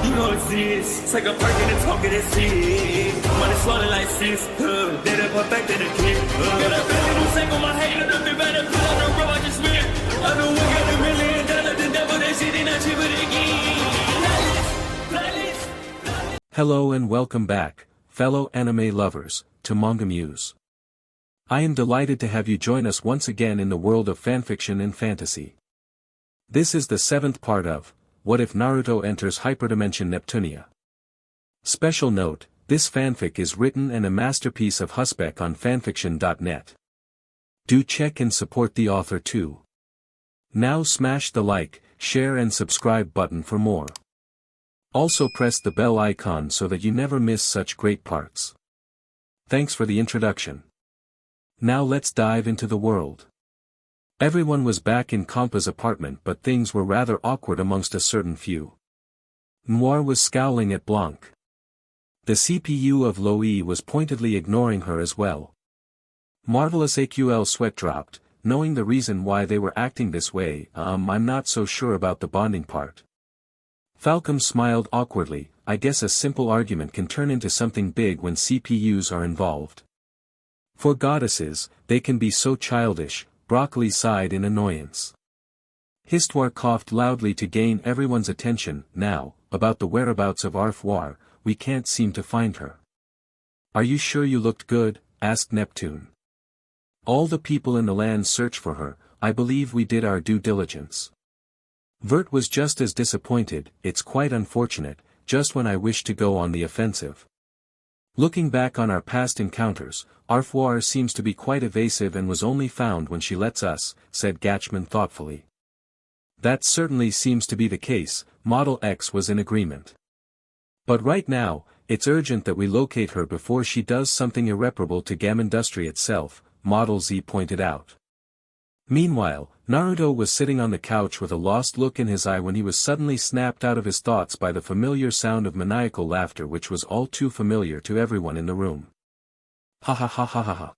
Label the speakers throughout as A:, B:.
A: You know it's this. Take a perk and a talk of that shit. Money swallowing like sis. Did it perfect in the kid. Got a billion who sang on my head. Look up better put on the road I just spent. I know we got $1 million. The devil that shit ain't not cheaper again.
B: Hello and welcome back, fellow anime lovers, to MangaMuse. I am delighted to have you join us once again in the world of fanfiction and fantasy. This is the 7th part of What If Naruto Enters Hyperdimension Neptunia. Special note, this fanfic is written and a masterpiece of Hussbek on FANFICTIONnet. Do check and support the author too. Now smash the like, share and subscribe button for more. Also press the bell icon so that you never miss such great parts. Thanks for the introduction. Now let's dive into the world. Everyone was back in Kampa's apartment, but things were rather awkward amongst a certain few. Noir was scowling at Blanc. The CPU of Loi was pointedly ignoring her as well. Marvelous AQL sweat dropped, knowing the reason why they were acting this way. I'm not so sure about the bonding part. Falcom smiled awkwardly. I guess a simple argument can turn into something big when CPUs are involved. For goddesses, they can be so childish, Broccoli sighed in annoyance. Histoire coughed loudly to gain everyone's attention. Now, about the whereabouts of Arfoire, we can't seem to find her. Are you sure you looked good? Asked Neptune. All the people in the land search for her. I believe we did our due diligence. Vert was just as disappointed. It's quite unfortunate, just when I wish to go on the offensive. Looking back on our past encounters, Arfoire seems to be quite evasive and was only found when she lets us, said Gatchman thoughtfully. That certainly seems to be the case. Model X was in agreement. But right now, it's urgent that we locate her before she does something irreparable to Gamindustri itself, Model Z pointed out. Meanwhile, Naruto was sitting on the couch with a lost look in his eye when he was suddenly snapped out of his thoughts by the familiar sound of maniacal laughter which was all too familiar to everyone in the room. Ha ha ha ha ha ha.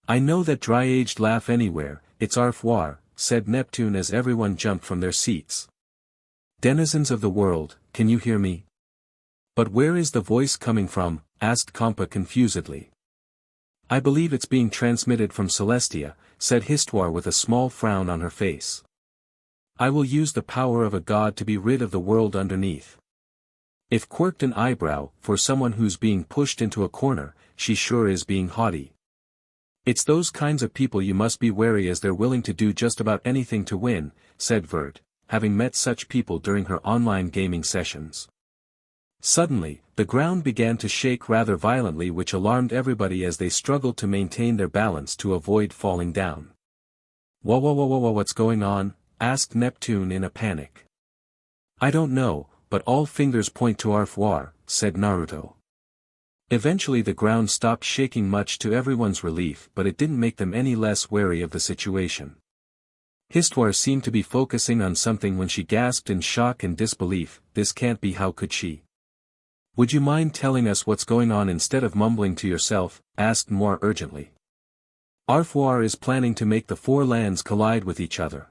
B: I know that dry-aged laugh anywhere. It's Arfoire, said Neptune as everyone jumped from their seats. Denizens of the world, can you hear me? But where is the voice coming from? Asked Kampa confusedly. I believe it's being transmitted from Celestia, said Histoire with a small frown on her face. I will use the power of a god to be rid of the world underneath. If quirked an eyebrow, for someone who's being pushed into a corner, she sure is being haughty. It's those kinds of people you must be wary as they're willing to do just about anything to win, said Vert, having met such people during her online gaming sessions. Suddenly, the ground began to shake rather violently, which alarmed everybody as they struggled to maintain their balance to avoid falling down. Whoa, what's going on? Asked Neptune in a panic. I don't know, but all fingers point to Arfoire, said Naruto. Eventually the ground stopped shaking, much to everyone's relief, but it didn't make them any less wary of the situation. Histoire seemed to be focusing on something when she gasped in shock and disbelief. This can't be. How could she? Would you mind telling us what's going on instead of mumbling to yourself? Asked Noir urgently. Arfoire is planning to make the 4 lands collide with each other.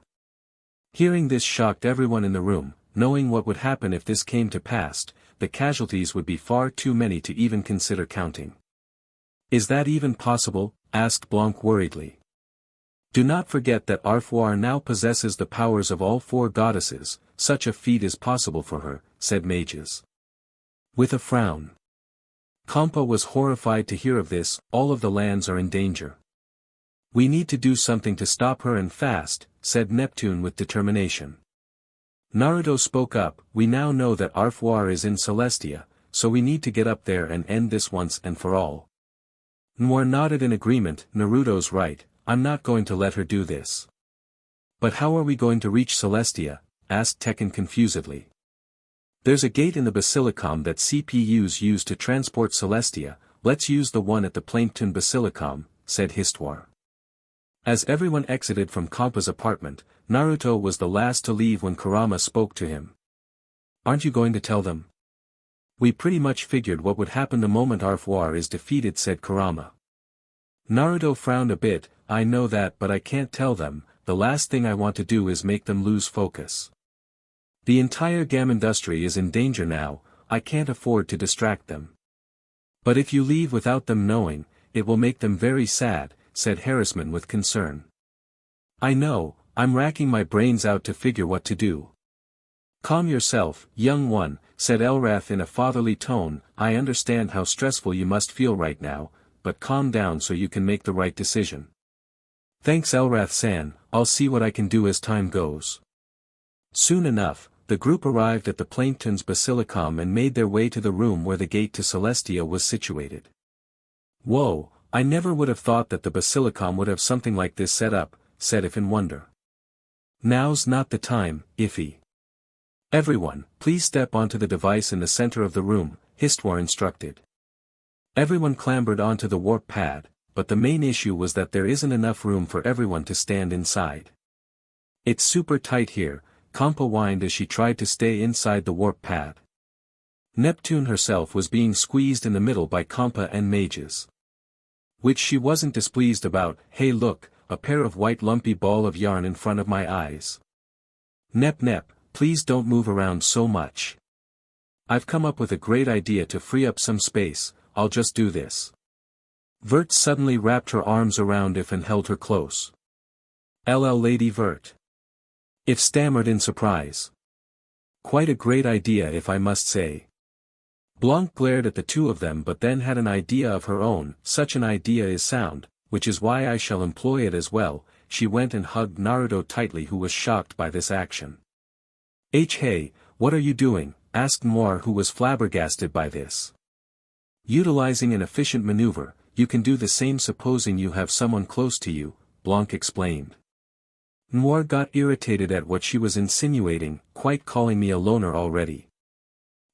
B: Hearing this shocked everyone in the room, knowing what would happen if this came to pass. The casualties would be far too many to even consider counting. Is that even possible? Asked Blanc worriedly. Do not forget that Arfoire now possesses the powers of all 4 goddesses. Such a feat is possible for her, said Mages. With a frown. Kampa was horrified to hear of this. All of the lands are in danger. We need to do something to stop her, and fast, said Neptune with determination. Naruto spoke up. We now know that Arfoire is in Celestia, so we need to get up there and end this once and for all. Noir nodded in agreement. Naruto's right, I'm not going to let her do this. But how are we going to reach Celestia? Asked Tekken confusedly. There's a gate in the Basilicom that CPUs use to transport Celestia. Let's use the one at the Plankton Basilicom, said Histoire. As everyone exited from Kampa's apartment, Naruto was the last to leave when Kurama spoke to him. Aren't you going to tell them? We pretty much figured what would happen the moment Arfoire is defeated, said Kurama. Naruto frowned a bit. I know that, but I can't tell them. The last thing I want to do is make them lose focus. The entire Gamindustri is in danger now, I can't afford to distract them. But if you leave without them knowing, it will make them very sad, said Harem with concern. I know, I'm racking my brains out to figure what to do. Calm yourself, young one, said Elrath in a fatherly tone. I understand how stressful you must feel right now, but calm down so you can make the right decision. Thanks Elrath-san, I'll see what I can do as time goes. Soon enough, the group arrived at the Plankton's Basilicom and made their way to the room where the gate to Celestia was situated. Whoa, I never would have thought that the Basilicom would have something like this set up, said If in wonder. Now's not the time, Iffy. Everyone, please step onto the device in the center of the room, Histwar instructed. Everyone clambered onto the warp pad, but the main issue was that there isn't enough room for everyone to stand inside. It's super tight here, Kampa whined as she tried to stay inside the warp pad. Neptune herself was being squeezed in the middle by Kampa and mages. Which she wasn't displeased about. Hey look, a pair of white lumpy ball of yarn in front of my eyes. Nep, please don't move around so much. I've come up with a great idea to free up some space, I'll just do this. Vert suddenly wrapped her arms around If and held her close. Lady Vert. If stammered in surprise. Quite a great idea if I must say. Blanc glared at the two of them but then had an idea of her own. Such an idea is sound, which is why I shall employ it as well. She went and hugged Naruto tightly, who was shocked by this action. Hey, what are you doing? Asked Noir, who was flabbergasted by this. Utilizing an efficient maneuver, you can do the same supposing you have someone close to you, Blanc explained. Noir got irritated at what she was insinuating, quite calling me a loner already.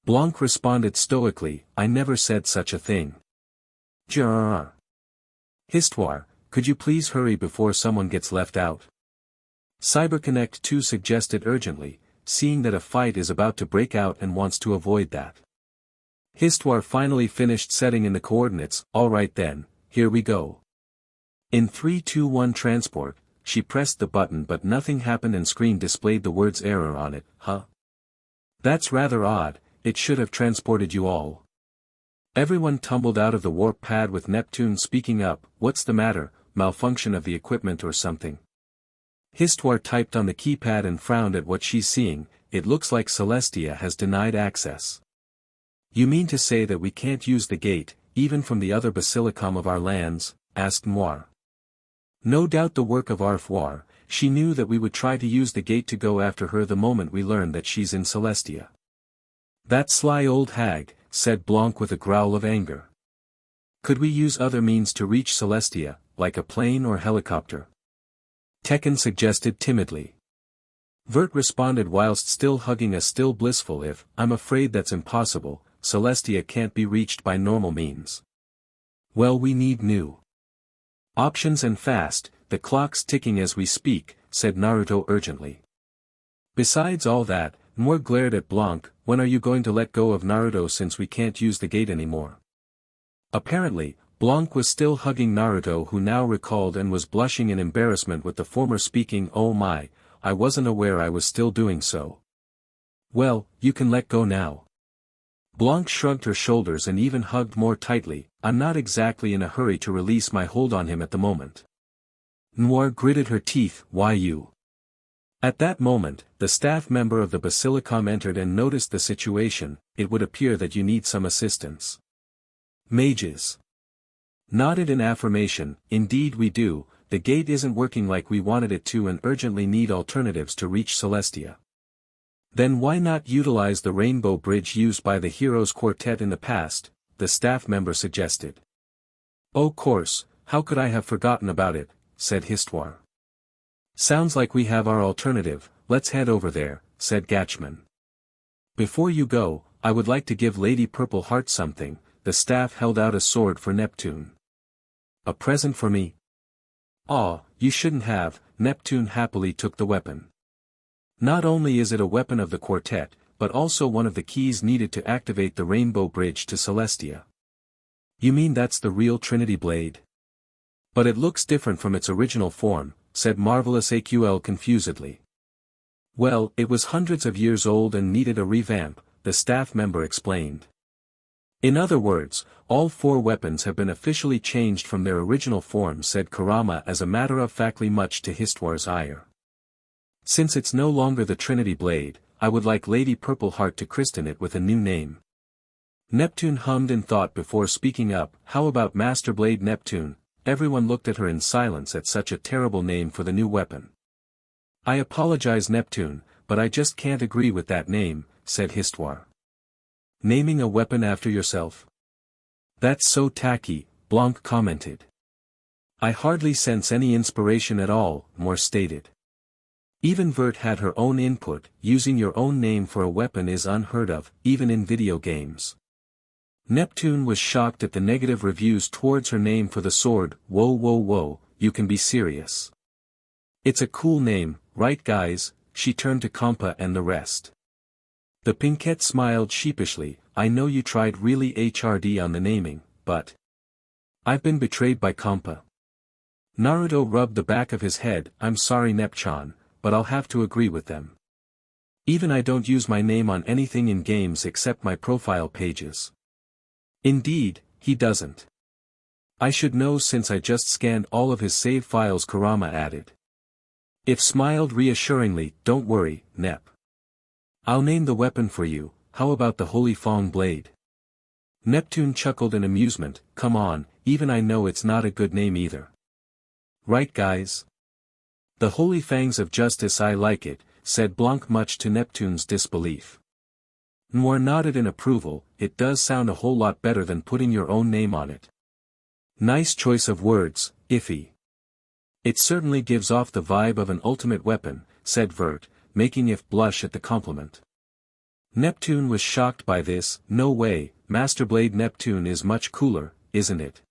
B: Blanc responded stoically, I never said such a thing. Histwar, could you please hurry before someone gets left out? CyberConnect 2 suggested urgently, seeing that a fight is about to break out and wants to avoid that. Histwar finally finished setting in the coordinates. Alright then, here we go. In 3-2-1 transport, she pressed the button but nothing happened and screen displayed the words error on it. Huh? That's rather odd, it should have transported you all. Everyone tumbled out of the warp pad with Neptune speaking up. What's the matter, malfunction of the equipment or something? Histwar typed on the keypad and frowned at what she's seeing. It looks like Celestia has denied access. You mean to say that we can't use the gate, even from the other basilicom of our lands? Asked Noir. No doubt the work of Arfwar. She knew that we would try to use the gate to go after her the moment we learn that she's in Celestia. That sly old hag, said Blanc with a growl of anger. Could we use other means to reach Celestia, like a plane or helicopter? Tekken suggested timidly. Vert responded whilst still hugging a still blissful If. I'm afraid that's impossible, Celestia can't be reached by normal means. Well, we need new options and fast. The clock's ticking as we speak, said Naruto urgently. Besides all that, Noir glared at Blanc. When are you going to let go of Naruto since we can't use the gate anymore? Apparently, Blanc was still hugging Naruto, who now recalled and was blushing in embarrassment with the former speaking. Oh my, I wasn't aware I was still doing so. Well, you can let go now. Blanc shrugged her shoulders and even hugged more tightly. I'm not exactly in a hurry to release my hold on him at the moment. Noir gritted her teeth. Why you? At that moment, the staff member of the Basilicom entered and noticed the situation. It would appear that you need some assistance. Mages nodded in affirmation. Indeed we do, the gate isn't working like we wanted it to and urgently need alternatives to reach Celestia. Then why not utilize the rainbow bridge used by the Heroes Quartet in the past, the staff member suggested. Oh course, how could I have forgotten about it, said Histwar. Sounds like we have our alternative, let's head over there, said Gatchman. Before you go, I would like to give Lady Purple Heart something. The staff held out a sword for Neptune. A present for me? Aw, you shouldn't have. Neptune happily took the weapon. Not only is it a weapon of the quartet, but also one of the keys needed to activate the Rainbow Bridge to Celestia. You mean that's the real Trinity Blade? But it looks different from its original form, said Marvelous AQL confusedly. Well, it was hundreds of years old and needed a revamp, the staff member explained. In other words, all 4 weapons have been officially changed from their original form, said Kurama, as a matter-of-factly, much to Histwar's ire. Since it's no longer the Trinity Blade, I would like Lady Purple Heart to christen it with a new name. Neptune hummed in thought before speaking up. How about Master Blade Neptune? Everyone looked at her in silence at such a terrible name for the new weapon. I apologize Neptune, but I just can't agree with that name, said Histwar. Naming a weapon after yourself? That's so tacky, Blanc commented. I hardly sense any inspiration at all, Moore stated. Even Vert had her own input. Using your own name for a weapon is unheard of, even in video games. Neptune was shocked at the negative reviews towards her name for the sword. Whoa, you can be serious. It's a cool name, right guys? She turned to Compa and the rest. The Pinkette smiled sheepishly. I know you tried really HRD on the naming, but I've been betrayed by Compa. Naruto rubbed the back of his head. I'm sorry Nepchan, but I'll have to agree with them. Even I don't use my name on anything in games except my profile pages. Indeed, he doesn't. I should know since I just scanned all of his save files, Kurama added. If smiled reassuringly. Don't worry, Nep. I'll name the weapon for you. How about the Holy Fang Blade? Neptune chuckled in amusement. Come on, even I know it's not a good name either. Right guys? The Holy Fangs of Justice, I like it, said Blanc, much to Neptune's disbelief. Noir nodded in approval. It does sound a whole lot better than putting your own name on it. Nice choice of words, Iffy. It certainly gives off the vibe of an ultimate weapon, said Vert, making If blush at the compliment. Neptune was shocked by this. No way, Master Blade Neptune is much cooler, isn't it?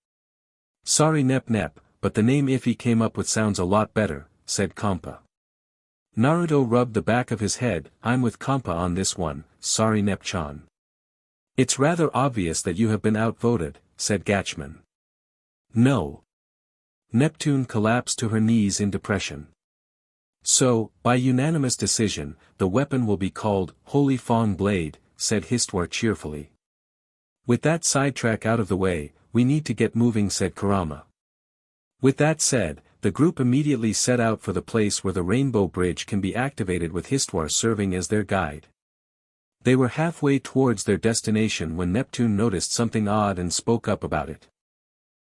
B: Sorry Nep, but the name Iffy came up with sounds a lot better, said Compa. Naruto rubbed the back of his head. I'm with Compa on this one, sorry Nepchan. It's rather obvious that you have been outvoted, said Gatchman. No. Neptune collapsed to her knees in depression. So, by unanimous decision, the weapon will be called Holy Fang Blade, said Histwar cheerfully. With that sidetrack out of the way, we need to get moving, said Kurama. With that said, the group immediately set out for the place where the Rainbow Bridge can be activated, with Histwar serving as their guide. They were halfway towards their destination when Neptune noticed something odd and spoke up about it.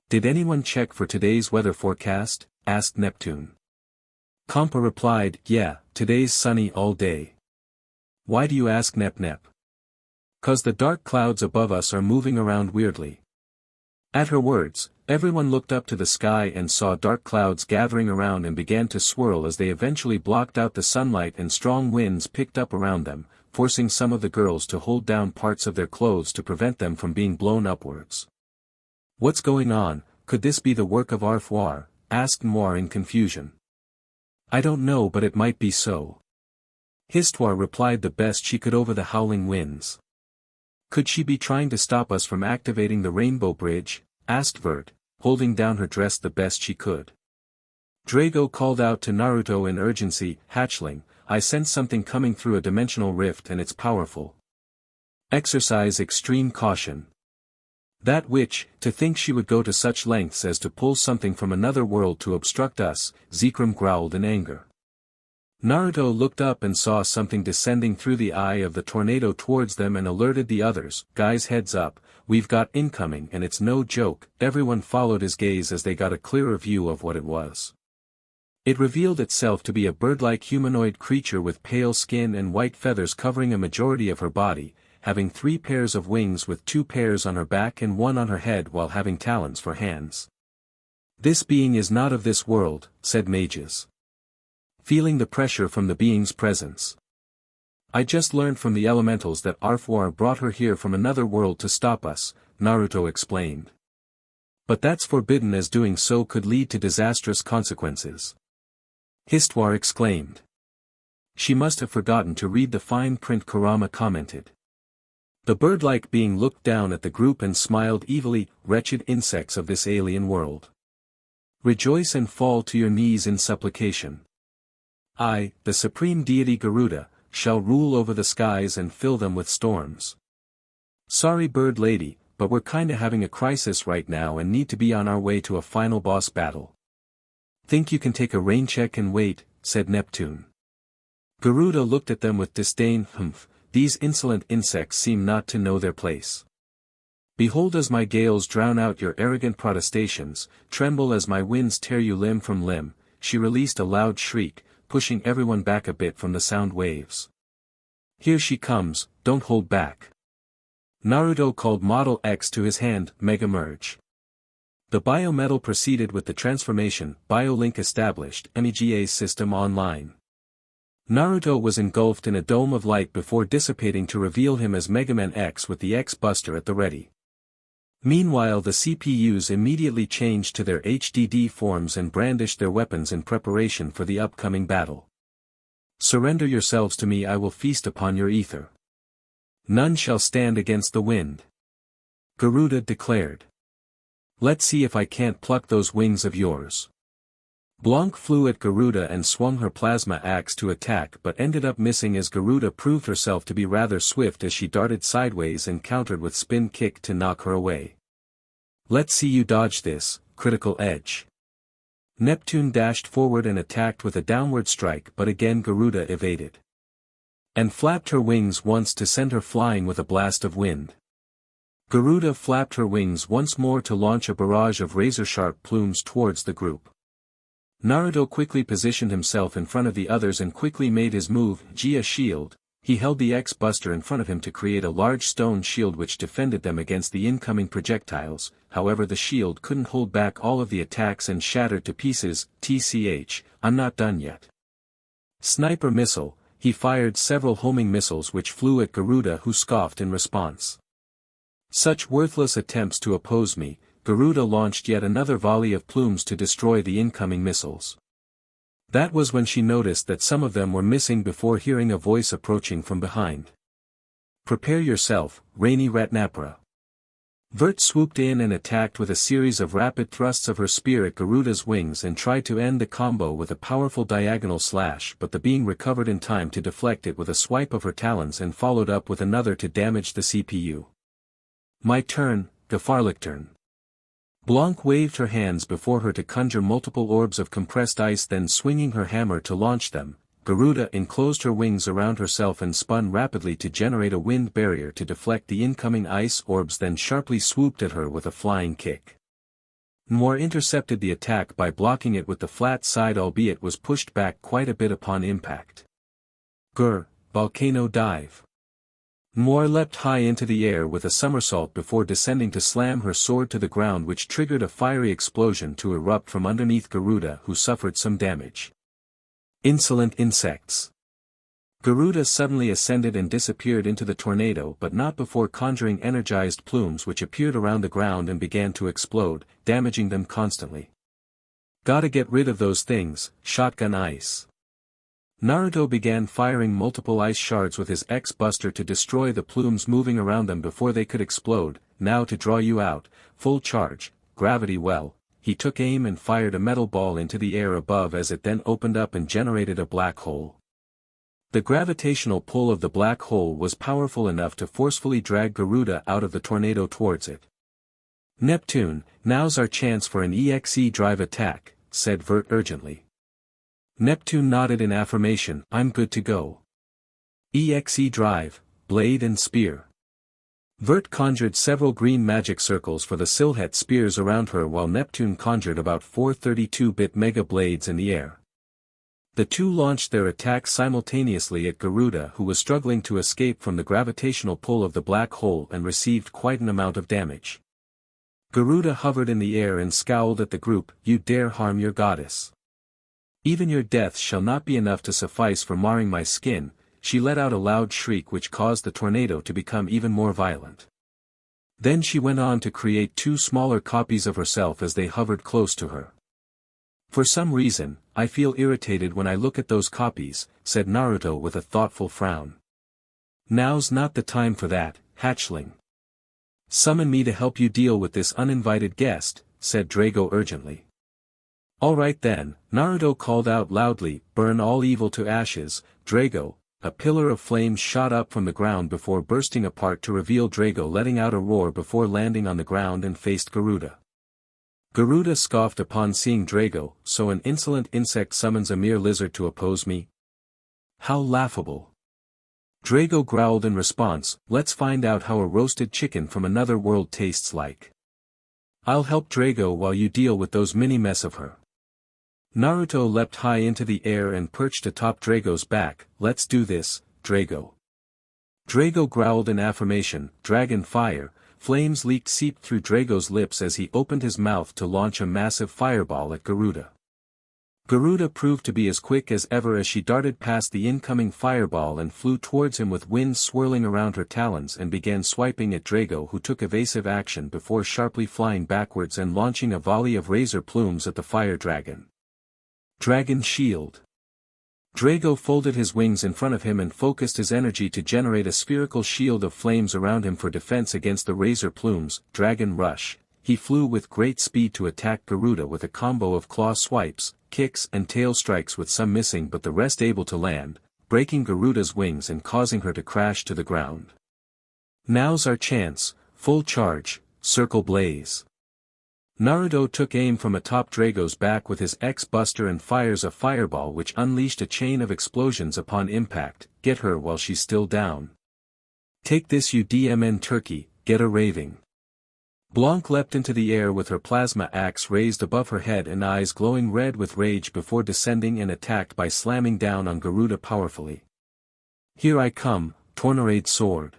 B: Did anyone check for today's weather forecast? Asked Neptune. Compa replied, yeah, today's sunny all day. Why do you ask Nep? 'Cause the dark clouds above us are moving around weirdly. At her words, everyone looked up to the sky and saw dark clouds gathering around and began to swirl as they eventually blocked out the sunlight, and strong winds picked up around them, forcing some of the girls to hold down parts of their clothes to prevent them from being blown upwards. What's going on? Could this be the work of Arfoir? Asked Moir in confusion. I don't know, but it might be so. Histwar replied the best she could over the howling winds. Could she be trying to stop us from activating the Rainbow Bridge? Asked Vert, holding down her dress the best she could. Drago called out to Naruto in urgency, Hatchling, I sense something coming through a dimensional rift and it's powerful. Exercise extreme caution. That witch, to think she would go to such lengths as to pull something from another world to obstruct us, Zekrom growled in anger. Naruto looked up and saw something descending through the eye of the tornado towards them and alerted the others, guys heads up, we've got incoming and it's no joke. Everyone followed his gaze as they got a clearer view of what it was. It revealed itself to be a bird-like humanoid creature with pale skin and white feathers covering a majority of her body, having 3 pairs of wings with 2 pairs on her back and 1 on her head while having talons for hands. This being is not of this world, said Mages, feeling the pressure from the being's presence. I just learned from the elementals that Arfoir brought her here from another world to stop us, Naruto explained. But that's forbidden, as doing so could lead to disastrous consequences. Histwar exclaimed. She must have forgotten to read the fine print, Kurama commented. The bird-like being looked down at the group and smiled evilly. Wretched insects of this alien world, rejoice and fall to your knees in supplication. I, the supreme deity Garuda, shall rule over the skies and fill them with storms. Sorry bird lady, but we're kinda having a crisis right now and need to be on our way to a final boss battle. Think you can take a rain check and wait, said Neptune. Garuda looked at them with disdain. These insolent insects seem not to know their place. Behold, as my gales drown out your arrogant protestations, tremble as my winds tear you limb from limb. She released a loud shriek, pushing everyone back a bit from the sound waves. Here she comes, don't hold back. Naruto called Model X to his hand, Mega Merge. The biometal proceeded with the transformation. BioLink established MEGA's system online. Naruto was engulfed in a dome of light before dissipating to reveal him as Mega Man X with the X-Buster at the ready. Meanwhile, the CPUs immediately changed to their HDD forms and brandished their weapons in preparation for the upcoming battle. Surrender yourselves to me, I will feast upon your ether. None shall stand against the wind. Garuda declared. Let's see if I can't pluck those wings of yours. Blanc flew at Garuda and swung her plasma axe to attack, but ended up missing as Garuda proved herself to be rather swift as she darted sideways and countered with spin kick to knock her away. Let's see you dodge this, critical edge. Neptune dashed forward and attacked with a downward strike, but again Garuda evaded. And flapped her wings once to send her flying with a blast of wind. Garuda flapped her wings once more to launch a barrage of razor-sharp plumes towards the group. Naruto quickly positioned himself in front of the others and quickly made his move, Gia Shield. He held the X-Buster in front of him to create a large stone shield which defended them against the incoming projectiles. However, the shield couldn't hold back all of the attacks and shattered to pieces. TCH, I'm not done yet. Sniper missile. He fired several homing missiles which flew at Garuda, who scoffed in response. Such worthless attempts to oppose me. Garuda launched yet another volley of plumes to destroy the incoming missiles. That was when she noticed that some of them were missing before hearing a voice approaching from behind. Prepare yourself, Rainy Ratnapra. Vert swooped in and attacked with a series of rapid thrusts of her spear at Garuda's wings and tried to end the combo with a powerful diagonal slash, but the being recovered in time to deflect it with a swipe of her talons and followed up with another to damage the CPU. My turn, Gefahrlichtern. Blanc waved her hands before her to conjure multiple orbs of compressed ice, then swinging her hammer to launch them, Garuda enclosed her wings around herself and spun rapidly to generate a wind barrier to deflect the incoming ice orbs, then sharply swooped at her with a flying kick. Noir intercepted the attack by blocking it with the flat side, albeit was pushed back quite a bit upon impact. Volcano dive. Noir leapt high into the air with a somersault before descending to slam her sword to the ground, which triggered a fiery explosion to erupt from underneath Garuda, who suffered some damage. Insolent insects. Garuda suddenly ascended and disappeared into the tornado, but not before conjuring energized plumes which appeared around the ground and began to explode, damaging them constantly. Gotta get rid of those things, shotgun ice. Naruto began firing multiple ice shards with his X-Buster to destroy the plumes moving around them before they could explode. Now to draw you out, full charge, gravity well. He took aim and fired a metal ball into the air above as it then opened up and generated a black hole. The gravitational pull of the black hole was powerful enough to forcefully drag Garuda out of the tornado towards it. Neptune, now's our chance for an EXE drive attack, said Vert urgently. Neptune nodded in affirmation. I'm good to go. EXE drive, blade and spear. Vert conjured several green magic circles for the Silhet spears around her, while Neptune conjured about 4 32-bit mega blades in the air. The two launched their attacks simultaneously at Garuda, who was struggling to escape from the gravitational pull of the black hole and received quite an amount of damage. Garuda hovered in the air and scowled at the group. You dare harm your goddess. Even your death shall not be enough to suffice for marring my skin. She let out a loud shriek which caused the tornado to become even more violent. Then she went on to create two smaller copies of herself as they hovered close to her. For some reason, I feel irritated when I look at those copies, said Naruto with a thoughtful frown. Now's not the time for that, hatchling. Summon me to help you deal with this uninvited guest, said Drago urgently. Alright then, Naruto called out loudly, burn all evil to ashes, Drago. A pillar of flames shot up from the ground before bursting apart to reveal Drago letting out a roar before landing on the ground and faced Garuda. Garuda scoffed upon seeing Drago, so an insolent insect summons a mere lizard to oppose me? How laughable. Drago growled in response, let's find out how a roasted chicken from another world tastes like. I'll help Drago while you deal with those mini-mess of her. Naruto leapt high into the air and perched atop Drago's back, let's do this, Drago. Drago growled in affirmation, dragon fire, flames seeped through Drago's lips as he opened his mouth to launch a massive fireball at Garuda. Garuda proved to be as quick as ever as she darted past the incoming fireball and flew towards him with wind swirling around her talons and began swiping at Drago, who took evasive action before sharply flying backwards and launching a volley of razor plumes at the fire dragon. Dragon Shield. Drago folded his wings in front of him and focused his energy to generate a spherical shield of flames around him for defense against the razor plumes. Dragon Rush. He flew with great speed to attack Garuda with a combo of claw swipes, kicks and tail strikes, with some missing but the rest able to land, breaking Garuda's wings and causing her to crash to the ground. Now's our chance, full charge, circle blaze. Naruto took aim from atop Drago's back with his X-Buster and fires a fireball which unleashed a chain of explosions upon impact. Get her while she's still down. Take this, you DMN turkey, get a raving. Blanc leapt into the air with her plasma axe raised above her head and eyes glowing red with rage before descending and attacked by slamming down on Garuda powerfully. Here I come, Tornarade Sword.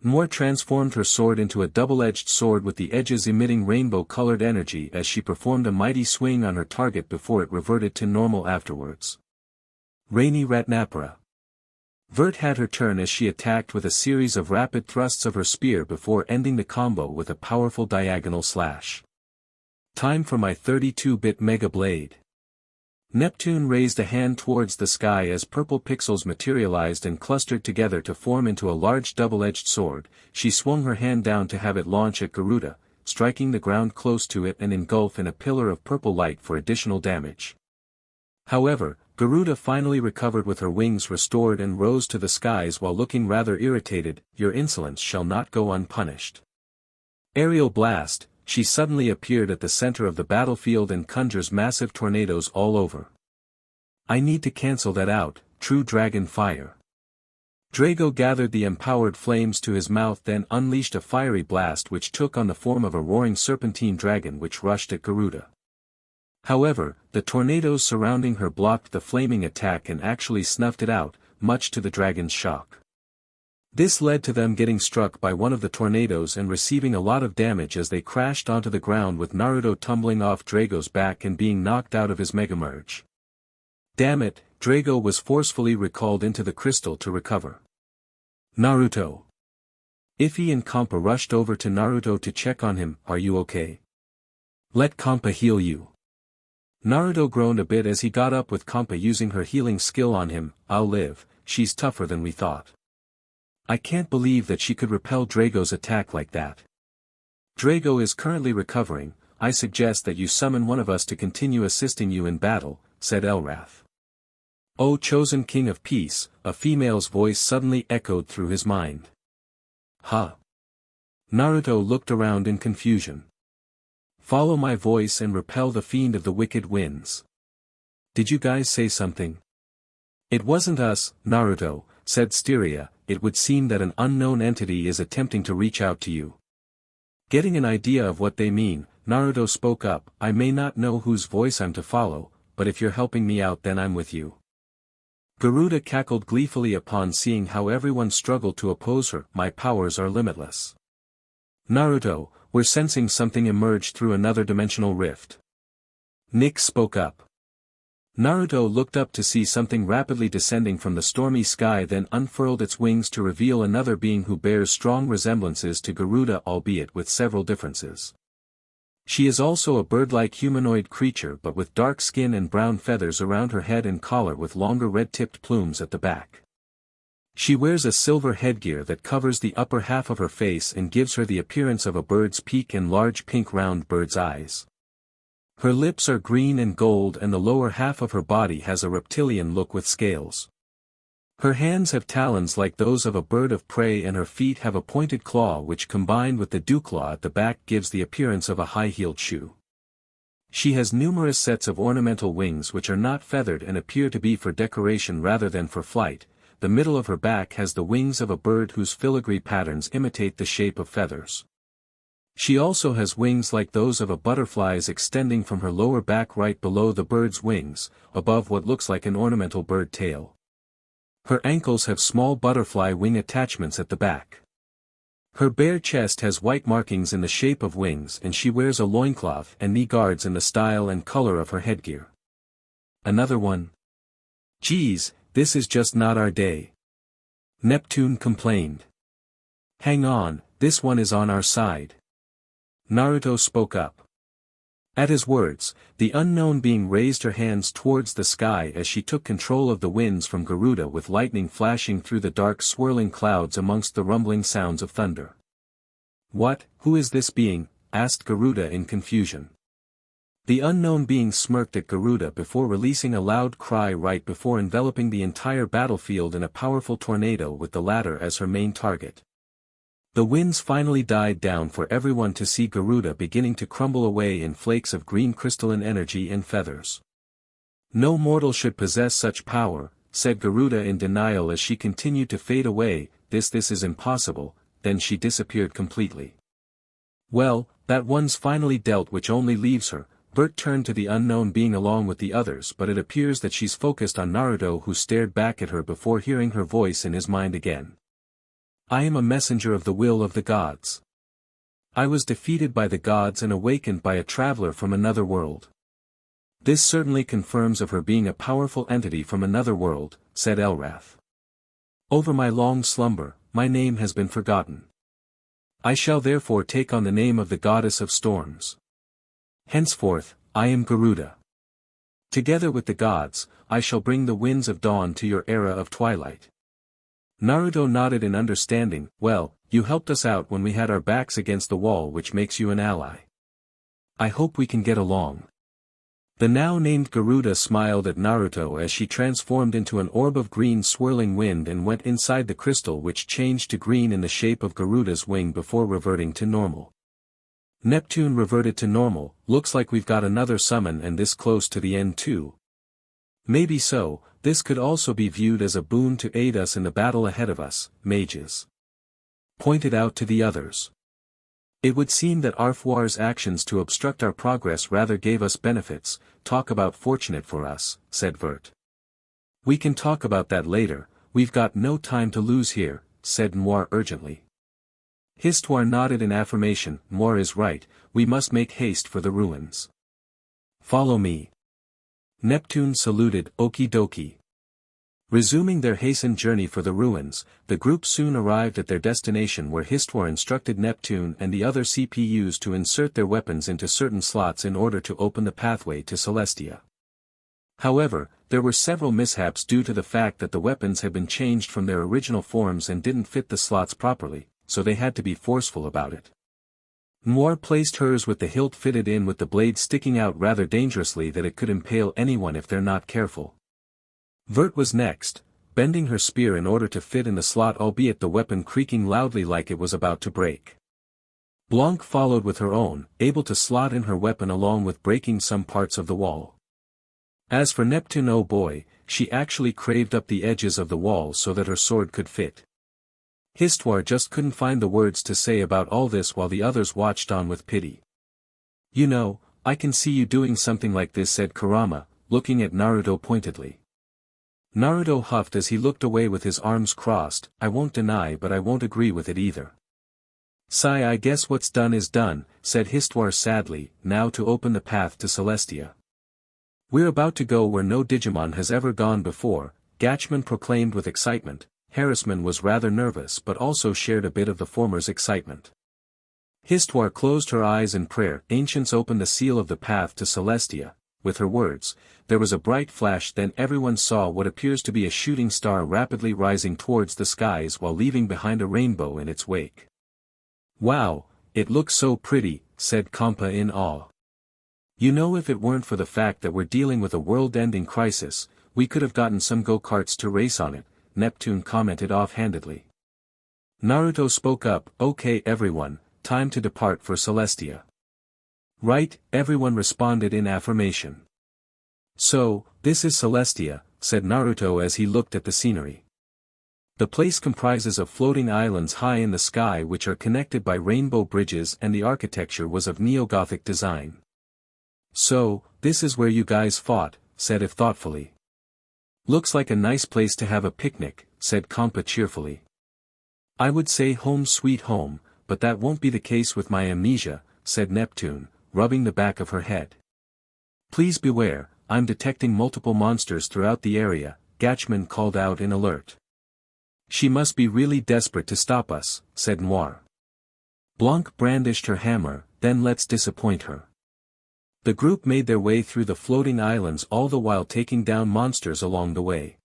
B: Noir transformed her sword into a double-edged sword with the edges emitting rainbow-colored energy as she performed a mighty swing on her target before it reverted to normal afterwards. Rainy Ratnapara. Vert had her turn as she attacked with a series of rapid thrusts of her spear before ending the combo with a powerful diagonal slash. Time for my 32-bit Mega Blade. Neptune raised a hand towards the sky as purple pixels materialized and clustered together to form into a large double-edged sword. She swung her hand down to have it launch at Garuda, striking the ground close to it and engulf in a pillar of purple light for additional damage. However, Garuda finally recovered with her wings restored and rose to the skies while looking rather irritated. Your insolence shall not go unpunished. Aerial Blast. She suddenly appeared at the center of the battlefield and conjures massive tornadoes all over. I need to cancel that out, true dragon fire. Drago gathered the empowered flames to his mouth, then unleashed a fiery blast which took on the form of a roaring serpentine dragon which rushed at Garuda. However, the tornadoes surrounding her blocked the flaming attack and actually snuffed it out, much to the dragon's shock. This led to them getting struck by one of the tornadoes and receiving a lot of damage as they crashed onto the ground, with Naruto tumbling off Drago's back and being knocked out of his Mega Merge. Damn it, Drago was forcefully recalled into the crystal to recover. Naruto. Iffy and Kampa rushed over to Naruto to check on him. Are you okay? Let Kampa heal you. Naruto groaned a bit as he got up, with Kampa using her healing skill on him. I'll live, she's tougher than we thought. I can't believe that she could repel Drago's attack like that. Drago is currently recovering. I suggest that you summon one of us to continue assisting you in battle, said Elrath. O chosen king of peace, a female's voice suddenly echoed through his mind. Huh? Naruto looked around in confusion. Follow my voice and repel the fiend of the wicked winds. Did you guys say something? It wasn't us, Naruto, said Styria. It would seem that an unknown entity is attempting to reach out to you. Getting an idea of what they mean, Naruto spoke up. I may not know whose voice I'm to follow, but if you're helping me out then I'm with you. Garuda cackled gleefully upon seeing how everyone struggled to oppose her. My powers are limitless. Naruto, we're sensing something emerge through another dimensional rift. Nick spoke up. Naruto looked up to see something rapidly descending from the stormy sky, then unfurled its wings to reveal another being who bears strong resemblances to Garuda, albeit with several differences. She is also a bird-like humanoid creature but with dark skin and brown feathers around her head and collar with longer red-tipped plumes at the back. She wears a silver headgear that covers the upper half of her face and gives her the appearance of a bird's beak and large pink round bird's eyes. Her lips are green and gold and the lower half of her body has a reptilian look with scales. Her hands have talons like those of a bird of prey and her feet have a pointed claw which combined with the dewclaw at the back gives the appearance of a high-heeled shoe. She has numerous sets of ornamental wings which are not feathered and appear to be for decoration rather than for flight. The middle of her back has the wings of a bird whose filigree patterns imitate the shape of feathers. She also has wings like those of a butterfly's extending from her lower back right below the bird's wings, above what looks like an ornamental bird tail. Her ankles have small butterfly wing attachments at the back. Her bare chest has white markings in the shape of wings and she wears a loincloth and knee guards in the style and color of her headgear. Another one? Geez, this is just not our day. Neptune complained. Hang on, this one is on our side. Naruto spoke up. At his words, the unknown being raised her hands towards the sky as she took control of the winds from Garuda with lightning flashing through the dark swirling clouds amongst the rumbling sounds of thunder. What, who is this being? Asked Garuda in confusion. The unknown being smirked at Garuda before releasing a loud cry right before enveloping the entire battlefield in a powerful tornado with the latter as her main target. The winds finally died down for everyone to see Garuda beginning to crumble away in flakes of green crystalline energy and feathers. No mortal should possess such power, said Garuda in denial as she continued to fade away. This is impossible. Then she disappeared completely. Well, that one's finally dealt, which only leaves her. Bert turned to the unknown being along with the others, but it appears that she's focused on Naruto, who stared back at her before hearing her voice in his mind again. I am a messenger of the will of the gods. I was defeated by the gods and awakened by a traveler from another world. This certainly confirms of her being a powerful entity from another world, said Elrath. Over my long slumber, my name has been forgotten. I shall therefore take on the name of the goddess of storms. Henceforth, I am Garuda. Together with the gods, I shall bring the winds of dawn to your era of twilight. Naruto nodded in understanding. Well, you helped us out when we had our backs against the wall, which makes you an ally. I hope we can get along. The now named Garuda smiled at Naruto as she transformed into an orb of green swirling wind and went inside the crystal, which changed to green in the shape of Garuda's wing before reverting to normal. Neptune reverted to normal. Looks like we've got another summon and this close to the end too. Maybe so. This could also be viewed as a boon to aid us in the battle ahead of us, mages pointed out to the others. It would seem that Arfwar's actions to obstruct our progress rather gave us benefits. Talk about fortunate for us, said Vert. We can talk about that later, we've got no time to lose here, said Noir urgently. Histoire nodded in affirmation. Noir is right, we must make haste for the ruins. Follow me. Neptune saluted. Okie dokie. Resuming their hastened journey for the ruins, the group soon arrived at their destination, where Histoire instructed Neptune and the other CPUs to insert their weapons into certain slots in order to open the pathway to Celestia. However, there were several mishaps due to the fact that the weapons had been changed from their original forms and didn't fit the slots properly, so they had to be forceful about it. Noir placed hers with the hilt fitted in with the blade sticking out rather dangerously that it could impale anyone if they're not careful. Vert was next, bending her spear in order to fit in the slot, albeit the weapon creaking loudly like it was about to break. Blanc followed with her own, able to slot in her weapon along with breaking some parts of the wall. As for Neptune, oh boy, she actually craved up the edges of the wall so that her sword could fit. Histoire just couldn't find the words to say about all this while the others watched on with pity. You know, I can see you doing something like this, said Kurama, looking at Naruto pointedly. Naruto huffed as he looked away with his arms crossed. I won't deny, but I won't agree with it either. Sigh, I guess what's done is done, said Histoire sadly. Now to open the path to Celestia. We're about to go where no Digimon has ever gone before, Gatchman proclaimed with excitement. Harrisman was rather nervous but also shared a bit of the former's excitement. Histoire closed her eyes in prayer. Ancients opened the seal of the path to Celestia. With her words, there was a bright flash, then everyone saw what appears to be a shooting star rapidly rising towards the skies while leaving behind a rainbow in its wake. Wow, it looks so pretty, said Kampa in awe. You know, if it weren't for the fact that we're dealing with a world-ending crisis, we could have gotten some go-karts to race on it, Neptune commented offhandedly. Naruto spoke up, okay everyone, time to depart for Celestia. Right, everyone responded in affirmation. So, this is Celestia, said Naruto as he looked at the scenery. The place comprises of floating islands high in the sky which are connected by rainbow bridges, and the architecture was of neo-Gothic design. So, this is where you guys fought, said If thoughtfully. Looks like a nice place to have a picnic, said Kampa cheerfully. I would say home sweet home, but that won't be the case with my amnesia, said Neptune, rubbing the back of her head. Please beware, I'm detecting multiple monsters throughout the area, Gatchman called out in alert. She must be really desperate to stop us, said Noir. Blanc brandished her hammer, then let's disappoint her. The group made their way through the floating islands, all the while taking down monsters along the way.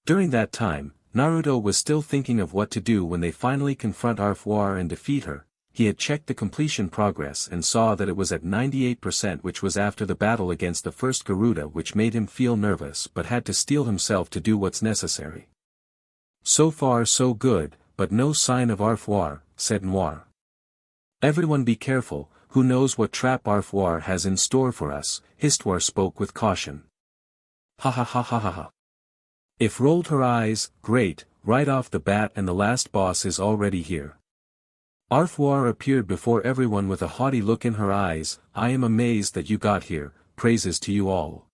B: During that time, Naruto was still thinking of what to do when they finally confront Arfoire and defeat her. He had checked the completion progress and saw that it was at 98%, which was after the battle against the first Garuda, which made him feel nervous but had to steel himself to do what's necessary. So far so good, but no sign of Arfoire, said Noir. Everyone be careful, who knows what trap Arfoire has in store for us, Histoire spoke with caution. Ha ha ha ha ha ha. If rolled her eyes, great, right off the bat, and the last boss is already here. Arfoire appeared before everyone with a haughty look in her eyes. I am amazed that you got here, praises to you all.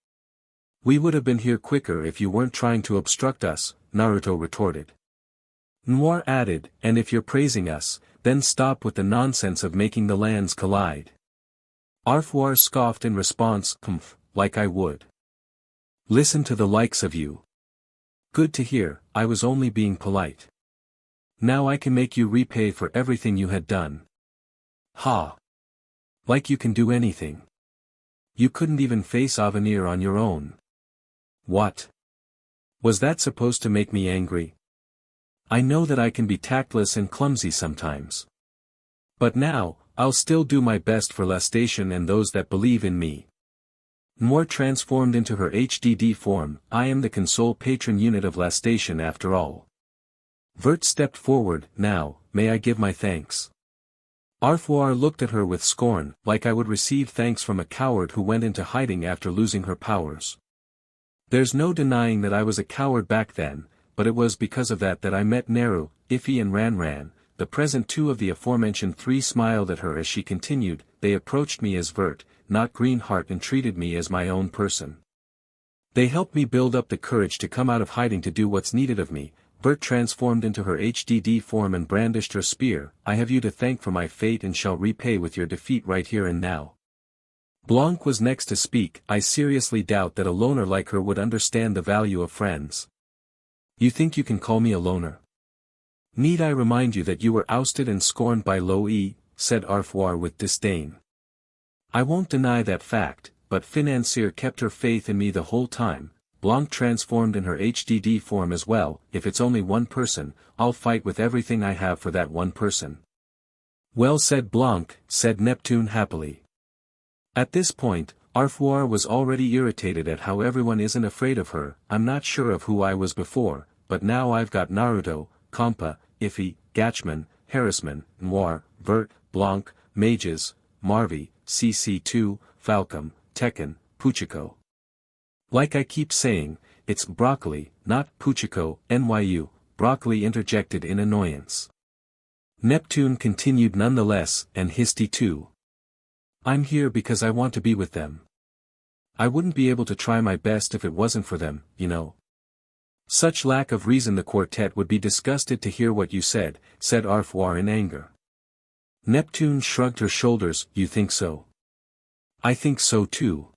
B: We would have been here quicker if you weren't trying to obstruct us, Naruto retorted. Noir added, and if you're praising us, then stop with the nonsense of making the lands collide. Arfoire scoffed in response, like I would. Listen to the likes of you. Good to hear, I was only being polite. Now I can make you repay for everything you had done. Ha! Like you can do anything. You couldn't even face Avenir on your own. What? Was that supposed to make me angry? I know that I can be tactless and clumsy sometimes. But now, I'll still do my best for Lastation and those that believe in me. Noir transformed into her HDD form. I am the console patron unit of Lastation after all. Vert stepped forward. Now, may I give my thanks? Arfoire looked at her with scorn, like I would receive thanks from a coward who went into hiding after losing her powers. There's no denying that I was a coward back then, but it was because of that I met Neru, Iffy and Ranran. The present two of the aforementioned three smiled at her as she continued. They approached me as Vert, not Greenheart, and treated me as my own person. They helped me build up the courage to come out of hiding to do what's needed of me. Vert transformed into her HDD form and brandished her spear. I have you to thank for my fate and shall repay with your defeat right here and now. Blanc was next to speak. I seriously doubt that a loner like her would understand the value of friends. You think you can call me a loner? Need I remind you that you were ousted and scorned by Lo-E, said Arfoire with disdain. I won't deny that fact, but Financier kept her faith in me the whole time. Blanc transformed in her HDD form as well. If it's only one person, I'll fight with everything I have for that one person. Well said Blanc, said Neptune happily. At this point, Arfoire was already irritated at how everyone isn't afraid of her. I'm not sure of who I was before, but now I've got Naruto, Kampa, Iffy, Gatchman, Harassman, Noir, Vert, Blanc, Mages, Marvy, CC2, Falcom, Tekken, Puchiko. Like I keep saying, it's broccoli, not Puchiko, NYU, broccoli interjected in annoyance. Neptune continued nonetheless, and Histy too. I'm here because I want to be with them. I wouldn't be able to try my best if it wasn't for them, you know. Such lack of reason. The quartet would be disgusted to hear what you said Arfoire in anger. Neptune shrugged her shoulders. You think so? I think so too.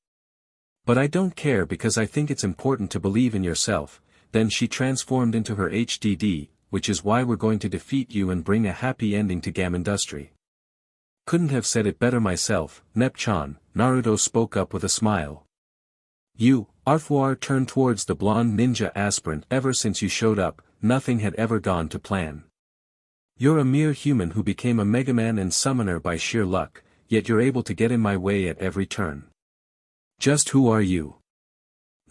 B: But I don't care because I think it's important to believe in yourself. Then she transformed into her HDD, which is why we're going to defeat you and bring a happy ending to Gamindustri. Couldn't have said it better myself, Nep-chan, Naruto spoke up with a smile. You, Arfoire turned towards the blonde ninja aspirant. Ever since you showed up, nothing had ever gone to plan. You're a mere human who became a Megaman and summoner by sheer luck, yet you're able to get in my way at every turn. Just who are you?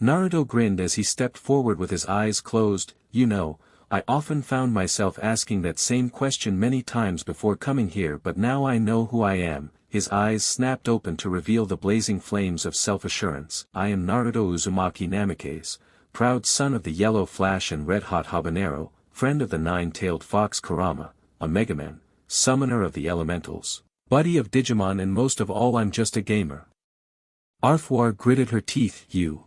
B: Naruto grinned as he stepped forward with his eyes closed. You know, I often found myself asking that same question many times before coming here, but now I know who I am. His eyes snapped open to reveal the blazing flames of self-assurance. I am Naruto Uzumaki Namikaze, proud son of the Yellow Flash and Red Hot Habanero, friend of the nine-tailed fox Kurama, a Megaman, summoner of the elementals, buddy of Digimon, and most of all I'm just a gamer. Arfwar gritted her teeth. You.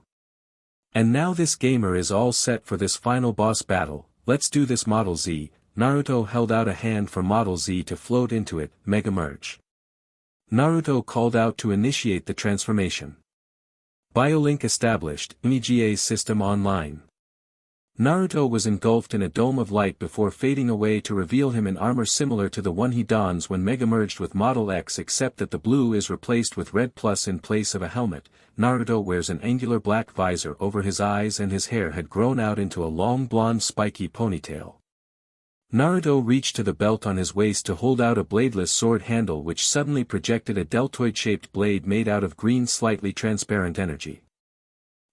B: And now this gamer is all set for this final boss battle. Let's do this. Model Z. Naruto held out a hand for Model Z to float into it. Mega Merge. Naruto called out to initiate the transformation. Biolink established. MGA's system online. Naruto was engulfed in a dome of light before fading away to reveal him in armor similar to the one he dons when Mega merged with Model X, except that the blue is replaced with red plus in place of a helmet. Naruto wears an angular black visor over his eyes and his hair had grown out into a long blonde spiky ponytail. Naruto reached to the belt on his waist to hold out a bladeless sword handle which suddenly projected a deltoid-shaped blade made out of green slightly transparent energy.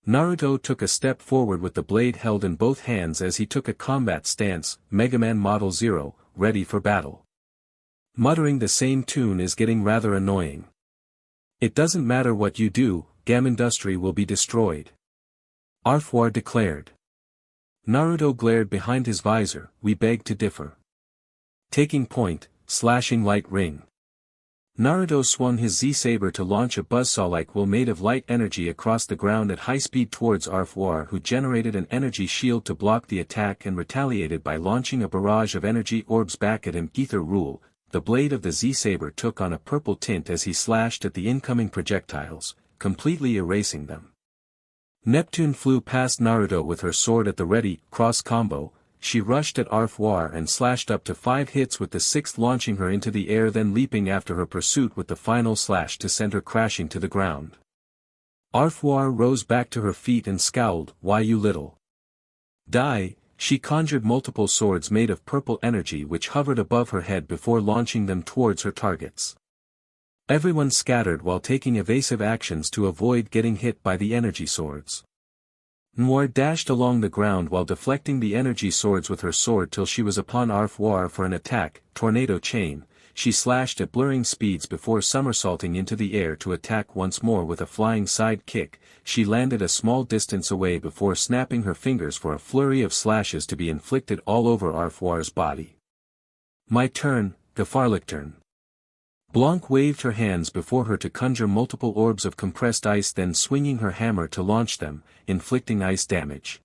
B: Naruto took a step forward with the blade held in both hands as he took a combat stance. Mega Man Model 0, ready for battle. Muttering the same tune is getting rather annoying. It doesn't matter what you do, Gamindustri will be destroyed. Arfwar declared. Naruto glared behind his visor. We beg to differ. Taking point, slashing light ring. Naruto swung his Z-saber to launch a buzzsaw-like will made of light energy across the ground at high speed towards Arfwar, who generated an energy shield to block the attack and retaliated by launching a barrage of energy orbs back at him. Ether rule. The blade of the Z-saber took on a purple tint as he slashed at the incoming projectiles, completely erasing them. Neptune flew past Naruto with her sword at the ready. Cross combo. She rushed at Arfwar and slashed up to 5 hits with the 6th launching her into the air, then leaping after her pursuit with the final slash to send her crashing to the ground. Arfwar rose back to her feet and scowled. Why you little die? She conjured multiple swords made of purple energy which hovered above her head before launching them towards her targets. Everyone scattered while taking evasive actions to avoid getting hit by the energy swords. Noir dashed along the ground while deflecting the energy swords with her sword till she was upon Arfwar for an attack. Tornado chain. She slashed at blurring speeds before somersaulting into the air to attack once more with a flying side kick. She landed a small distance away before snapping her fingers for a flurry of slashes to be inflicted all over Arfwar's body. My turn, Gefahrlichtern. Blanc waved her hands before her to conjure multiple orbs of compressed ice, then swinging her hammer to launch them, inflicting ice damage.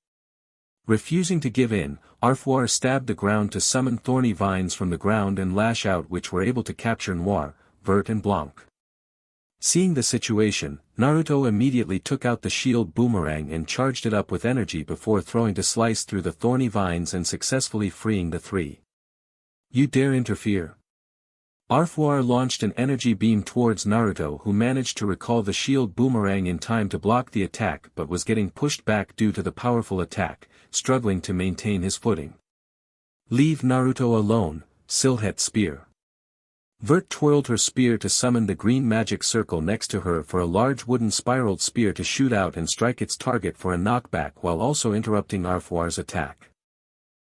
B: Refusing to give in, Arfwar stabbed the ground to summon thorny vines from the ground and lash out, which were able to capture Noir, Vert and Blanc. Seeing the situation, Naruto immediately took out the shield boomerang and charged it up with energy before throwing to slice through the thorny vines and successfully freeing the 3. You dare interfere? Arfwar launched an energy beam towards Naruto, who managed to recall the shield boomerang in time to block the attack but was getting pushed back due to the powerful attack, struggling to maintain his footing. Leave Naruto alone, Silhouette spear. Vert twirled her spear to summon the green magic circle next to her for a large wooden spiraled spear to shoot out and strike its target for a knockback while also interrupting Arfwar's attack.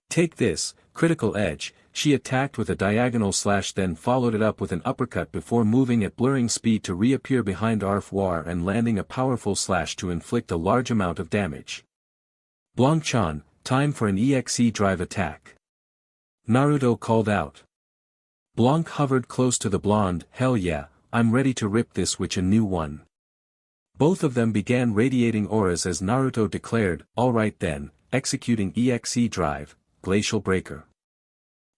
B: Take this, critical edge. She attacked with a diagonal slash, then followed it up with an uppercut before moving at blurring speed to reappear behind Arfwar and landing a powerful slash to inflict a large amount of damage. Blanc-chan, time for an EXE drive attack. Naruto called out. Blanc hovered close to the blonde. Hell yeah, I'm ready to rip this witch a new one. Both of them began radiating auras as Naruto declared, alright then, executing EXE drive, Glacial Breaker.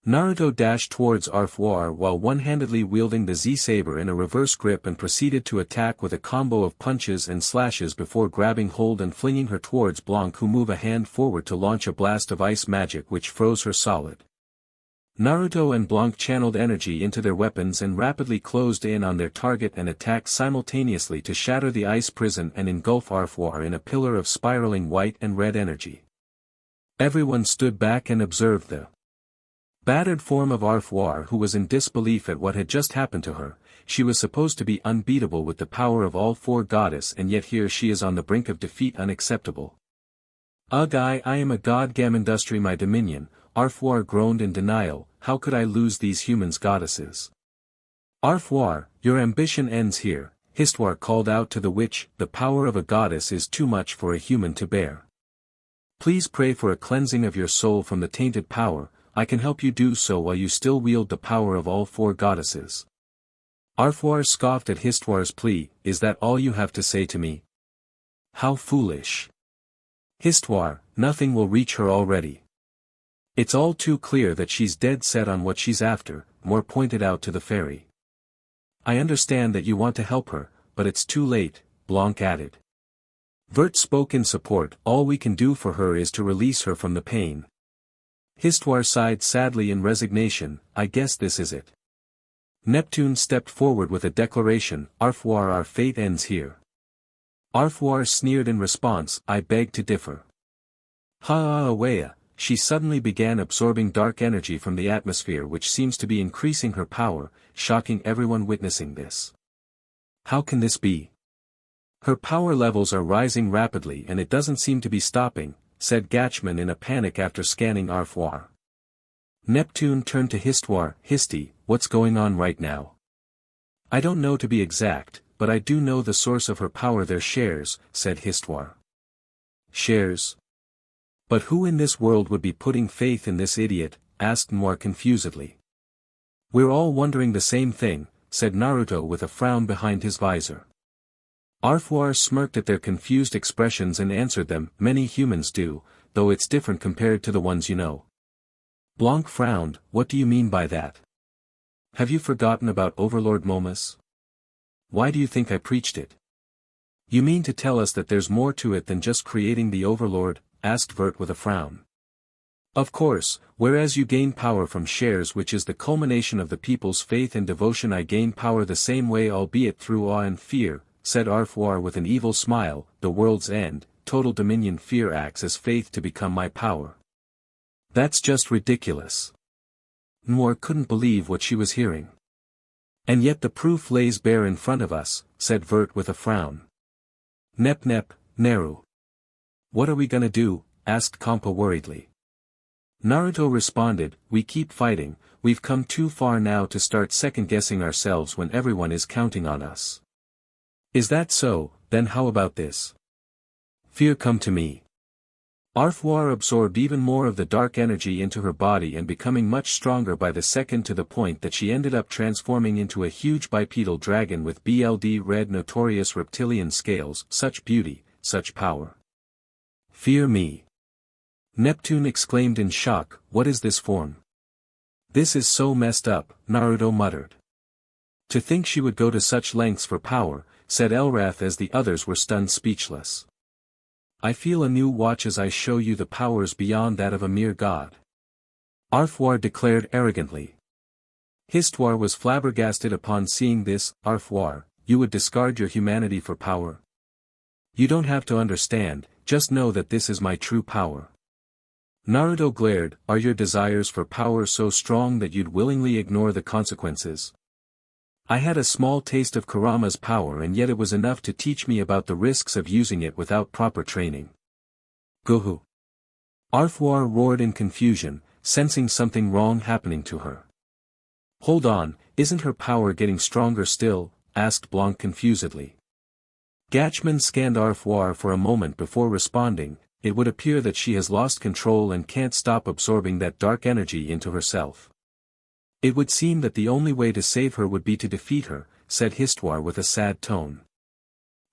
B: Naruto dashed towards Arfwar while one-handedly wielding the Z-saber in a reverse grip and proceeded to attack with a combo of punches and slashes before grabbing hold and flinging her towards Blanc, who moved a hand forward to launch a blast of ice magic which froze her solid. Naruto and Blanc channeled energy into their weapons and rapidly closed in on their target and attacked simultaneously to shatter the ice prison and engulf Arfwar in a pillar of spiraling white and red energy. Everyone stood back and observed the Battered form of Arfoire who was in disbelief at what had just happened to her. She was supposed to be unbeatable with the power of all four goddess, and yet here she is on the brink of defeat. Unacceptable. Ugh, I am a god. Gamindustri my dominion. Arfoire groaned in denial. How could I lose these humans goddesses? Arfoire, your ambition ends here. Histoire called out to the witch, the power of a goddess is too much for a human to bear. Please pray for a cleansing of your soul from the tainted power. I can help you do so while you still wield the power of all four goddesses. Arfoire scoffed at Histoire's plea. Is that all you have to say to me? How foolish. Histoire, nothing will reach her already. It's all too clear that she's dead set on what she's after, Moore pointed out to the fairy. I understand that you want to help her, but it's too late, Blanc added. Vert spoke in support. All we can do for her is to release her from the pain. Histoire sighed sadly in resignation. I guess this is it. Neptune stepped forward with a declaration. Arfoire, our fate ends here. Arfoire sneered in response. I beg to differ. Ha-ah-awaya. She suddenly began absorbing dark energy from the atmosphere, which seems to be increasing her power, shocking everyone witnessing this. How can this be? Her power levels are rising rapidly and it doesn't seem to be stopping, said Gatchman in a panic after scanning Arfoire. Neptune turned to Histoire. Histy, what's going on right now? I don't know to be exact, but I do know the source of her power. Their shares, said Histoire. Shares? But who in this world would be putting faith in this idiot? Asked Moore confusedly. We're all wondering the same thing, said Naruto with a frown behind his visor. Arfoire smirked at their confused expressions and answered them. Many humans do, though it's different compared to the ones you know. Blanc frowned. What do you mean by that? Have you forgotten about Overlord Momus? Why do you think I preached it? You mean to tell us that there's more to it than just creating the Overlord? Asked Vert with a frown. Of course, whereas you gain power from shares, which is the culmination of the people's faith and devotion, I gain power the same way, albeit through awe and fear, said Arfoire with an evil smile. The world's end, total dominion. Fear acts as faith to become my power. That's just ridiculous. Moore couldn't believe what she was hearing. And yet the proof lays bare in front of us, said Vert with a frown. Nep, Naru. What are we gonna do? Asked Kampa worriedly. Naruto responded, we keep fighting. We've come too far now to start second-guessing ourselves when everyone is counting on us. Is that so? Then how about this? Fear, come to me. Arfoire absorbed even more of the dark energy into her body and becoming much stronger by the second, to the point that she ended up transforming into a huge bipedal dragon with BLD red notorious reptilian scales. Such beauty, such power. Fear me. Neptune exclaimed in shock. What is this form? This is so messed up, Naruto muttered. To think she would go to such lengths for power, said Elrath as the others were stunned speechless. I feel a new watch as I show you the powers beyond that of a mere god. Arfoire declared arrogantly. Histoire was flabbergasted upon seeing this. Arfoire, you would discard your humanity for power? You don't have to understand, just know that this is my true power. Naruto glared. Are your desires for power so strong that you'd willingly ignore the consequences? I had a small taste of Kurama's power, and yet it was enough to teach me about the risks of using it without proper training. Gohu. Arfoire roared in confusion, sensing something wrong happening to her. Hold on, isn't her power getting stronger still? Asked Blanc confusedly. Gatchman scanned Arfoire for a moment before responding. It would appear that she has lost control and can't stop absorbing that dark energy into herself. It would seem that the only way to save her would be to defeat her, said Histoire with a sad tone.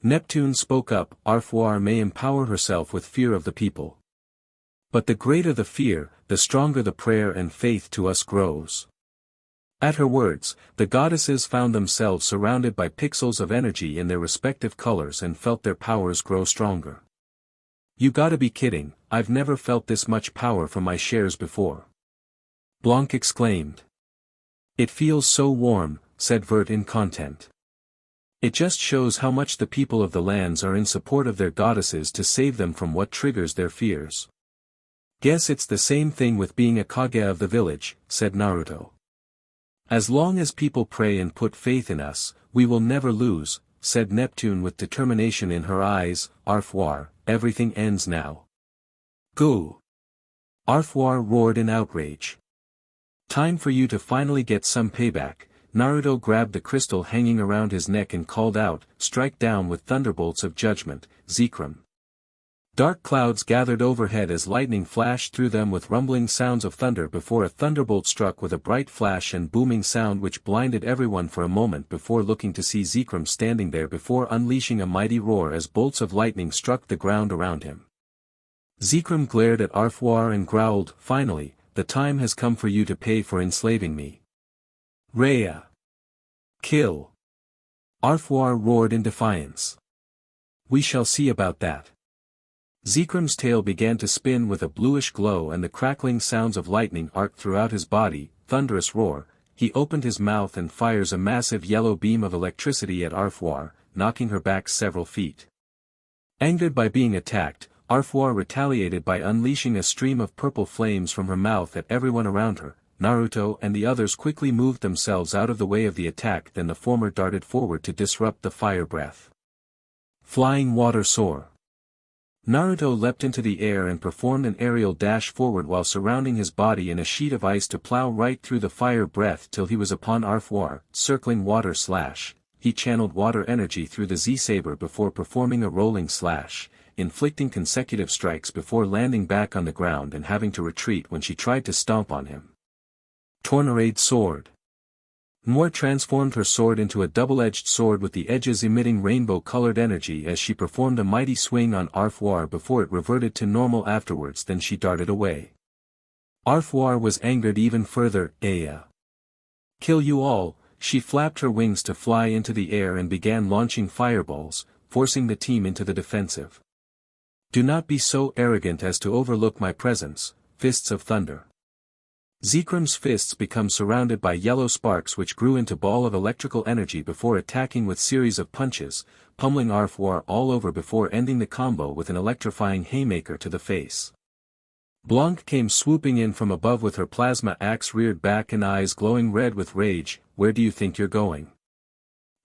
B: Neptune spoke up. Arfoire may empower herself with fear of the people. But the greater the fear, the stronger the prayer and faith to us grows. At her words, the goddesses found themselves surrounded by pixels of energy in their respective colors and felt their powers grow stronger. You gotta be kidding, I've never felt this much power from my shares before. Blanc exclaimed. It feels so warm, said Vert in content. It just shows how much the people of the lands are in support of their goddesses to save them from what triggers their fears. Guess it's the same thing with being a Kage of the village, said Naruto. As long as people pray and put faith in us, we will never lose, said Neptune with determination in her eyes. Arfwar, everything ends now. Go! Arfwar roared in outrage. Time for you to finally get some payback. Naruto grabbed the crystal hanging around his neck and called out, strike down with thunderbolts of judgment, Zekrom. Dark clouds gathered overhead as lightning flashed through them with rumbling sounds of thunder before a thunderbolt struck with a bright flash and booming sound which blinded everyone for a moment before looking to see Zekrom standing there before unleashing a mighty roar as bolts of lightning struck the ground around him. Zekrom glared at Arfwar and growled, finally, the time has come for you to pay for enslaving me. Raya! Kill! Arfwar roared in defiance. We shall see about that. Zekrom's tail began to spin with a bluish glow and the crackling sounds of lightning arced throughout his body. Thunderous roar, he opened his mouth and fires a massive yellow beam of electricity at Arfwar, knocking her back several feet. Angered by being attacked, Arfwar retaliated by unleashing a stream of purple flames from her mouth at everyone around her. Naruto and the others quickly moved themselves out of the way of the attack, then the former darted forward to disrupt the fire breath. Flying water soar. Naruto leapt into the air and performed an aerial dash forward while surrounding his body in a sheet of ice to plow right through the fire breath till he was upon Arfwar. Circling water slash, he channeled water energy through the Z-saber before performing a rolling slash, inflicting consecutive strikes before landing back on the ground and having to retreat when she tried to stomp on him. Tornarade sword. Noir transformed her sword into a double-edged sword with the edges emitting rainbow-colored energy as she performed a mighty swing on Arfwar before it reverted to normal afterwards, then she darted away. Arfwar was angered even further. Aya! Kill you all! She flapped her wings to fly into the air and began launching fireballs, forcing the team into the defensive. Do not be so arrogant as to overlook my presence, fists of thunder. Zekrom's fists become surrounded by yellow sparks which grew into ball of electrical energy before attacking with series of punches, pummeling Arfwar all over before ending the combo with an electrifying haymaker to the face. Blanc came swooping in from above with her plasma axe reared back and eyes glowing red with rage. Where do you think you're going?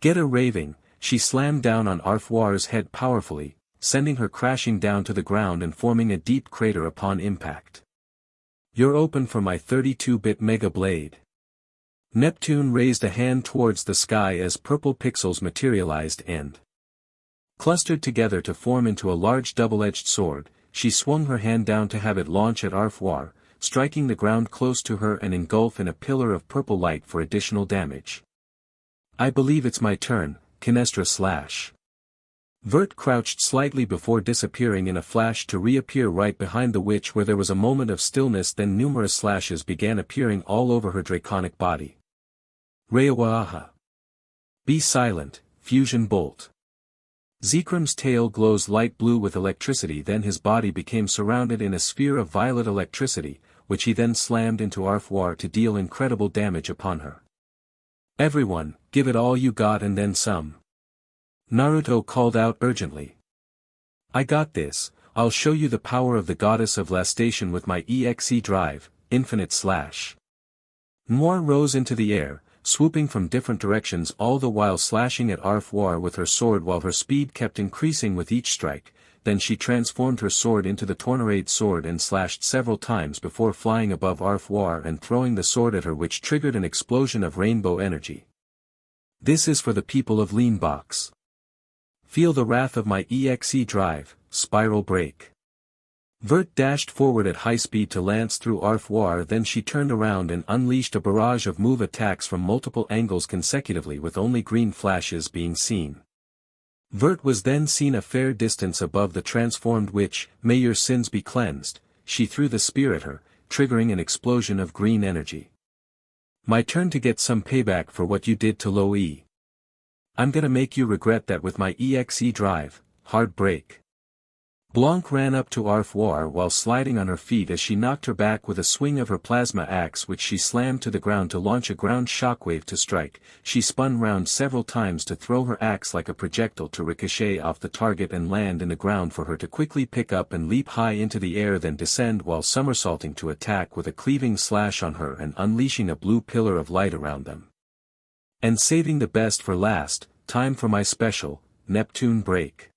B: Get a raving, she slammed down on Arfwar's head powerfully, sending her crashing down to the ground and forming a deep crater upon impact. You're open for my 32-bit Mega Blade. Neptune raised a hand towards the sky as purple pixels materialized and clustered together to form into a large double-edged sword. She swung her hand down to have it launch at Arfwar, striking the ground close to her and engulf in a pillar of purple light for additional damage. I believe it's my turn, Kinestra slash. Vert crouched slightly before disappearing in a flash to reappear right behind the witch where there was a moment of stillness, then numerous slashes began appearing all over her draconic body. Reiwaha. Be silent, fusion bolt. Zekrom's tail glows light blue with electricity, then his body became surrounded in a sphere of violet electricity, which he then slammed into Arfwar to deal incredible damage upon her. Everyone, give it all you got and then some. Naruto called out urgently. I got this, I'll show you the power of the goddess of lastation with my EXE drive, infinite slash. Noir rose into the air, swooping from different directions all the while slashing at Arfwar with her sword while her speed kept increasing with each strike, then she transformed her sword into the Tornarade sword and slashed several times before flying above Arfwar and throwing the sword at her, which triggered an explosion of rainbow energy. This is for the people of Leanbox. Feel the wrath of my EXE drive, spiral break. Vert dashed forward at high speed to lance through Arfwar, then she turned around and unleashed a barrage of move attacks from multiple angles consecutively with only green flashes being seen. Vert was then seen a fair distance above the transformed witch. May your sins be cleansed, she threw the spear at her, triggering an explosion of green energy. My turn to get some payback for what you did to Lo-E. I'm gonna make you regret that with my EXE drive, hard break. Blanc ran up to Arfoire while sliding on her feet as she knocked her back with a swing of her plasma axe which she slammed to the ground to launch a ground shockwave to strike. She spun round several times to throw her axe like a projectile to ricochet off the target and land in the ground for her to quickly pick up and leap high into the air, then descend while somersaulting to attack with a cleaving slash on her and unleashing a blue pillar of light around them. And saving the best for last, time for my special, Neptune break.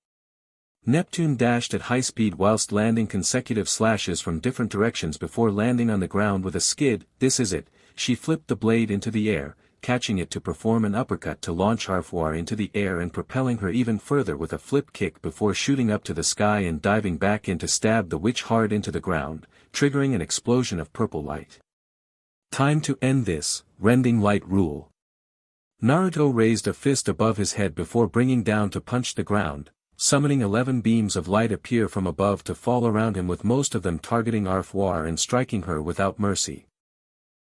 B: Neptune dashed at high speed whilst landing consecutive slashes from different directions before landing on the ground with a skid. This is it. She flipped the blade into the air, catching it to perform an uppercut to launch Arfoire into the air and propelling her even further with a flip kick before shooting up to the sky and diving back in to stab the witch hard into the ground, triggering an explosion of purple light. Time to end this, rending light rule. Naruto raised a fist above his head before bringing down to punch the ground, summoning 11 beams of light appear from above to fall around him, with most of them targeting Arfoire and striking her without mercy.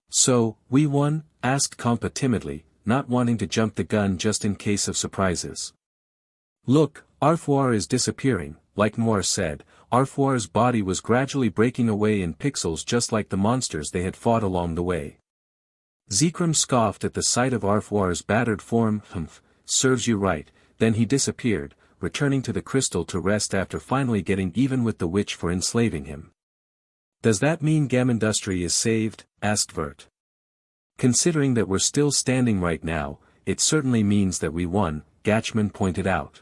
B: "So, we won?" asked Kompa timidly, not wanting to jump the gun just in case of surprises. "Look, Arfoire is disappearing," like Noir said. Arfoire's body was gradually breaking away in pixels just like the monsters they had fought along the way. Zekrom scoffed at the sight of Arfoire's battered form. Serves you right." Then he disappeared, returning to the crystal to rest after finally getting even with the witch for enslaving him. "Does that mean Gamindustri is saved?" asked Vert. "Considering that we're still standing right now, it certainly means that we won," Gatchman pointed out.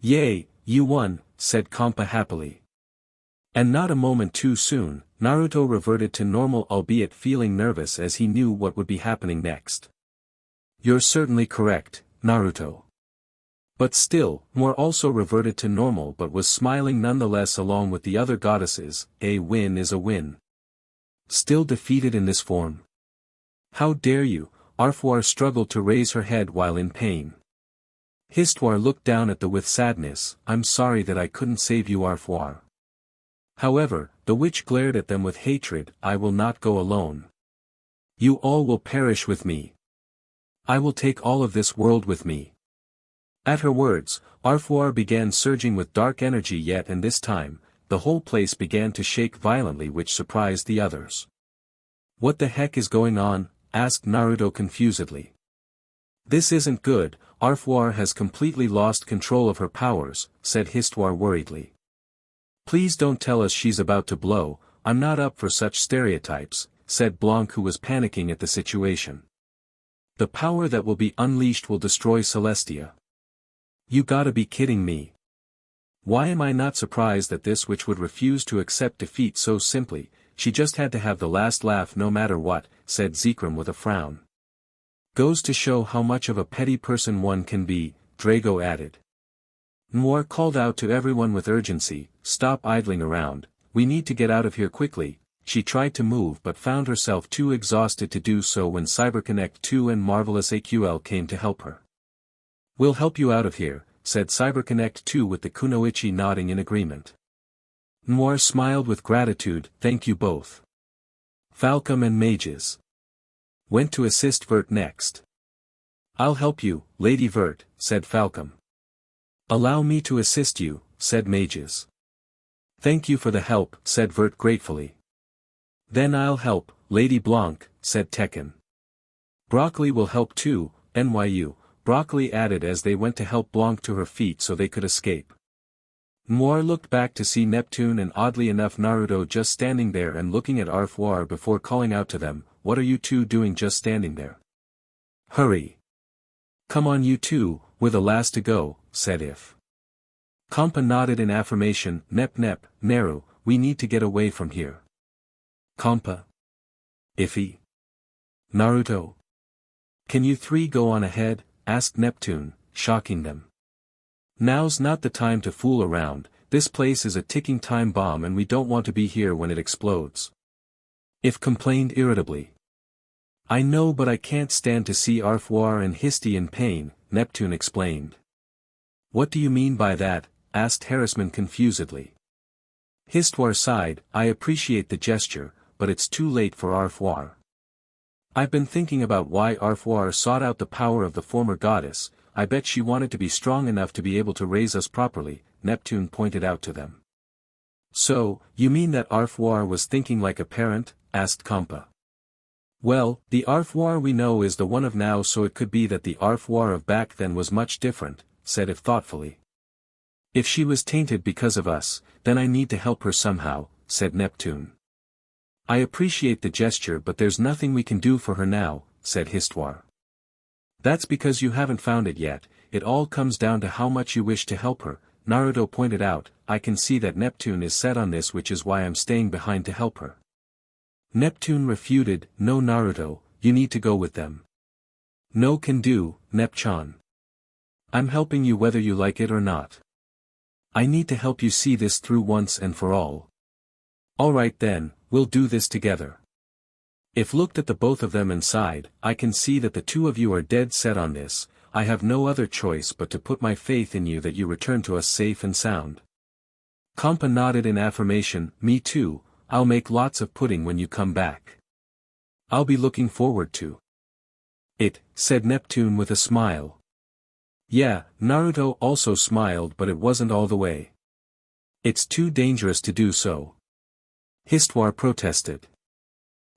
B: "Yay, you won," said Kompa happily. And not a moment too soon, Naruto reverted to normal, albeit feeling nervous as he knew what would be happening next. "You're certainly correct, Naruto." But still, Noir also reverted to normal but was smiling nonetheless along with the other goddesses. A win is a win. Still defeated in this form? How dare you? Arfoire struggled to raise her head while in pain. Histoire looked down at the with sadness. "I'm sorry that I couldn't save you, Arfoire." However, the witch glared at them with hatred. "I will not go alone. You all will perish with me. I will take all of this world with me." At her words, Arfoire began surging with dark energy yet, and this time, the whole place began to shake violently, which surprised the others. "What the heck is going on?" asked Naruto confusedly. "This isn't good. Arfoire has completely lost control of her powers," said Histoire worriedly. "Please don't tell us she's about to blow. I'm not up for such stereotypes," said Blanc, who was panicking at the situation. "The power that will be unleashed will destroy Celestia." "You gotta be kidding me. Why am I not surprised that this witch would refuse to accept defeat so simply? She just had to have the last laugh no matter what," said Zekrom with a frown. "Goes to show how much of a petty person one can be," Drago added. Noir called out to everyone with urgency, "Stop idling around, we need to get out of here quickly." She tried to move but found herself too exhausted to do so when CyberConnect 2 and Marvelous AQL came to help her. "We'll help you out of here," said CyberConnect 2 with the Kunoichi nodding in agreement. Noir smiled with gratitude. "Thank you both." Falcom and Mages went to assist Vert next. "I'll help you, Lady Vert," said Falcom. "Allow me to assist you," said Mages. "Thank you for the help," said Vert gratefully. "Then I'll help, Lady Blanc," said Tekken. "Broccoli will help too, NYU," Broccoli added as they went to help Blanc to her feet so they could escape. Noir looked back to see Neptune and oddly enough Naruto just standing there and looking at Arfoire before calling out to them, "What are you two doing just standing there? Hurry! Come on you two, we're the last to go," said If. Kompa nodded in affirmation. Nep, Naru, we need to get away from here." Kompa. Iffy. Naruto. "Can you three go on ahead?" asked Neptune, shocking them. "Now's not the time to fool around, this place is a ticking time bomb and we don't want to be here when it explodes." If complained irritably. "I know, but I can't stand to see Arfoire and Histy in pain," Neptune explained. "What do you mean by that?" asked Harassment confusedly. Histoire sighed. "I appreciate the gesture, but it's too late for Arfoire. I've been thinking about why Arfoire sought out the power of the former goddess. I bet she wanted to be strong enough to be able to raise us properly, Neptune pointed out to them. So, you mean that Arfwar was thinking like a parent? Asked Kampa. Well, the Arfwar we know is the one of now, so it could be that the Arfwar of back then was much different, said If thoughtfully. If she was tainted because of us, then I need to help her somehow, said Neptune. I appreciate the gesture, but there's nothing we can do for her now, said Histwar. That's because you haven't found it yet. It all comes down to how much you wish to help her, Naruto pointed out. I can see that Neptune is set on this, which is why I'm staying behind to help her. Neptune refuted, no Naruto, you need to go with them. No can do, Nep-chan. I'm helping you whether you like it or not. I need to help you see this through once and for all. Alright then, we'll do this together. If looked at the both of them and sighed, I can see that the two of you are dead set on this. I have no other choice but to put my faith in you that you return to us safe and sound. Kampa nodded in affirmation, me too, I'll make lots of pudding when you come back. I'll be looking forward to it, said Neptune with a smile. Yeah, Naruto also smiled, but it wasn't all the way. It's too dangerous to do so. Histwar protested.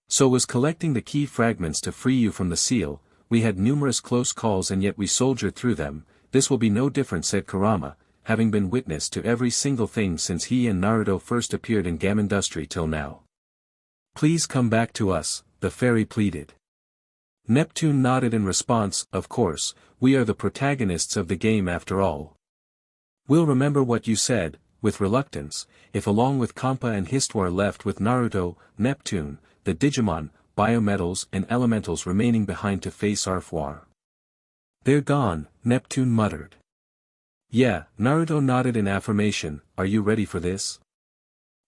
B: So was collecting the key fragments to free you from the seal. We had numerous close calls and yet we soldiered through them. This will be no different, said Kurama, having been witness to every single thing since he and Naruto first appeared in Gamindustri till now. Please come back to us, the fairy pleaded. Neptune nodded in response, of course, we are the protagonists of the game after all. We'll remember what you said, with reluctance, if along with Kampa and Histwar left with Naruto, Neptune, the Digimon, biometals and elementals remaining behind to face Arfwar. They're gone, Neptune muttered. Yeah, Naruto nodded in affirmation, are you ready for this?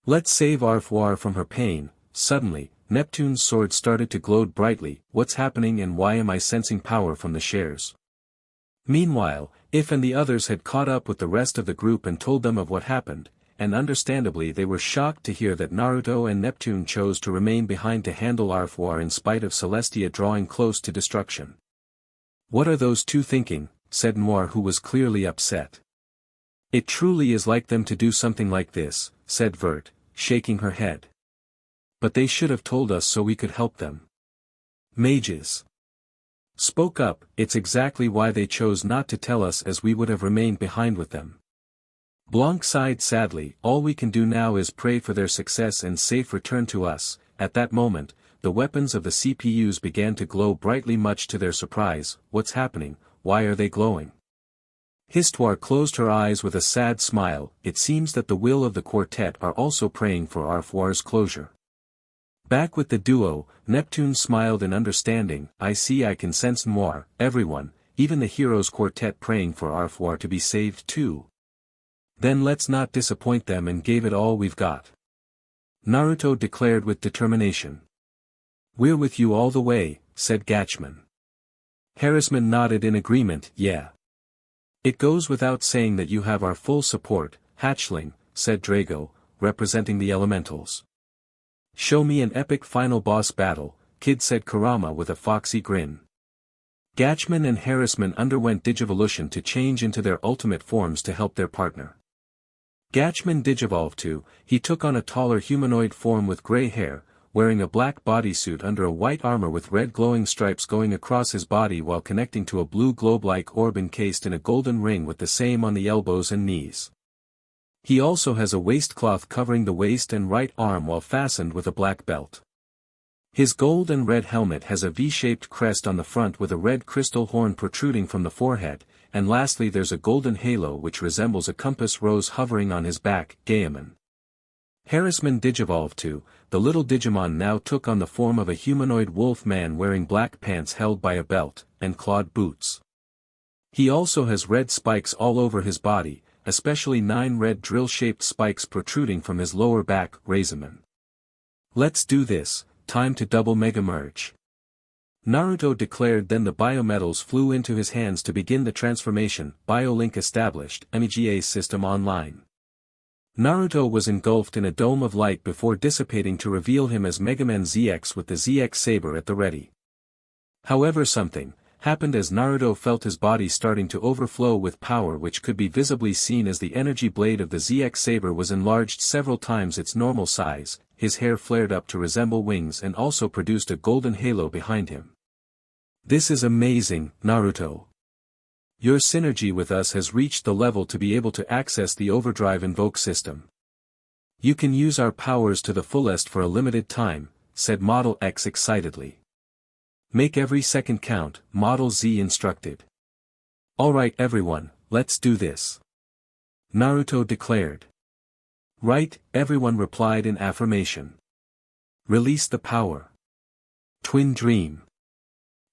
B: Let's save Arfwar from her pain. Suddenly, Neptune's sword started to glow brightly. What's happening and why am I sensing power from the shares? Meanwhile, If and the others had caught up with the rest of the group and told them of what happened, and understandably they were shocked to hear that Naruto and Neptune chose to remain behind to handle Arfwar in spite of Celestia drawing close to destruction. What are those two thinking? Said Noir, who was clearly upset. It truly is like them to do something like this, said Vert, shaking her head. But they should have told us so we could help them. Mages spoke up, it's exactly why they chose not to tell us, as we would have remained behind with them. Blanc sighed sadly, all we can do now is pray for their success and safe return to us. At that moment, the weapons of the CPUs began to glow brightly, much to their surprise. What's happening? Why are they glowing? Histwar closed her eyes with a sad smile. It seems that the will of the quartet are also praying for Arfwar's closure. Back with the duo, Neptune smiled in understanding. I see, I can sense Noir, everyone, even the heroes quartet praying for Arfwar to be saved too. Then let's not disappoint them and give it all we've got. Naruto declared with determination. We're with you all the way, said Gatchman. Harrisman nodded in agreement. Yeah. It goes without saying that you have our full support, Hatchling, said Drago, representing the elementals. Show me an epic final boss battle, kid, said Kurama with a foxy grin. Gatchman and Harrisman underwent digivolution to change into their ultimate forms to help their partner. Gatchman digivolved too. He took on a taller humanoid form with gray hair, wearing a black bodysuit under a white armor with red glowing stripes going across his body while connecting to a blue globe-like orb encased in a golden ring with the same on the elbows and knees. He also has a waistcloth covering the waist and right arm while fastened with a black belt. His gold and red helmet has a V-shaped crest on the front with a red crystal horn protruding from the forehead, and lastly there's a golden halo which resembles a compass rose hovering on his back. Gaiaman. Harrisman digivolved too. The little Digimon now took on the form of a humanoid wolf man wearing black pants held by a belt, and clawed boots. He also has red spikes all over his body, especially 9 red drill-shaped spikes protruding from his lower back. Rasengan. Let's do this, time to double mega merge. Naruto declared. Then the biometals flew into his hands to begin the transformation. Biolink established, MEGA system online. Naruto was engulfed in a dome of light before dissipating to reveal him as Megaman ZX with the ZX saber at the ready. However, something happened as Naruto felt his body starting to overflow with power which could be visibly seen as the energy blade of the ZX saber was enlarged several times its normal size, his hair flared up to resemble wings and also produced a golden halo behind him. This is amazing, Naruto. Your synergy with us has reached the level to be able to access the overdrive invoke system. You can use our powers to the fullest for a limited time, said Model X excitedly. Make every second count, Model Z instructed. Alright everyone, let's do this. Naruto declared. Right, everyone replied in affirmation. Release the power. Twin Dream.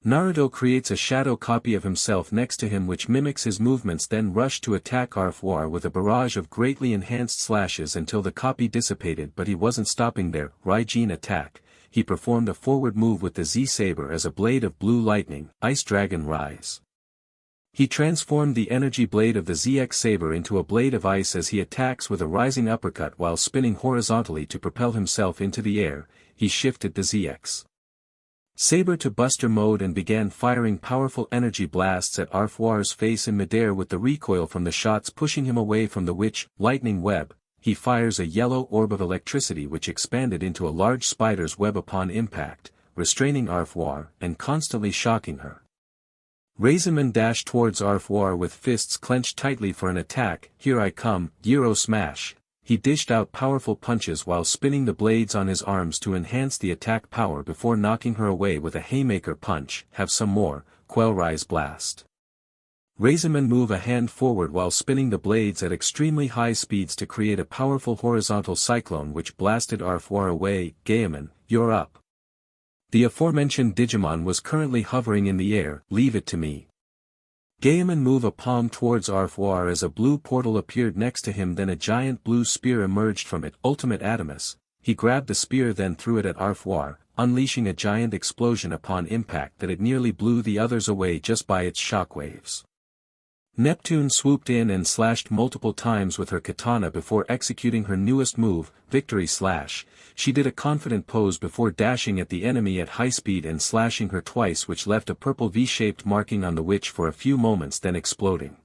B: Naruto creates a shadow copy of himself next to him which mimics his movements, then rushed to attack Arfwar with a barrage of greatly enhanced slashes until the copy dissipated, but he wasn't stopping there. Raijin attack. He performed a forward move with the Z-Saber as a blade of blue lightning, Ice Dragon Rise. He transformed the energy blade of the ZX Saber into a blade of ice as he attacks with a rising uppercut while spinning horizontally to propel himself into the air. He shifted the ZX Saber to Buster mode and began firing powerful energy blasts at Arfwar's face in midair with the recoil from the shots pushing him away from the lightning web. He fires a yellow orb of electricity which expanded into a large spider's web upon impact, restraining Arfwar and constantly shocking her. Rasengan dashed towards Arfwar with fists clenched tightly for an attack. Here I come, Gyro Smash. He dished out powerful punches while spinning the blades on his arms to enhance the attack power before knocking her away with a haymaker punch. Have some more, Quellrise Blast. Rasengan move a hand forward while spinning the blades at extremely high speeds to create a powerful horizontal cyclone which blasted Arfwar away. Gaiaman, you're up. The aforementioned Digimon was currently hovering in the air. Leave it to me. Gaiaman move a palm towards Arfwar as a blue portal appeared next to him, then a giant blue spear emerged from it. Ultimate Adamus. He grabbed the spear then threw it at Arfwar, unleashing a giant explosion upon impact that it nearly blew the others away just by its shockwaves. Neptune swooped in and slashed multiple times with her katana before executing her newest move, Victory Slash. She did a confident pose before dashing at the enemy at high speed and slashing her twice, which left a purple V-shaped marking on the witch for a few moments, then exploding.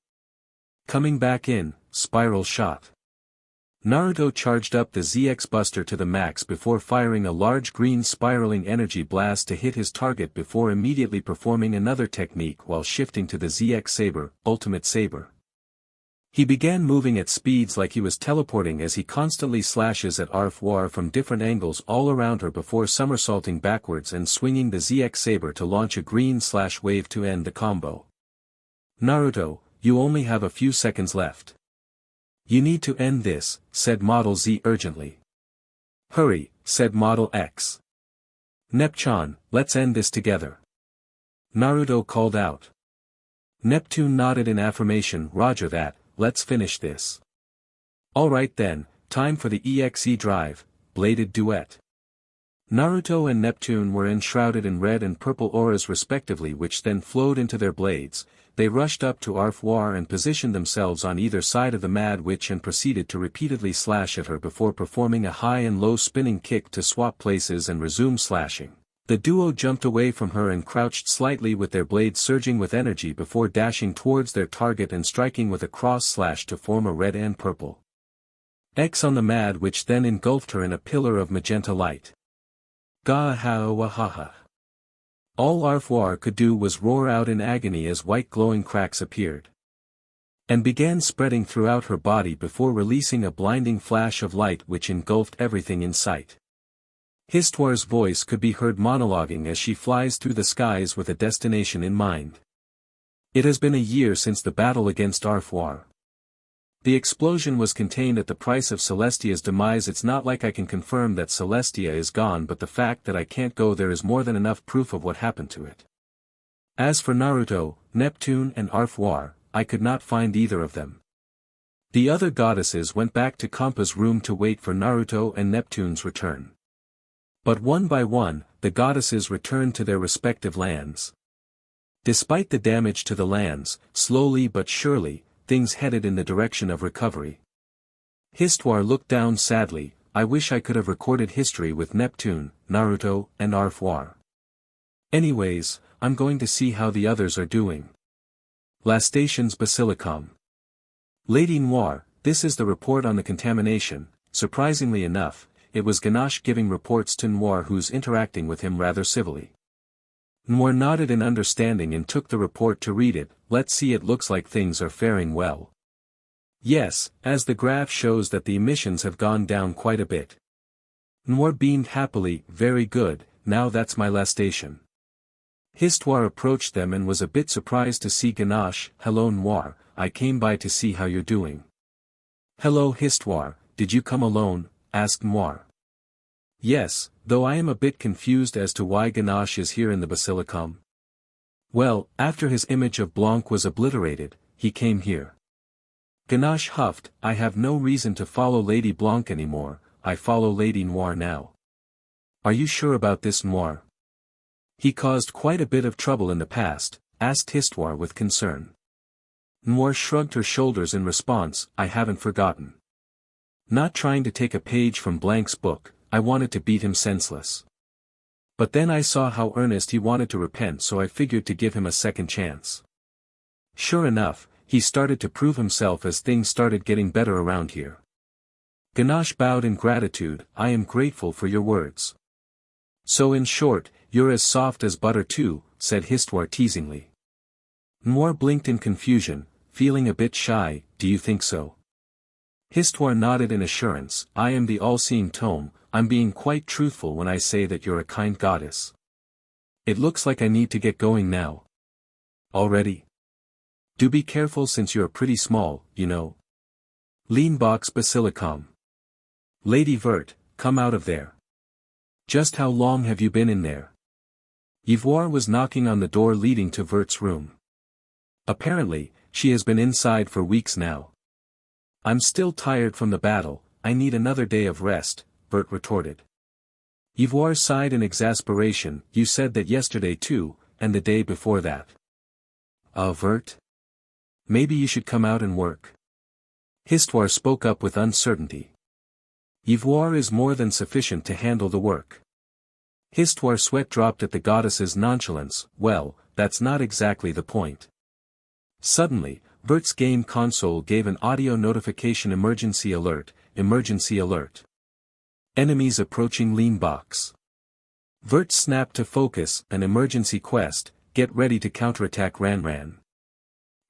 B: Coming back in, Spiral Shot. Naruto charged up the ZX Buster to the max before firing a large green spiraling energy blast to hit his target before immediately performing another technique while shifting to the ZX Saber, Ultimate Saber. He began moving at speeds like he was teleporting as he constantly slashes at Arfwar from different angles all around her before somersaulting backwards and swinging the ZX Saber to launch a green slash wave to end the combo. Naruto, you only have a few seconds left. You need to end this, said Model Z urgently. Hurry, said Model X. Neptune, let's end this together. Naruto called out. Neptune nodded in affirmation. Roger that, let's finish this. Alright then, time for the EXE drive, bladed duet. Naruto and Neptune were enshrouded in red and purple auras respectively, which then flowed into their blades. They rushed up to Arfwar and positioned themselves on either side of the Mad Witch and proceeded to repeatedly slash at her before performing a high and low spinning kick to swap places and resume slashing. The duo jumped away from her and crouched slightly with their blades surging with energy before dashing towards their target and striking with a cross slash to form a red and purple X on the Mad Witch, then engulfed her in a pillar of magenta light. Ga-ha-wa-ha-ha. All Arfwar could do was roar out in agony as white glowing cracks appeared and began spreading throughout her body before releasing a blinding flash of light which engulfed everything in sight. Histwar's voice could be heard monologuing as she flies through the skies with a destination in mind. It has been a year since the battle against Arfwar. The explosion was contained at the price of Celestia's demise. It's not like I can confirm that Celestia is gone, but the fact that I can't go there is more than enough proof of what happened to it. As for Naruto, Neptune and Arfwar, I could not find either of them. The other goddesses went back to Kampa's room to wait for Naruto and Neptune's return. But one by one, the goddesses returned to their respective lands. Despite the damage to the lands, slowly but surely, things headed in the direction of recovery. Histwar looked down sadly. I wish I could have recorded history with Neptune, Naruto, and Arfwar. Anyways, I'm going to see how the others are doing. La Station's Basilicom. Lady Noir, this is the report on the contamination. Surprisingly enough, it was Ganache giving reports to Noir, who's interacting with him rather civilly. Noir nodded in understanding and took the report to read it. Let's see, it looks like things are faring well. Yes, as the graph shows that the emissions have gone down quite a bit. Noir beamed happily. Very good, now that's my last station. Histoire approached them and was a bit surprised to see Ganache. Hello Noir, I came by to see how you're doing. Hello Histoire, did you come alone? Asked Noir. Yes, though I am a bit confused as to why Ganache is here in the Basilicom. Well, after his image of Blanc was obliterated, he came here. Ganache huffed. I have no reason to follow Lady Blanc anymore, I follow Lady Noir now. Are you sure about this, Noir? He caused quite a bit of trouble in the past, asked Histoire with concern. Noir shrugged her shoulders in response. I haven't forgotten. Not trying to take a page from Blanc's book, I wanted to beat him senseless. But then I saw how earnest he wanted to repent, so I figured to give him a second chance. Sure enough, he started to prove himself as things started getting better around here. Ganache bowed in gratitude. I am grateful for your words. So in short, you're as soft as butter too, said Histoire teasingly. Noir blinked in confusion, feeling a bit shy. Do you think so? Histoire nodded in assurance. I am the all-seeing tome, I'm being quite truthful when I say that you're a kind goddess. It looks like I need to get going now. Already? Do be careful since you're pretty small, you know. Leanbox Basilicom. Lady Vert, come out of there. Just how long have you been in there? Ivoire was knocking on the door leading to Vert's room. Apparently, she has been inside for weeks now. I'm still tired from the battle, I need another day of rest, Vert retorted. Ivoire sighed in exasperation. You said that yesterday too, and the day before that. Vert? Maybe you should come out and work. Histoire spoke up with uncertainty. Ivoire is more than sufficient to handle the work. Histoire's sweat dropped at the goddess's nonchalance. Well, that's not exactly the point. Suddenly, Vert's game console gave an audio notification. Emergency alert, emergency alert. Enemies approaching Leanbox. Vert snapped to focus. An emergency quest, get ready to counterattack Ranran.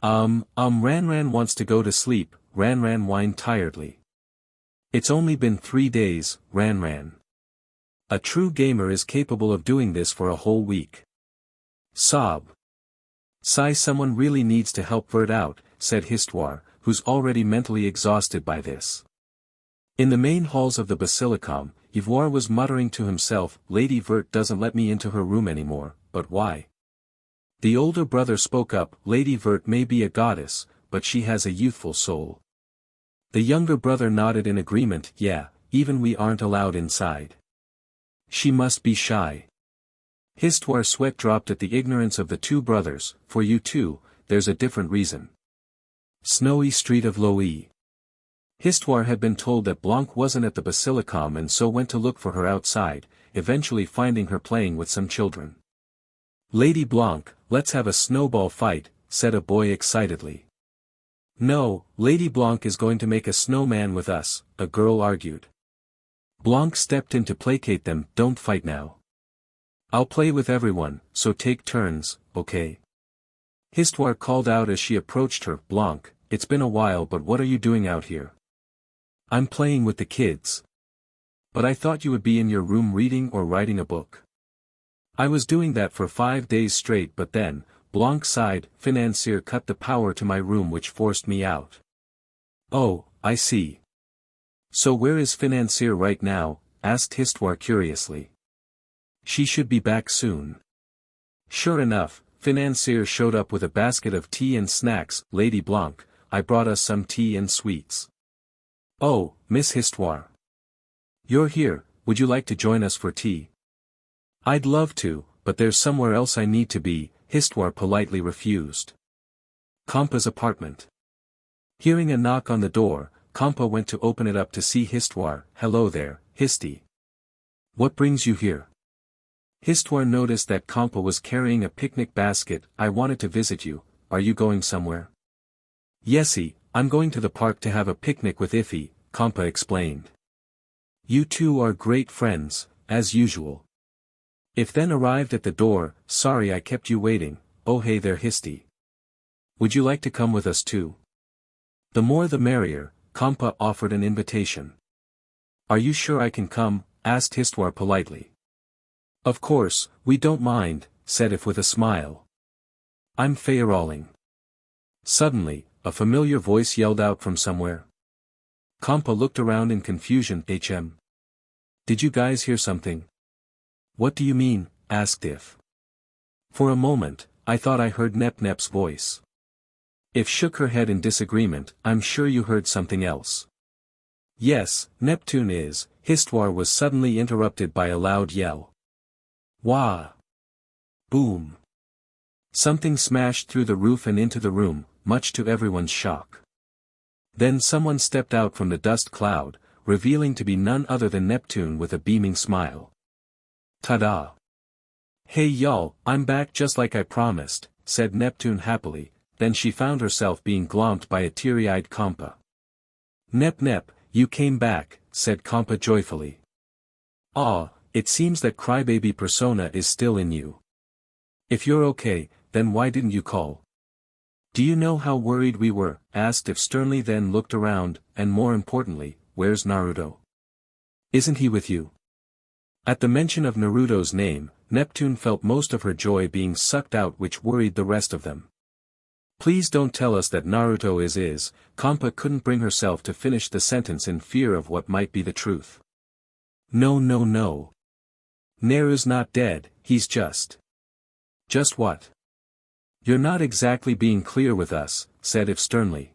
B: Ranran wants to go to sleep, Ranran whined tiredly. It's only been 3 days, Ranran. A true gamer is capable of doing this for a whole week. Sob. Sigh. Someone really needs to help Vert out, said Histoire, who's already mentally exhausted by this. In the main halls of the Basilicom, Ivoire was muttering to himself. Lady Vert doesn't let me into her room anymore, but why? The older brother spoke up. Lady Vert may be a goddess, but she has a youthful soul. The younger brother nodded in agreement. Yeah, even we aren't allowed inside. She must be shy. Histoire's sweat dropped at the ignorance of the two brothers. For you too, there's a different reason. Snowy street of Loie. Histoire had been told that Blanc wasn't at the Basilicom and so went to look for her outside, eventually finding her playing with some children. Lady Blanc, let's have a snowball fight, said a boy excitedly. No, Lady Blanc is going to make a snowman with us, a girl argued. Blanc stepped in to placate them. Don't fight now. I'll play with everyone, so take turns, okay? Histoire called out as she approached her. Blanc, it's been a while, but what are you doing out here? I'm playing with the kids. But I thought you would be in your room reading or writing a book. I was doing that for 5 days straight, but then, Blanc sighed, financier cut the power to my room which forced me out. Oh, I see. So where is financier right now? Asked Histoire curiously. She should be back soon. Sure enough, financier showed up with a basket of tea and snacks. Lady Blanc, I brought us some tea and sweets. Oh, Miss Histoire. You're here, would you like to join us for tea? I'd love to, but there's somewhere else I need to be, Histoire politely refused. Kampa's apartment. Hearing a knock on the door, Kampa went to open it up to see Histoire. Hello there, Histy. What brings you here? Histoire noticed that Kampa was carrying a picnic basket. I wanted to visit you, are you going somewhere? Yesy, I'm going to the park to have a picnic with Iffy, Kampa explained. You two are great friends, as usual. If then arrived at the door, sorry I kept you waiting, oh hey there Histy. Would you like to come with us too? The more the merrier, Kampa offered an invitation. Are you sure I can come? Asked Histoire politely. Of course, we don't mind, said If with a smile. I'm Feyeralling. Suddenly, a familiar voice yelled out from somewhere. Kampa looked around in confusion. Did you guys hear something? What do you mean? Asked If. For a moment, I thought I heard Nep's voice. If shook her head in disagreement. I'm sure you heard something else. Yes, Neptune is. Histoire was suddenly interrupted by a loud yell. Wah! Boom! Something smashed through the roof and into the room, much to everyone's shock. Then someone stepped out from the dust cloud, revealing to be none other than Neptune with a beaming smile. Ta-da! Hey y'all, I'm back just like I promised, said Neptune happily, then she found herself being glomped by a teary-eyed Kampa. Nep, you came back, said Kampa joyfully. Ah, it seems that crybaby persona is still in you. If you're okay, then why didn't you call? Do you know how worried we were? Asked If sternly, then looked around, and more importantly, where's Naruto? Isn't he with you? At the mention of Naruto's name, Neptune felt most of her joy being sucked out, which worried the rest of them. Please don't tell us that Naruto is. Kampa couldn't bring herself to finish the sentence in fear of what might be the truth. No. Naru's not dead, he's just. Just what? You're not exactly being clear with us, said If sternly.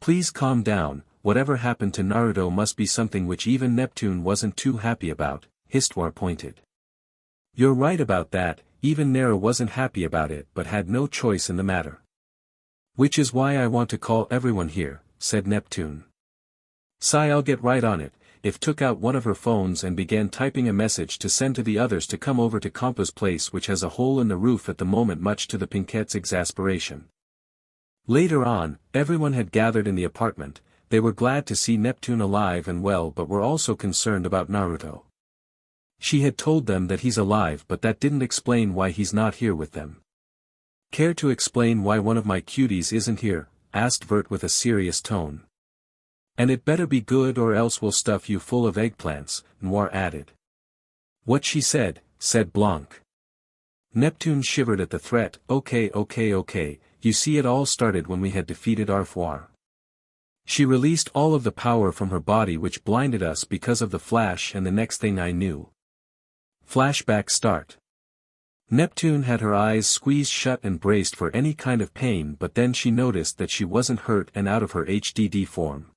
B: Please calm down, whatever happened to Naruto must be something which even Neptune wasn't too happy about, Histoire pointed. You're right about that, even Naru wasn't happy about it but had no choice in the matter. Which is why I want to call everyone here, said Neptune. Sigh, I'll get right on it. If took out one of her phones and began typing a message to send to the others to come over to Kampa's place, which has a hole in the roof at the moment, much to the Pinkette's exasperation. Later on, everyone had gathered in the apartment. They were glad to see Neptune alive and well but were also concerned about Naruto. She had told them that he's alive but that didn't explain why he's not here with them. Care to explain why one of my cuties isn't here? Asked Vert with a serious tone. And it better be good or else we'll stuff you full of eggplants, Noir added. What she said, said Blanc. Neptune shivered at the threat. Okay, you see it all started when we had defeated Arfoire. She released all of the power from her body which blinded us because of the flash, and the next thing I knew. Flashback start. Neptune had her eyes squeezed shut and braced for any kind of pain, but then she noticed that she wasn't hurt and out of her HDD form.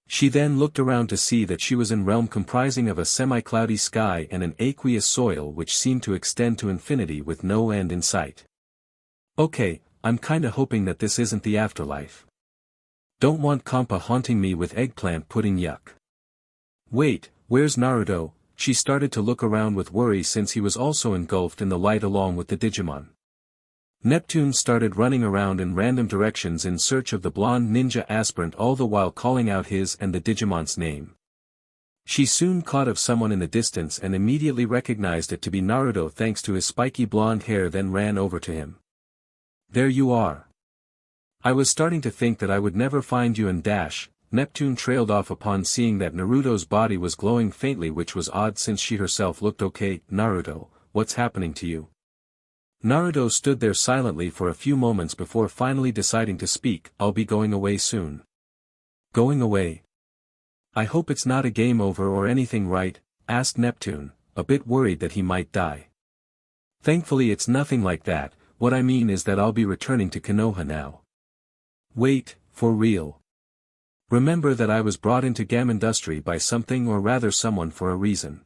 B: She then looked around to see that she was in realm comprising of a semi-cloudy sky and an aqueous soil which seemed to extend to infinity with no end in sight. Okay, I'm kinda hoping that this isn't the afterlife. Don't want Kampa haunting me with eggplant pudding, yuck. Wait, where's Naruto? She started to look around with worry since he was also engulfed in the light along with the Digimon. Neptune started running around in random directions in search of the blonde ninja aspirant, all the while calling out his and the Digimon's name. She soon caught of someone in the distance and immediately recognized it to be Naruto thanks to his spiky blonde hair, then ran over to him. There you are. I was starting to think that I would never find you and dash. Neptune trailed off upon seeing that Naruto's body was glowing faintly, which was odd since she herself looked okay. Naruto, what's happening to you? Naruto stood there silently for a few moments before finally deciding to speak. I'll be going away soon. Going away? I hope it's not a game over or anything, right? Asked Neptune, a bit worried that he might die. Thankfully it's nothing like that. What I mean is that I'll be returning to Konoha now. Wait, for real? Remember that I was brought into Gamindustri by something, or rather someone, for a reason.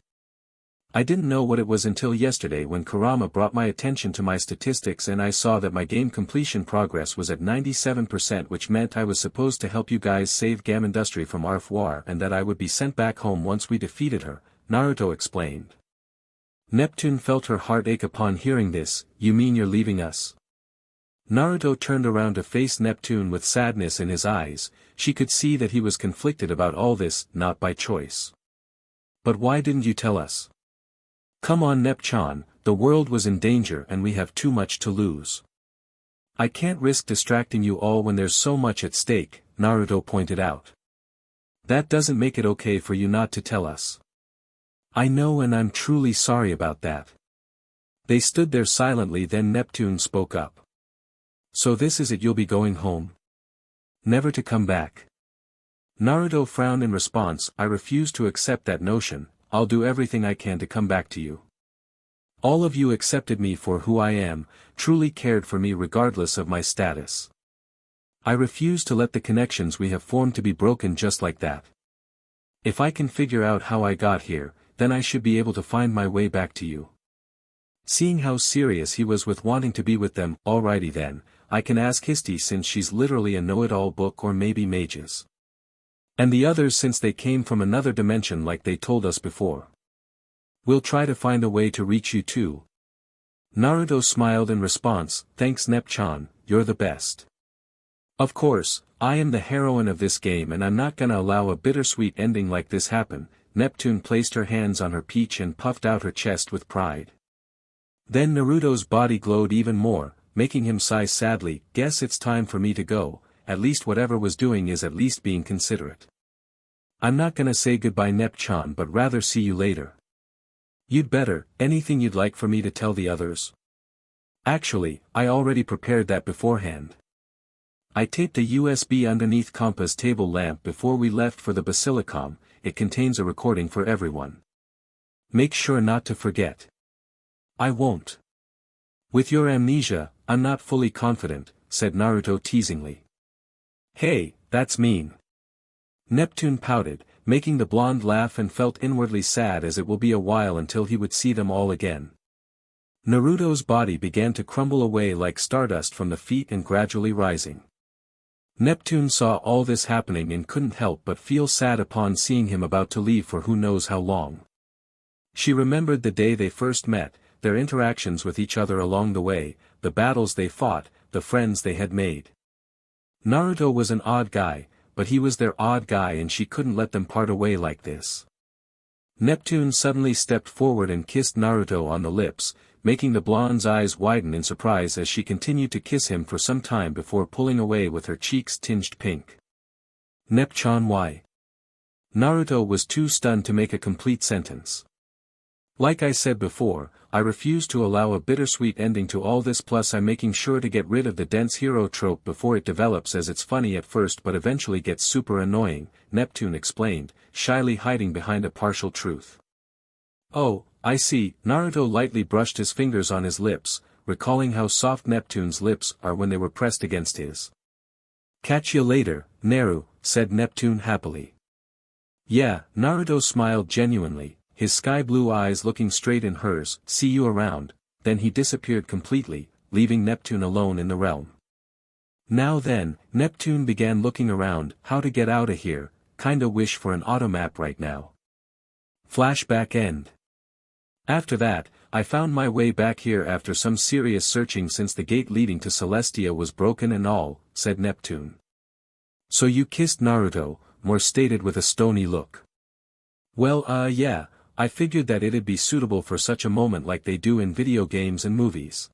B: I didn't know what it was until yesterday when Kurama brought my attention to my statistics and I saw that my game completion progress was at 97%, which meant I was supposed to help you guys save Gamindustri from Arfoire and that I would be sent back home once we defeated her, Naruto explained. Neptune felt her heart ache upon hearing this. You mean you're leaving us? Naruto turned around to face Neptune with sadness in his eyes. She could see that he was conflicted about all this, not by choice. But why didn't you tell us? Come on Nep-chan, the world was in danger and we have too much to lose. I can't risk distracting you all when there's so much at stake, Naruto pointed out. That doesn't make it okay for you not to tell us. I know and I'm truly sorry about that. They stood there silently, then Neptune spoke up. So this is it, you'll be going home? Never to come back? Naruto frowned in response. I refuse to accept that notion. I'll do everything I can to come back to you. All of you accepted me for who I am, truly cared for me regardless of my status. I refuse to let the connections we have formed to be broken just like that. If I can figure out how I got here, then I should be able to find my way back to you. Seeing how serious he was with wanting to be with them, alrighty then, I can ask Histy since she's literally a know-it-all book, or maybe mages. And the others since they came from another dimension like they told us before. We'll try to find a way to reach you too. Naruto smiled in response. Thanks Nep-chan, you're the best. Of course, I am the heroine of this game and I'm not gonna allow a bittersweet ending like this happen. Neptune placed her hands on her peach and puffed out her chest with pride. Then Naruto's body glowed even more, making him sigh sadly. Guess it's time for me to go, at least whatever was doing is at least being considerate. I'm not gonna say goodbye Nep-chan but rather see you later. You'd better. Anything you'd like for me to tell the others? Actually, I already prepared that beforehand. I taped a USB underneath Compa's table lamp before we left for the Basilicom. It contains a recording for everyone. Make sure not to forget. I won't. With your amnesia, I'm not fully confident, said Naruto teasingly. Hey, that's mean. Neptune pouted, making the blonde laugh, and felt inwardly sad as it will be a while until he would see them all again. Naruto's body began to crumble away like stardust from the feet and gradually rising. Neptune saw all this happening and couldn't help but feel sad upon seeing him about to leave for who knows how long. She remembered the day they first met, their interactions with each other along the way, the battles they fought, the friends they had made. Naruto was an odd guy, but he was their odd guy and she couldn't let them part away like this. Neptune suddenly stepped forward and kissed Naruto on the lips, making the blonde's eyes widen in surprise as she continued to kiss him for some time before pulling away with her cheeks tinged pink. Nep-chan, why? Naruto was too stunned to make a complete sentence. Like I said before, I refuse to allow a bittersweet ending to all this, plus I'm making sure to get rid of the dense hero trope before it develops, as it's funny at first but eventually gets super annoying, Neptune explained, shyly hiding behind a partial truth. Oh, I see. Naruto lightly brushed his fingers on his lips, recalling how soft Neptune's lips are when they were pressed against his. Catch you later, Naru, said Neptune happily. Yeah, Naruto smiled genuinely, his sky-blue eyes looking straight in hers. See you around. Then he disappeared completely, leaving Neptune alone in the realm. Now then, Neptune began looking around. How to get out of here, kinda wish for an automap right now. Flashback end. After that, I found my way back here after some serious searching since the gate leading to Celestia was broken and all, said Neptune. So you kissed Naruto, More stated with a stony look. Well yeah, I figured that it'd be suitable for such a moment like they do in video games and movies.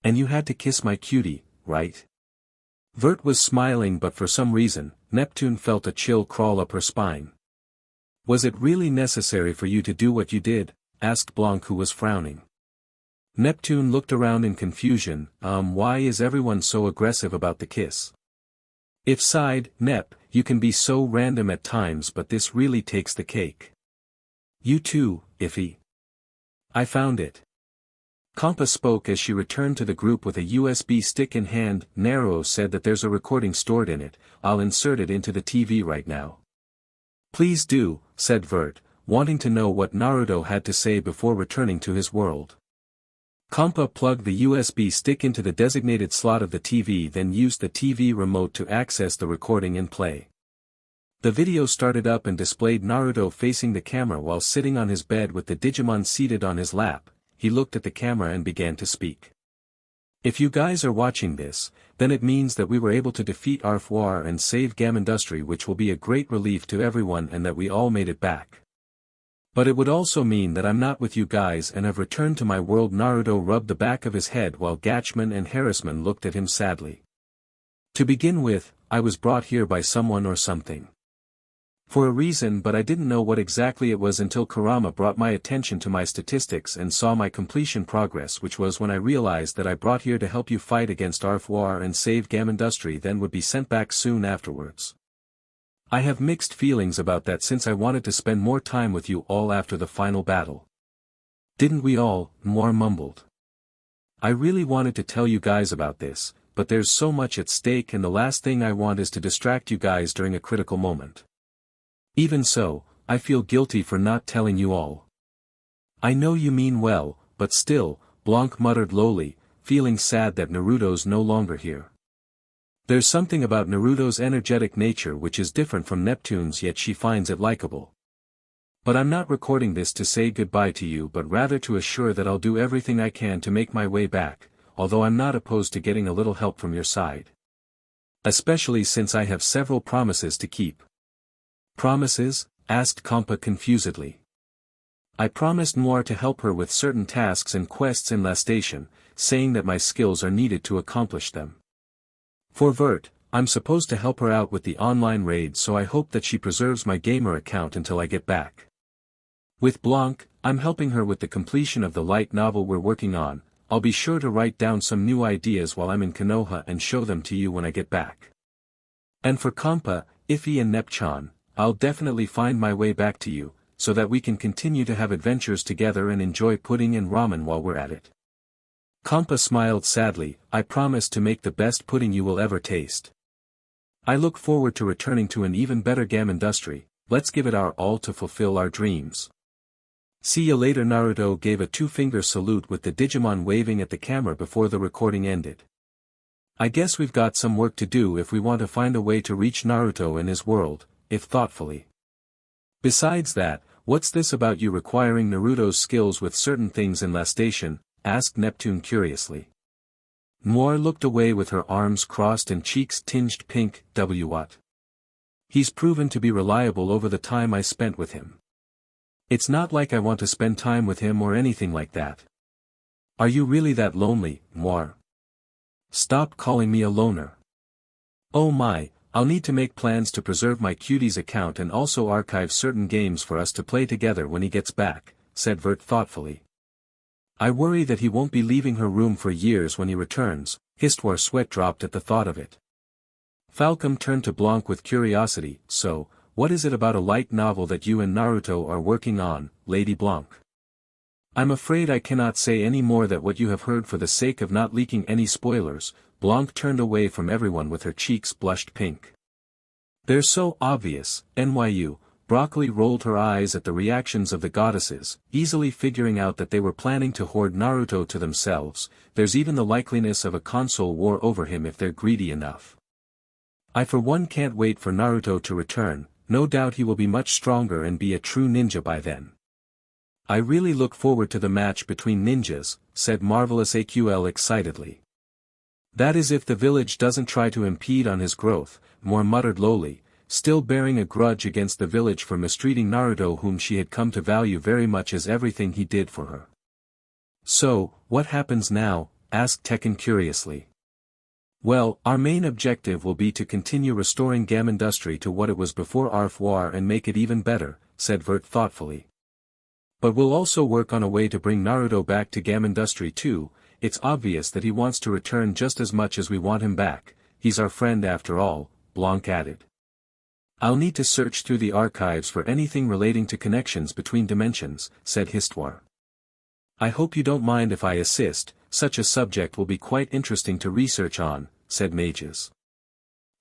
B: And you had to kiss my cutie, right? Vert was smiling, but for some reason, Neptune felt a chill crawl up her spine. Was it really necessary for you to do what you did? Asked Blanc, who was frowning. Neptune looked around in confusion. Why is everyone so aggressive about the kiss? If sighed, Nep, you can be so random at times, but this really takes the cake. You too, Iffy. I found it. Compa spoke as she returned to the group with a USB stick in hand. Naruto said that there's a recording stored in it. I'll insert it into the TV right now. Please do, said Vert, wanting to know what Naruto had to say before returning to his world. Compa plugged the USB stick into the designated slot of the TV, then used the TV remote to access the recording and play. The video started up and displayed Naruto facing the camera while sitting on his bed with the Digimon seated on his lap. He looked at the camera and began to speak. If you guys are watching this, then it means that we were able to defeat Arfwar and save Gamindustri, which will be a great relief to everyone, and that we all made it back. But it would also mean that I'm not with you guys and have returned to my world. Naruto rubbed the back of his head while Gatchman and Harassman looked at him sadly. To begin with, I was brought here by someone or something. For a reason, but I didn't know what exactly it was until Kurama brought my attention to my statistics and saw my completion progress, which was when I realized that I brought here to help you fight against Arfwar and save Gamindustri, then would be sent back soon afterwards. I have mixed feelings about that since I wanted to spend more time with you all after the final battle. Didn't we all? Moore mumbled. I really wanted to tell you guys about this, but there's so much at stake and the last thing I want is to distract you guys during a critical moment. Even so, I feel guilty for not telling you all. I know you mean well, but still, Blanc muttered lowly, feeling sad that Naruto's no longer here. There's something about Naruto's energetic nature which is different from Neptune's, yet she finds it likable. But I'm not recording this to say goodbye to you, but rather to assure that I'll do everything I can to make my way back, although I'm not opposed to getting a little help from your side. Especially since I have several promises to keep. Promises? Asked Kompa confusedly. I promised Noir to help her with certain tasks and quests in La Station, saying that my skills are needed to accomplish them. For Vert, I'm supposed to help her out with the online raid, so I hope that she preserves my gamer account until I get back. With Blanc, I'm helping her with the completion of the light novel we're working on. I'll be sure to write down some new ideas while I'm in Konoha and show them to you when I get back. And for Kompa, Iffy and Nepchan, I'll definitely find my way back to you, so that we can continue to have adventures together and enjoy pudding and ramen while we're at it. Kompa smiled sadly. I promise to make the best pudding you will ever taste. I look forward to returning to an even better Gamindustri. Let's give it our all to fulfill our dreams. See you later. Naruto gave a two-finger salute with the Digimon waving at the camera before the recording ended. I guess we've got some work to do if we want to find a way to reach Naruto in his world, if thoughtfully. Besides that, what's this about you requiring Naruto's skills with certain things in La Station? Asked Neptune curiously. Noir looked away with her arms crossed and cheeks tinged pink. What? He's proven to be reliable over the time I spent with him. It's not like I want to spend time with him or anything like that. Are you really that lonely, Noir? Stop calling me a loner. Oh my, I'll need to make plans to preserve my Cutie's account and also archive certain games for us to play together when he gets back, said Vert thoughtfully. I worry that he won't be leaving her room for years when he returns. Histwar's sweat dropped at the thought of it. Falcom turned to Blanc with curiosity. So, what is it about a light novel that you and Naruto are working on, Lady Blanc? I'm afraid I cannot say any more than what you have heard for the sake of not leaking any spoilers. Blanc turned away from everyone with her cheeks blushed pink. They're so obvious. NYU. Broccoli rolled her eyes at the reactions of the goddesses, easily figuring out that they were planning to hoard Naruto to themselves. There's even the likeliness of a console war over him if they're greedy enough. I for one can't wait for Naruto to return. No doubt he will be much stronger and be a true ninja by then. I really look forward to the match between ninjas, said Marvelous AQL excitedly. That is if the village doesn't try to impede on his growth, Moore muttered lowly, still bearing a grudge against the village for mistreating Naruto, whom she had come to value very much as everything he did for her. So, what happens now? Asked Tekken curiously. Well, our main objective will be to continue restoring Gamindustri to what it was before Arfwar and make it even better, said Vert thoughtfully. But we'll also work on a way to bring Naruto back to Gamindustri too. It's obvious that he wants to return just as much as we want him back. He's our friend after all, Blanc added. I'll need to search through the archives for anything relating to connections between dimensions, said Histwar. I hope you don't mind if I assist. Such a subject will be quite interesting to research on, said Mages.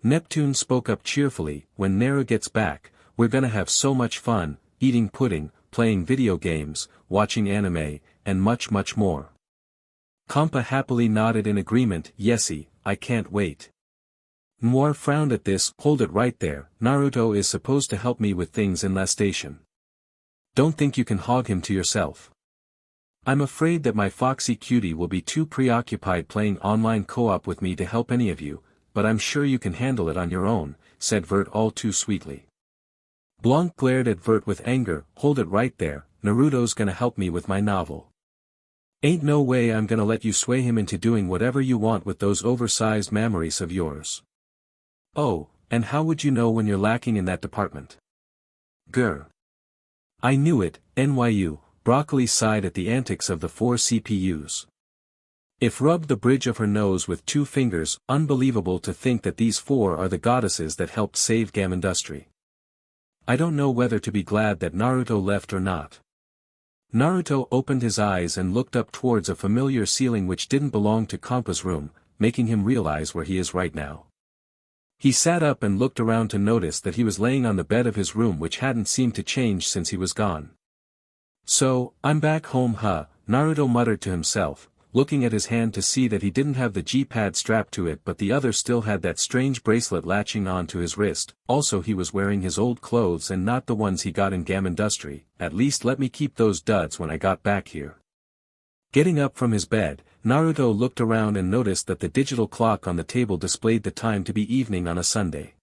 B: Neptune spoke up cheerfully. When Nera gets back, we're gonna have so much fun, eating pudding, playing video games, watching anime, and much more. Kompa happily nodded in agreement. Yesy, I can't wait. Noir frowned at this. Hold it right there, Naruto is supposed to help me with things in last station. Don't think you can hog him to yourself. I'm afraid that my foxy cutie will be too preoccupied playing online co-op with me to help any of you, but I'm sure you can handle it on your own, said Vert all too sweetly. Blanc glared at Vert with anger. Hold it right there, Naruto's gonna help me with my novel. Ain't no way I'm gonna let you sway him into doing whatever you want with those oversized memories of yours. Oh, and how would you know when you're lacking in that department? Grr. I knew it, NYU, Broccoli sighed at the antics of the 4 CPUs. If rubbed the bridge of her nose with 2 fingers, unbelievable to think that these 4 are the goddesses that helped save Gamindustri. I don't know whether to be glad that Naruto left or not. Naruto opened his eyes and looked up towards a familiar ceiling which didn't belong to Kampa's room, making him realize where he is right now. He sat up and looked around to notice that he was laying on the bed of his room, which hadn't seemed to change since he was gone. So, I'm back home, huh? Naruto muttered to himself, looking at his hand to see that he didn't have the G-pad strapped to it, but the other still had that strange bracelet latching on to his wrist. Also, he was wearing his old clothes and not the ones he got in Gamindustri. At least let me keep those duds when I got back here. Getting up from his bed, Naruto looked around and noticed that the digital clock on the table displayed the time to be evening on a Sunday.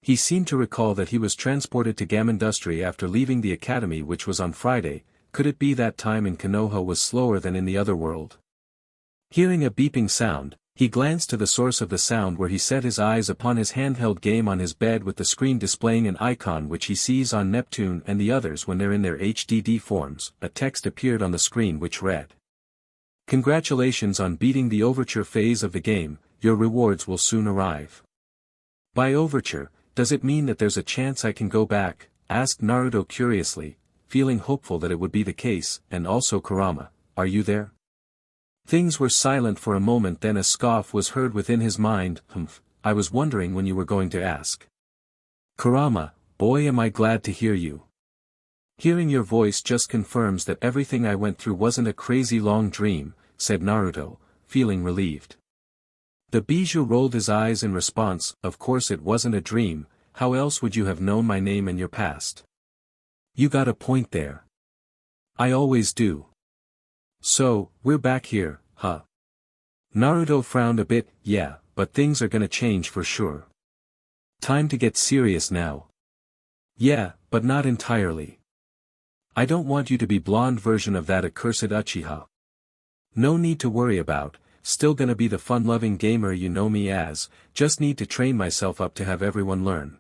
B: He seemed to recall that he was transported to Gamindustri after leaving the academy, which was on Friday. Could it be that time in Konoha was slower than in the other world? Hearing a beeping sound, he glanced to the source of the sound, where he set his eyes upon his handheld game on his bed with the screen displaying an icon which he sees on Neptune and the others when they're in their HDD forms. A text appeared on the screen which read, "Congratulations on beating the overture phase of the game, your rewards will soon arrive." By overture, does it mean that there's a chance I can go back? Asked Naruto curiously, feeling hopeful that it would be the case. And also, Kurama, are you there? Things were silent for a moment, then a scoff was heard within his mind. I was wondering when you were going to ask. Kurama, boy, am I glad to hear you. Hearing your voice just confirms that everything I went through wasn't a crazy long dream, said Naruto, feeling relieved. The bijou rolled his eyes in response. Of course it wasn't a dream, how else would you have known my name and your past? You got a point there. I always do. So, we're back here, huh? Naruto frowned a bit. Yeah, but things are gonna change for sure. Time to get serious now. Yeah, but not entirely. I don't want you to be blonde version of that accursed Uchiha. No need to worry about, still gonna be the fun-loving gamer you know me as, just need to train myself up to have everyone learn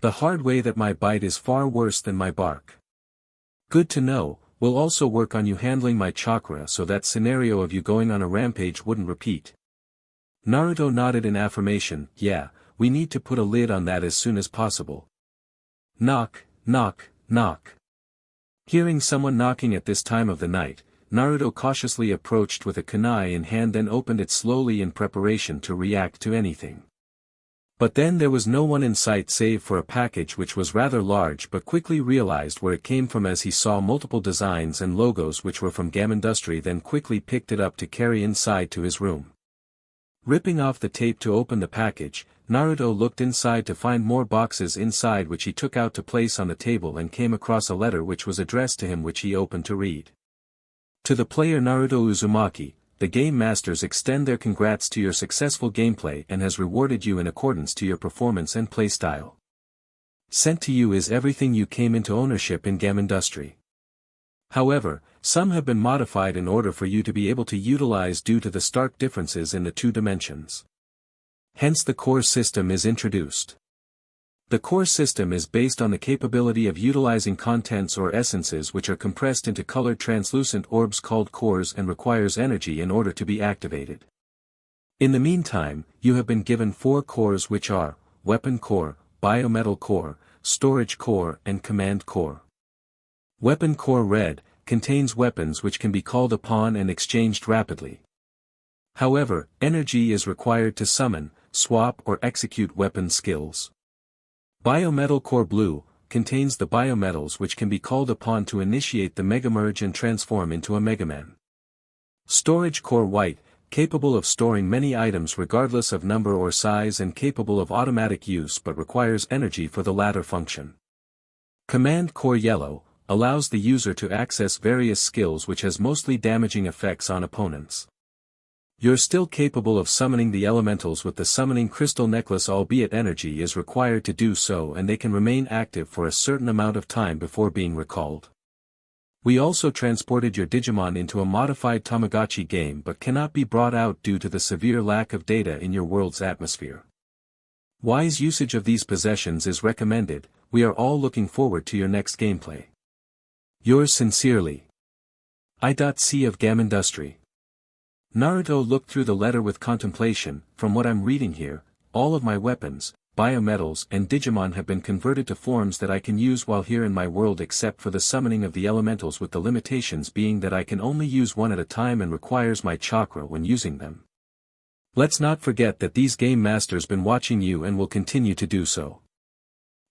B: the hard way that my bite is far worse than my bark. Good to know. We'll also work on you handling my chakra so that scenario of you going on a rampage wouldn't repeat. Naruto nodded in affirmation. Yeah, we need to put a lid on that as soon as possible. Knock, knock, knock. Hearing someone knocking at this time of the night, Naruto cautiously approached with a kunai in hand, then opened it slowly in preparation to react to anything. But then there was no one in sight save for a package which was rather large, but quickly realized where it came from as he saw multiple designs and logos which were from Gamindustri, then quickly picked it up to carry inside to his room. Ripping off the tape to open the package, Naruto looked inside to find more boxes inside, which he took out to place on the table, and came across a letter which was addressed to him, which he opened to read. To the player Naruto Uzumaki, the game masters extend their congrats to your successful gameplay and has rewarded you in accordance to your performance and playstyle. Sent to you is everything you came into ownership in Gamindustri. However, some have been modified in order for you to be able to utilize due to the stark differences in the 2 dimensions. Hence the core system is introduced. The core system is based on the capability of utilizing contents or essences which are compressed into colored translucent orbs called cores, and requires energy in order to be activated. In the meantime, you have been given 4 cores, which are Weapon Core, Biometal Core, Storage Core, and Command Core. Weapon Core Red contains weapons which can be called upon and exchanged rapidly. However, energy is required to summon, swap, or execute weapon skills. Biometal Core Blue contains the biometals which can be called upon to initiate the Mega Merge and transform into a Mega Man. Storage Core White capable of storing many items regardless of number or size and capable of automatic use but requires energy for the latter function. Command Core Yellow allows the user to access various skills which has mostly damaging effects on opponents. You're still capable of summoning the elementals with the summoning crystal necklace, albeit energy is required to do so and they can remain active for a certain amount of time before being recalled. We also transported your Digimon into a modified Tamagotchi game but cannot be brought out due to the severe lack of data in your world's atmosphere. Wise usage of these possessions is recommended. We are all looking forward to your next gameplay. Yours sincerely, I.C. of Gamindustri. Naruto looked through the letter with contemplation. From what I'm reading here, all of my weapons, biometals and Digimon have been converted to forms that I can use while here in my world except for the summoning of the elementals, with the limitations being that I can only use one at a time and requires my chakra when using them. Let's not forget that these game masters been watching you and will continue to do so.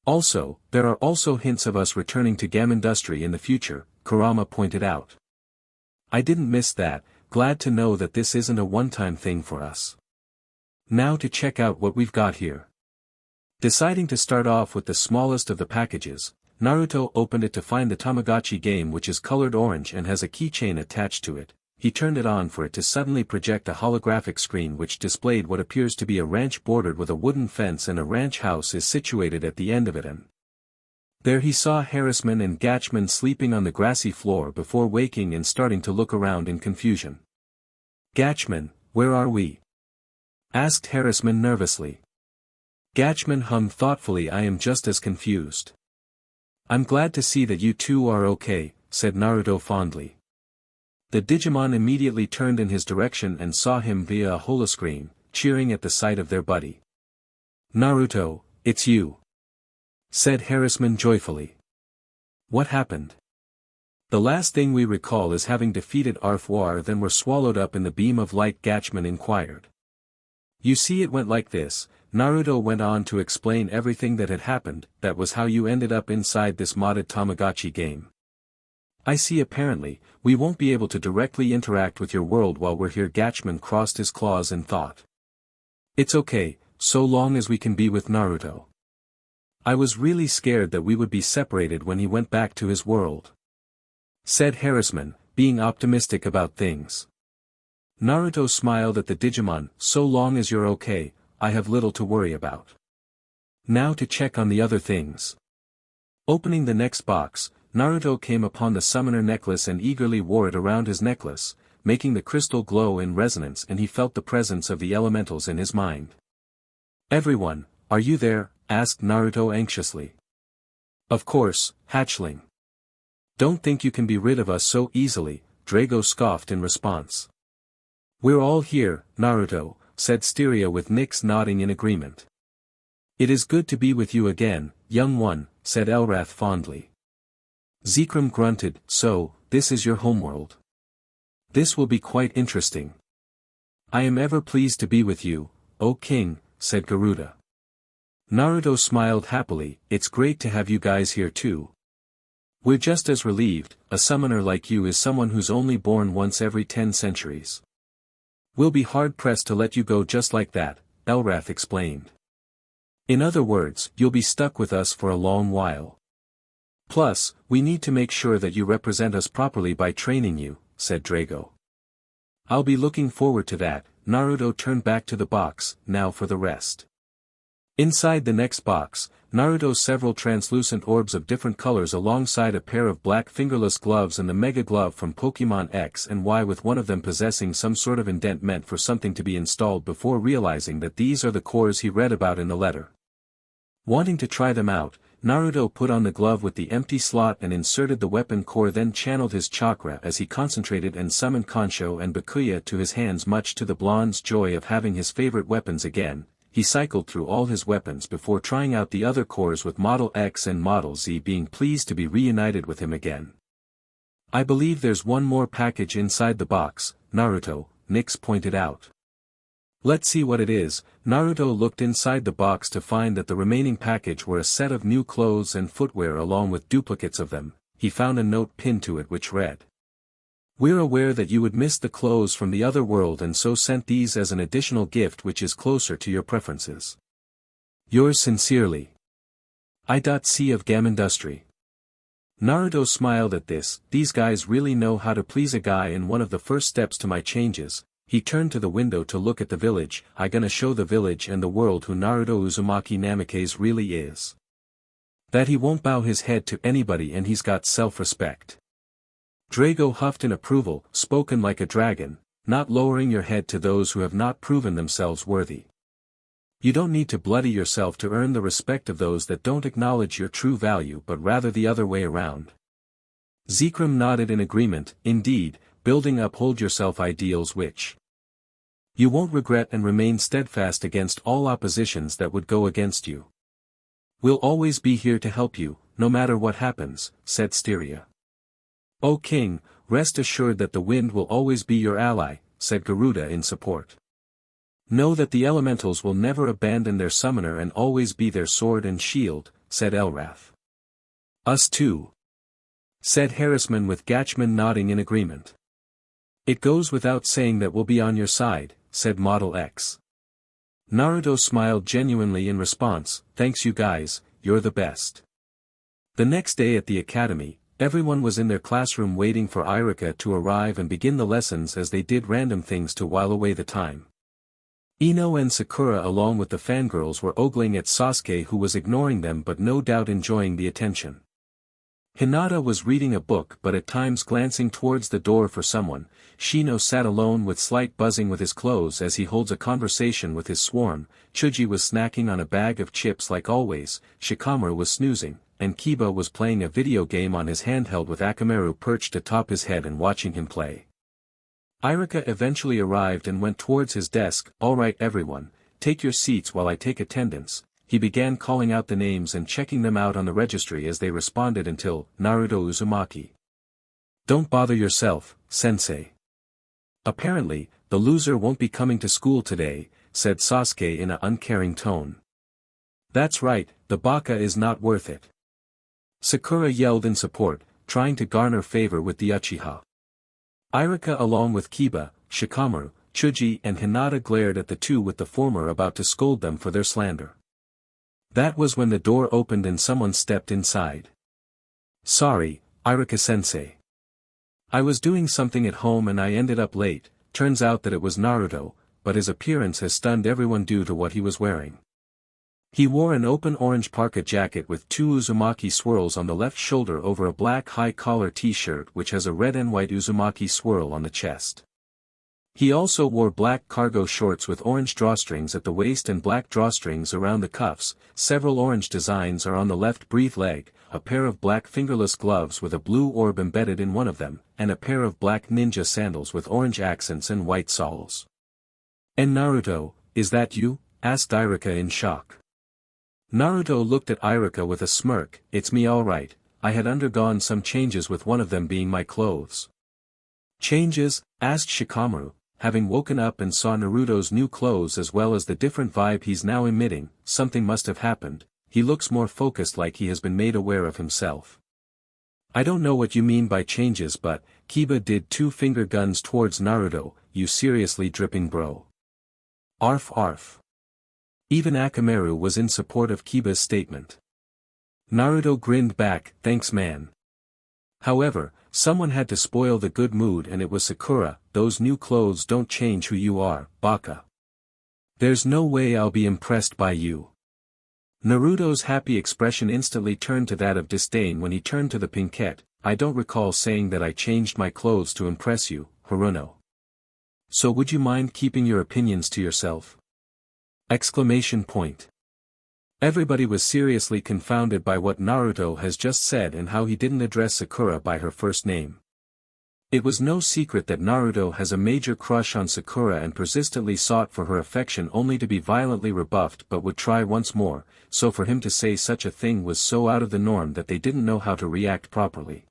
B: Also, there are also hints of us returning to Gamindustri in the future, Kurama pointed out. I didn't miss that, glad to know that this isn't a one-time thing for us. Now to check out what we've got here. Deciding to start off with the smallest of the packages, Naruto opened it to find the Tamagotchi game, which is colored orange and has a keychain attached to it. He turned it on for it to suddenly project a holographic screen which displayed what appears to be a ranch bordered with a wooden fence, and a ranch house is situated at the end of it, and there he saw Harem and Gatchman sleeping on the grassy floor before waking and starting to look around in confusion. "Gatchman, where are we?" asked Harem nervously. Gatchman hummed thoughtfully. "I am just as confused." "I'm glad to see that you two are okay," said Naruto fondly. The Digimon immediately turned in his direction and saw him via a holoscreen, cheering at the sight of their buddy. "Naruto, it's you," said Harem joyfully. "What happened?" "The last thing we recall is having defeated Arfwar, then were swallowed up in the beam of light," Gatchman inquired. "You see, it went like this." Naruto went on to explain everything that had happened. "That was how you ended up inside this modded Tamagotchi game." "I see. Apparently, we won't be able to directly interact with your world while we're here." Gatchman crossed his claws in thought. "It's okay, so long as we can be with Naruto. I was really scared that we would be separated when he went back to his world," said Harem, being optimistic about things. Naruto smiled at the Digimon. "So long as you're okay, I have little to worry about. Now to check on the other things." Opening the next box, Naruto came upon the summoner necklace and eagerly wore it around his necklace, making the crystal glow in resonance, and he felt the presence of the elementals in his mind. "Everyone, are you there?" asked Naruto anxiously. "Of course, hatchling. Don't think you can be rid of us so easily," Drago scoffed in response. "We're all here, Naruto," said Styria, with Nyx nodding in agreement. "It is good to be with you again, young one," said Elrath fondly. Zekrom grunted. "So, this is your homeworld. This will be quite interesting." "I am ever pleased to be with you, O King," said Garuda. Naruto smiled happily. "It's great to have you guys here too. We're just as relieved. A summoner like you is someone who's only born once every 10 centuries. We'll be hard-pressed to let you go just like that," Elrath explained. "In other words, you'll be stuck with us for a long while. Plus, we need to make sure that you represent us properly by training you," said Drago. "I'll be looking forward to that." Naruto turned back to the box. "Now for the rest." Inside the next box, Naruto several translucent orbs of different colors alongside a pair of black fingerless gloves and the Mega Glove from Pokémon X and Y, with one of them possessing some sort of indent meant for something to be installed, before realizing that these are the cores he read about in the letter. Wanting to try them out, Naruto put on the glove with the empty slot and inserted the weapon core, then channeled his chakra as he concentrated and summoned Kansho and Bakuya to his hands. Much to the blonde's joy of having his favorite weapons again, he cycled through all his weapons before trying out the other cores, with Model X and Model Z being pleased to be reunited with him again. "I believe there's one more package inside the box, Naruto," Nyx pointed out. "Let's see what it is." Naruto looked inside the box to find that the remaining package were a set of new clothes and footwear along with duplicates of them. He found a note pinned to it which read, We're aware that you would miss the clothes from the other world and so sent these as an additional gift which is closer to your preferences. Yours sincerely, I.C. of Gamindustri. Naruto smiled at this. These guys really know how to please a guy, and one of the first steps to my changes, he turned to the window to look at the village. I gonna show the village and the world who Naruto Uzumaki Namikaze really is. That he won't bow his head to anybody and he's got self-respect. Drago huffed in approval, spoken like a dragon, not lowering your head to those who have not proven themselves worthy. You don't need to bloody yourself to earn the respect of those that don't acknowledge your true value, but rather the other way around. Zekrom nodded in agreement. Indeed, building up hold yourself ideals which you won't regret and remain steadfast against all oppositions that would go against you. We'll always be here to help you, no matter what happens, said Styria. O King, rest assured that the wind will always be your ally, said Garuda in support. Know that the elementals will never abandon their summoner and always be their sword and shield, said Elrath. Us too, said Harrisman, with Gatchman nodding in agreement. It goes without saying that we'll be on your side, said Model X. Naruto smiled genuinely in response. Thanks you guys, you're the best. The next day at the academy, everyone was in their classroom waiting for Irika to arrive and begin the lessons, as they did random things to while away the time. Ino and Sakura along with the fangirls were ogling at Sasuke, who was ignoring them but no doubt enjoying the attention. Hinata was reading a book but at times glancing towards the door for someone. Shino sat alone with slight buzzing with his clothes as he holds a conversation with his swarm. Chuji was snacking on a bag of chips like always, Shikamaru was snoozing, and Kiba was playing a video game on his handheld with Akamaru perched atop his head and watching him play. Irika eventually arrived and went towards his desk. All right everyone, take your seats while I take attendance. He began calling out the names and checking them out on the registry as they responded until, Naruto Uzumaki. Don't bother yourself, sensei. Apparently, the loser won't be coming to school today, said Sasuke in an uncaring tone. That's right, the baka is not worth it. Sakura yelled in support, trying to garner favor with the Uchiha. Irika along with Kiba, Shikamaru, Chuji and Hinata glared at the two, with the former about to scold them for their slander. That was when the door opened and someone stepped inside. Sorry, Irika-sensei. I was doing something at home and I ended up late. Turns out that it was Naruto, but his appearance has stunned everyone due to what he was wearing. He wore an open orange parka jacket with two Uzumaki swirls on the left shoulder over a black high-collar t-shirt which has a red and white Uzumaki swirl on the chest. He also wore black cargo shorts with orange drawstrings at the waist and black drawstrings around the cuffs. Several orange designs are on the left breath leg, a pair of black fingerless gloves with a blue orb embedded in one of them, and a pair of black ninja sandals with orange accents and white soles. And Naruto, is that you? Asked Irika in shock. Naruto looked at Irika with a smirk. It's me all right, I had undergone some changes with one of them being my clothes. Changes? Asked Shikamaru, having woken up and saw Naruto's new clothes as well as the different vibe he's now emitting. Something must have happened, he looks more focused, like he has been made aware of himself. I don't know what you mean by changes, but, Kiba did two finger guns towards Naruto. You seriously dripping bro. Arf arf. Even Akamaru was in support of Kiba's statement. Naruto grinned back, thanks man. However, someone had to spoil the good mood and it was Sakura. Those new clothes don't change who you are, baka. There's no way I'll be impressed by you. Naruto's happy expression instantly turned to that of disdain when he turned to the pinkette. I don't recall saying that I changed my clothes to impress you, Haruno. So would you mind keeping your opinions to yourself? Exclamation point. Everybody was seriously confounded by what Naruto has just said and how he didn't address Sakura by her first name. It was no secret that Naruto has a major crush on Sakura and persistently sought for her affection only to be violently rebuffed, but would try once more, so for him to say such a thing was so out of the norm that they didn't know how to react properly.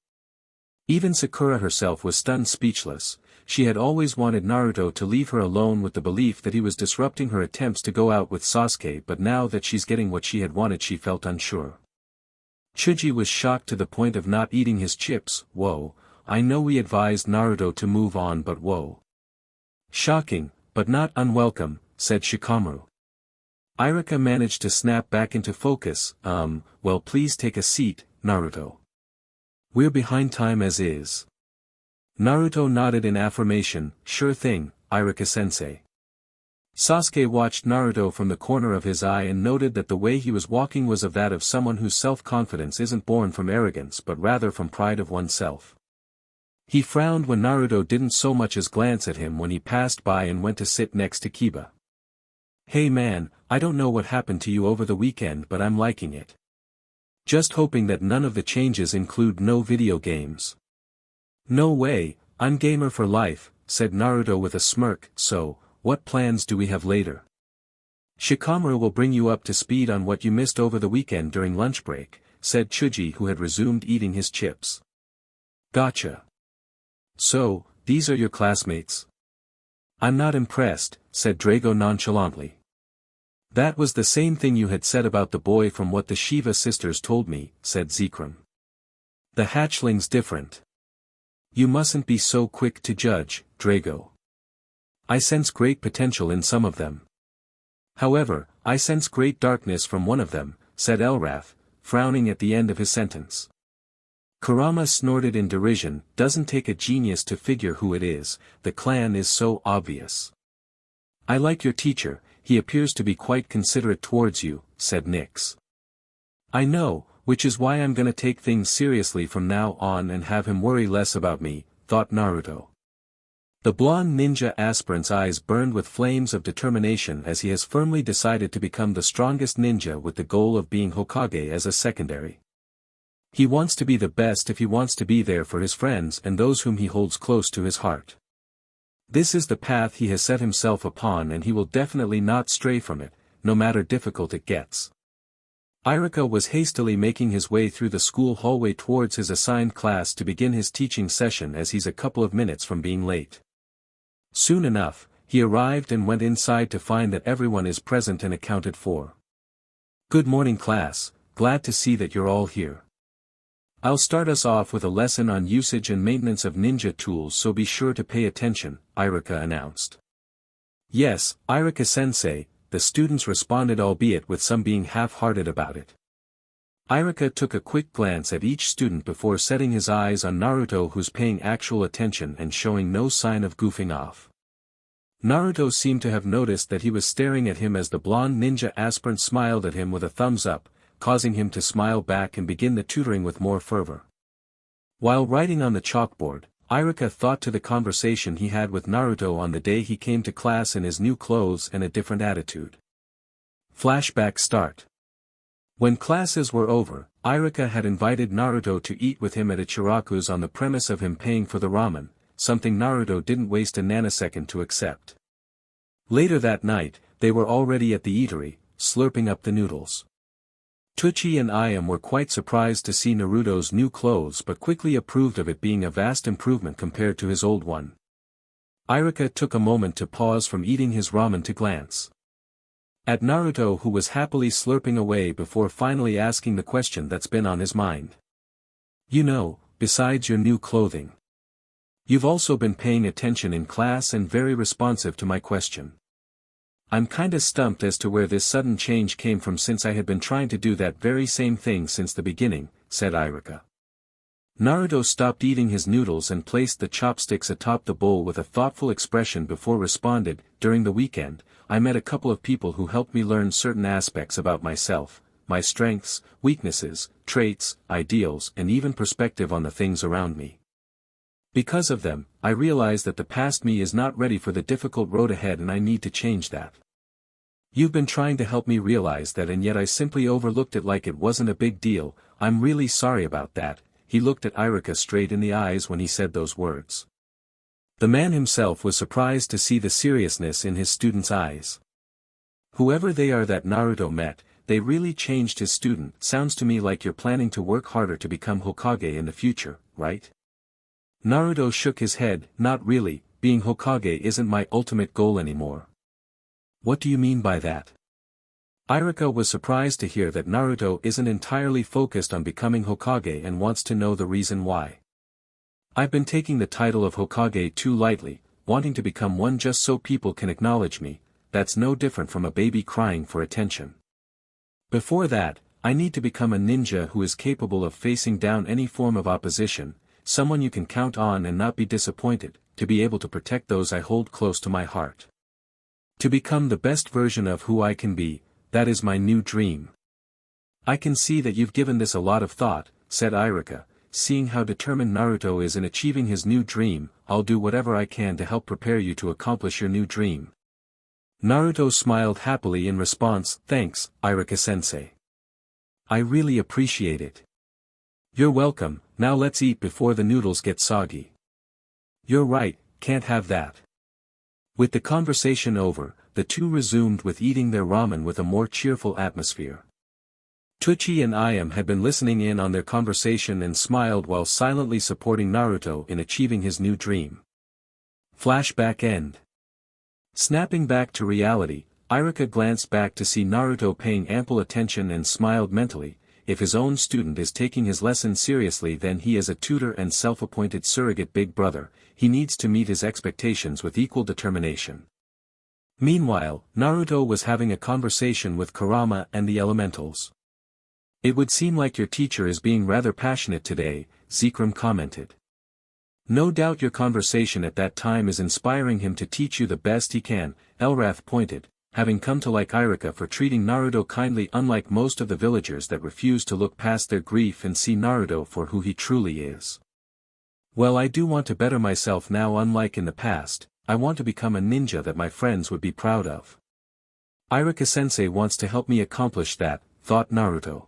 B: Even Sakura herself was stunned speechless. She had always wanted Naruto to leave her alone with the belief that he was disrupting her attempts to go out with Sasuke, but now that she's getting what she had wanted she felt unsure. Chuji was shocked to the point of not eating his chips. Whoa, I know we advised Naruto to move on, but whoa. Shocking, but not unwelcome, said Shikamaru. Irika managed to snap back into focus. Well, please take a seat, Naruto. We're behind time as is. Naruto nodded in affirmation. Sure thing, Irika-sensei. Sasuke watched Naruto from the corner of his eye and noted that the way he was walking was of that of someone whose self-confidence isn't born from arrogance but rather from pride of oneself. He frowned when Naruto didn't so much as glance at him when he passed by and went to sit next to Kiba. Hey man, I don't know what happened to you over the weekend, but I'm liking it. Just hoping that none of the changes include no video games. No way, I'm gamer for life, said Naruto with a smirk. So, what plans do we have later? Shikamaru will bring you up to speed on what you missed over the weekend during lunch break, said Chuji, who had resumed eating his chips. Gotcha. So, these are your classmates? I'm not impressed, said Drago nonchalantly. That was the same thing you had said about the boy from what the Shiva sisters told me, said Zekrom. The hatchling's different. You mustn't be so quick to judge, Drago. I sense great potential in some of them. However, I sense great darkness from one of them, said Elrath, frowning at the end of his sentence. Kurama snorted in derision. Doesn't take a genius to figure who it is, the clan is so obvious. I like your teacher, he appears to be quite considerate towards you, said Nyx. I know, which is why I'm gonna take things seriously from now on and have him worry less about me, thought Naruto. The blonde ninja aspirant's eyes burned with flames of determination as he has firmly decided to become the strongest ninja with the goal of being Hokage as a secondary. He wants to be the best if he wants to be there for his friends and those whom he holds close to his heart. This is the path he has set himself upon, and he will definitely not stray from it, no matter difficult it gets. Irika was hastily making his way through the school hallway towards his assigned class to begin his teaching session, as he's a couple of minutes from being late. Soon enough, he arrived and went inside to find that everyone is present and accounted for. Good morning class, glad to see that you're all here. I'll start us off with a lesson on usage and maintenance of ninja tools, so be sure to pay attention, Irika announced. Yes, Irika-sensei, the students responded, albeit with some being half-hearted about it. Irika took a quick glance at each student before setting his eyes on Naruto, who's paying actual attention and showing no sign of goofing off. Naruto seemed to have noticed that he was staring at him as the blonde ninja aspirant smiled at him with a thumbs up, causing him to smile back and begin the tutoring with more fervor. While writing on the chalkboard, Irika thought to the conversation he had with Naruto on the day he came to class in his new clothes and a different attitude. Flashback start. When classes were over, Irika had invited Naruto to eat with him at Ichiraku's on the premise of him paying for the ramen, something Naruto didn't waste a nanosecond to accept. Later that night, they were already at the eatery, slurping up the noodles. Tucci and Ayam were quite surprised to see Naruto's new clothes, but quickly approved of it being a vast improvement compared to his old one. Irika took a moment to pause from eating his ramen to glance at Naruto, who was happily slurping away before finally asking the question that's been on his mind. You know, besides your new clothing, you've also been paying attention in class and very responsive to my question. I'm kinda stumped as to where this sudden change came from, since I had been trying to do that very same thing since the beginning, said Irika. Naruto stopped eating his noodles and placed the chopsticks atop the bowl with a thoughtful expression before responded, during the weekend, I met a couple of people who helped me learn certain aspects about myself, my strengths, weaknesses, traits, ideals, and even perspective on the things around me. Because of them, I realize that the past me is not ready for the difficult road ahead, and I need to change that. You've been trying to help me realize that, and yet I simply overlooked it like it wasn't a big deal. I'm really sorry about that. He looked at Irika straight in the eyes when he said those words. The man himself was surprised to see the seriousness in his student's eyes. Whoever they are that Naruto met, they really changed his student. Sounds to me like you're planning to work harder to become Hokage in the future, right? Naruto shook his head. Not really, being Hokage isn't my ultimate goal anymore. What do you mean by that? Irika was surprised to hear that Naruto isn't entirely focused on becoming Hokage and wants to know the reason why. I've been taking the title of Hokage too lightly, wanting to become one just so people can acknowledge me. That's no different from a baby crying for attention. Before that, I need to become a ninja who is capable of facing down any form of opposition, someone you can count on and not be disappointed, to be able to protect those I hold close to my heart. To become the best version of who I can be, that is my new dream. I can see that you've given this a lot of thought, said Iruka, seeing how determined Naruto is in achieving his new dream. I'll do whatever I can to help prepare you to accomplish your new dream. Naruto smiled happily in response. Thanks, Iruka-sensei. I really appreciate it. You're welcome. Now let's eat before the noodles get soggy. You're right, can't have that. With the conversation over, the two resumed with eating their ramen with a more cheerful atmosphere. Tucci and Ayam had been listening in on their conversation and smiled while silently supporting Naruto in achieving his new dream. Flashback end. Snapping back to reality, Iruka glanced back to see Naruto paying ample attention and smiled mentally. If his own student is taking his lesson seriously, then he as a tutor and self-appointed surrogate big brother, he needs to meet his expectations with equal determination. Meanwhile, Naruto was having a conversation with Kurama and the elementals. It would seem like your teacher is being rather passionate today, Zekrom commented. No doubt your conversation at that time is inspiring him to teach you the best he can, Elrath pointed, having come to like Iruka for treating Naruto kindly, unlike most of the villagers that refuse to look past their grief and see Naruto for who he truly is. Well, I do want to better myself now, unlike in the past. I want to become a ninja that my friends would be proud of. Iruka-sensei wants to help me accomplish that, thought Naruto.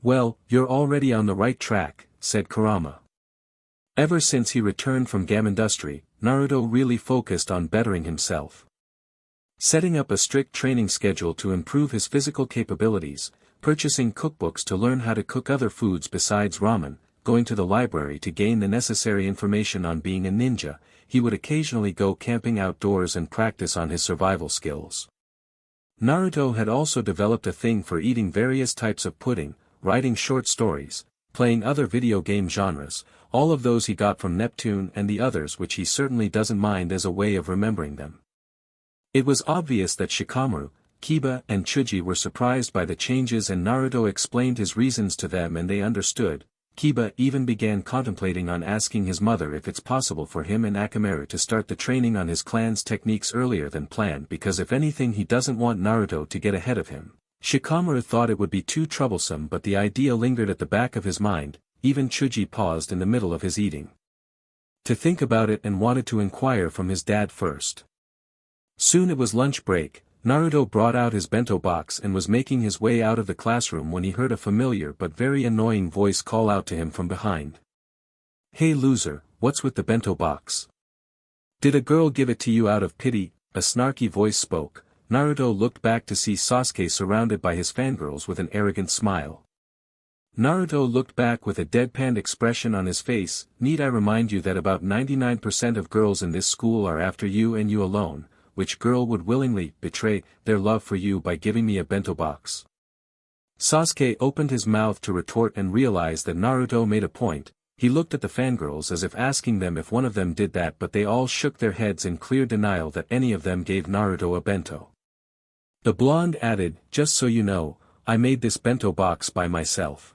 B: Well, you're already on the right track, said Kurama. Ever since he returned from Gamindustri, Naruto really focused on bettering himself. Setting up a strict training schedule to improve his physical capabilities, purchasing cookbooks to learn how to cook other foods besides ramen, going to the library to gain the necessary information on being a ninja. He would occasionally go camping outdoors and practice on his survival skills. Naruto had also developed a thing for eating various types of pudding, writing short stories, playing other video game genres, all of those he got from Neptune and the others which he certainly doesn't mind as a way of remembering them. It was obvious that Shikamaru, Kiba and Chuji were surprised by the changes, and Naruto explained his reasons to them and they understood. Kiba even began contemplating on asking his mother if it's possible for him and Akamaru to start the training on his clan's techniques earlier than planned, because if anything he doesn't want Naruto to get ahead of him. Shikamaru thought it would be too troublesome, but the idea lingered at the back of his mind. Even Chuji paused in the middle of his eating to think about it and wanted to inquire from his dad first. Soon it was lunch break. Naruto brought out his bento box and was making his way out of the classroom when he heard a familiar but very annoying voice call out to him from behind. Hey loser, what's with the bento box? Did a girl give it to you out of pity? A snarky voice spoke. Naruto looked back to see Sasuke surrounded by his fangirls with an arrogant smile. Naruto looked back with a deadpan expression on his face. Need I remind you that about 99% of girls in this school are after you and you alone? Which girl would willingly betray their love for you by giving me a bento box? Sasuke opened his mouth to retort and realized that Naruto made a point. He looked at the fangirls as if asking them if one of them did that, but they all shook their heads in clear denial that any of them gave Naruto a bento. The blonde added, just so you know, I made this bento box by myself.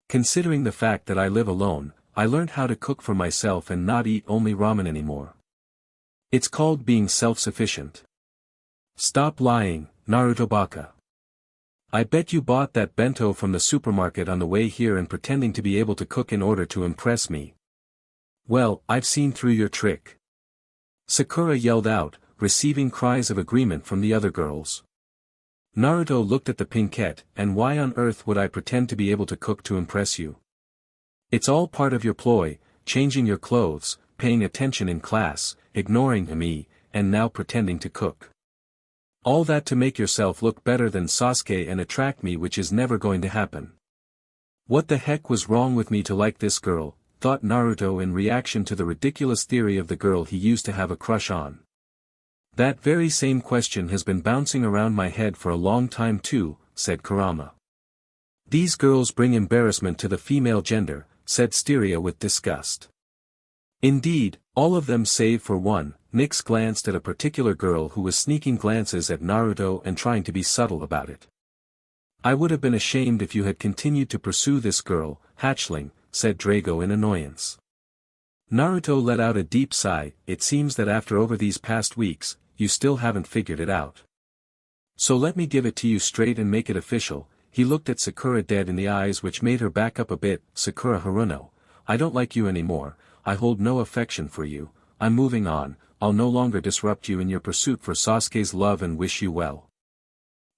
B: Considering the fact that I live alone, I learned how to cook for myself and not eat only ramen anymore. It's called being self-sufficient. Stop lying, Naruto baka. I bet you bought that bento from the supermarket on the way here and pretending to be able to cook in order to impress me. Well, I've seen through your trick. Sakura yelled out, receiving cries of agreement from the other girls. Naruto looked at the pinkette. And why on earth would I pretend to be able to cook to impress you? It's all part of your ploy, changing your clothes, paying attention in class, ignoring me, and now pretending to cook. All that to make yourself look better than Sasuke and attract me, which is never going to happen. What the heck was wrong with me to like this girl, thought Naruto in reaction to the ridiculous theory of the girl he used to have a crush on. That very same question has been bouncing around my head for a long time too, said Kurama. These girls bring embarrassment to the female gender, said Styria with disgust. Indeed, all of them save for one. Nyx glanced at a particular girl who was sneaking glances at Naruto and trying to be subtle about it. I would have been ashamed if you had continued to pursue this girl, hatchling, said Drago in annoyance. Naruto let out a deep sigh. It seems that after over these past weeks, you still haven't figured it out. So let me give it to you straight and make it official. He looked at Sakura dead in the eyes, which made her back up a bit. Sakura Haruno, I don't like you anymore, I hold no affection for you, I'm moving on, I'll no longer disrupt you in your pursuit for Sasuke's love and wish you well.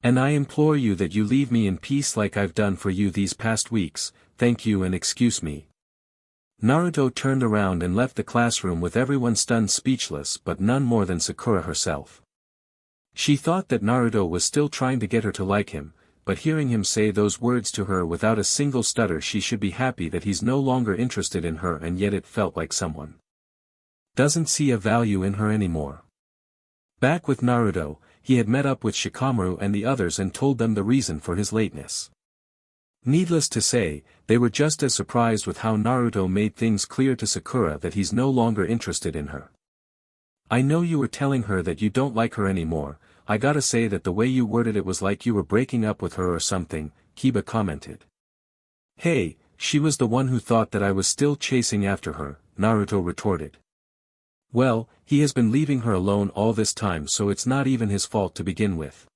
B: And I implore you that you leave me in peace like I've done for you these past weeks, thank you and excuse me. Naruto turned around and left the classroom with everyone stunned speechless, but none more than Sakura herself. She thought that Naruto was still trying to get her to like him, but hearing him say those words to her without a single stutter, she should be happy that he's no longer interested in her, and yet it felt like someone doesn't see a value in her anymore. Back with Naruto, he had met up with Shikamaru and the others and told them the reason for his lateness. Needless to say, they were just as surprised with how Naruto made things clear to Sakura that he's no longer interested in her. I know you were telling her that you don't like her anymore, I gotta say that the way you worded it was like you were breaking up with her or something, Kiba commented. Hey, she was the one who thought that I was still chasing after her, Naruto retorted. Well, he has been leaving her alone all this time, so it's not even his fault to begin with.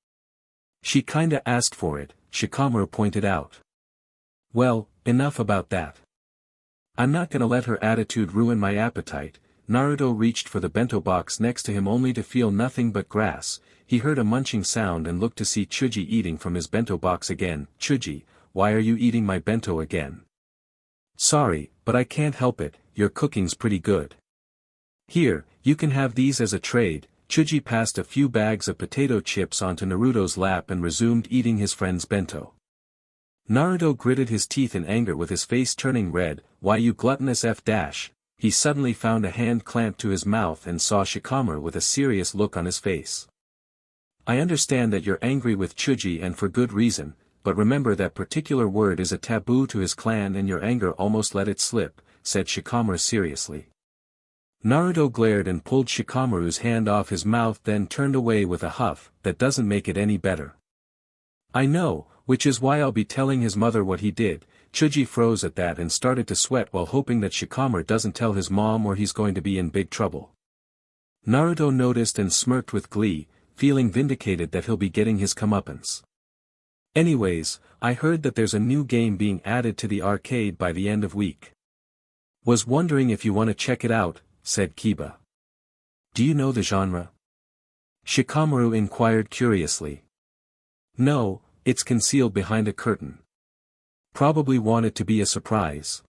B: She kinda asked for it, Shikamaru pointed out. Well, enough about that. I'm not gonna let her attitude ruin my appetite. Naruto reached for the bento box next to him only to feel nothing but grass. He heard a munching sound and looked to see Chuji eating from his bento box again. Chuji, why are you eating my bento again? Sorry, but I can't help it, your cooking's pretty good. Here, you can have these as a trade. Chuji passed a few bags of potato chips onto Naruto's lap and resumed eating his friend's bento. Naruto gritted his teeth in anger with his face turning red. Why you gluttonous f-. He suddenly found a hand clamped to his mouth and saw Shikamaru with a serious look on his face. I understand that you're angry with Chuji and for good reason, but remember that particular word is a taboo to his clan and your anger almost let it slip, said Shikamaru seriously. Naruto glared and pulled Shikamaru's hand off his mouth, then turned away with a huff. That doesn't make it any better. I know, which is why I'll be telling his mother what he did. Chuji froze at that and started to sweat while hoping that Shikamaru doesn't tell his mom or he's going to be in big trouble. Naruto noticed and smirked with glee, feeling vindicated that he'll be getting his comeuppance. Anyways, I heard that there's a new game being added to the arcade by the end of week. Was wondering if you want to check it out, said Kiba. Do you know the genre? Shikamaru inquired curiously. No, it's concealed behind a curtain. Probably want it to be a surprise.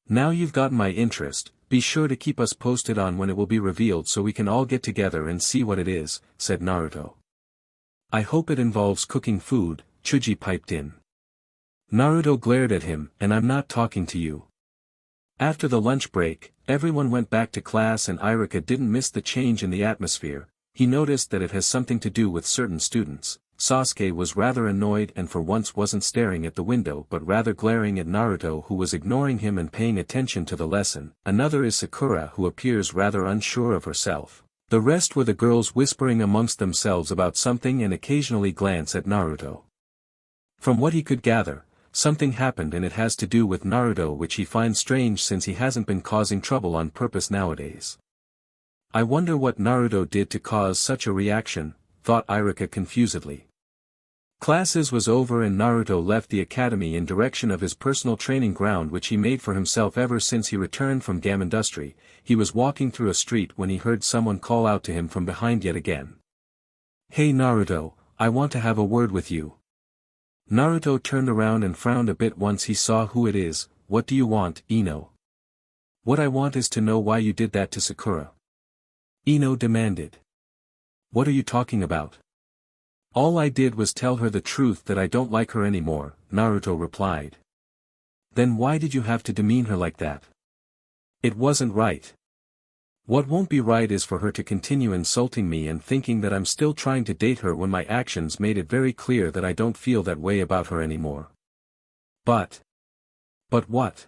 B: Now you've gotten my interest, be sure to keep us posted on when it will be revealed so we can all get together and see what it is, said Naruto. I hope it involves cooking food, Chuji piped in. Naruto glared at him, and I'm not talking to you. After the lunch break, everyone went back to class and Iruka didn't miss the change in the atmosphere. He noticed that it has something to do with certain students. Sasuke was rather annoyed and for once wasn't staring at the window but rather glaring at Naruto, who was ignoring him and paying attention to the lesson. Another is Sakura, who appears rather unsure of herself. The rest were the girls whispering amongst themselves about something and occasionally glance at Naruto. From what he could gather, something happened and it has to do with Naruto, which he finds strange since he hasn't been causing trouble on purpose nowadays. I wonder what Naruto did to cause such a reaction, thought Iruka confusedly. Classes was over and Naruto left the academy in direction of his personal training ground, which he made for himself ever since he returned from Gamindustri. He was walking through a street when he heard someone call out to him from behind yet again. Hey Naruto, I want to have a word with you. Naruto turned around and frowned a bit once he saw who it is. What do you want, Ino? What I want is to know why you did that to Sakura. Ino demanded. What are you talking about? All I did was tell her the truth that I don't like her anymore, Naruto replied. Then why did you have to demean her like that? It wasn't right. What won't be right is for her to continue insulting me and thinking that I'm still trying to date her when my actions made it very clear that I don't feel that way about her anymore. But what?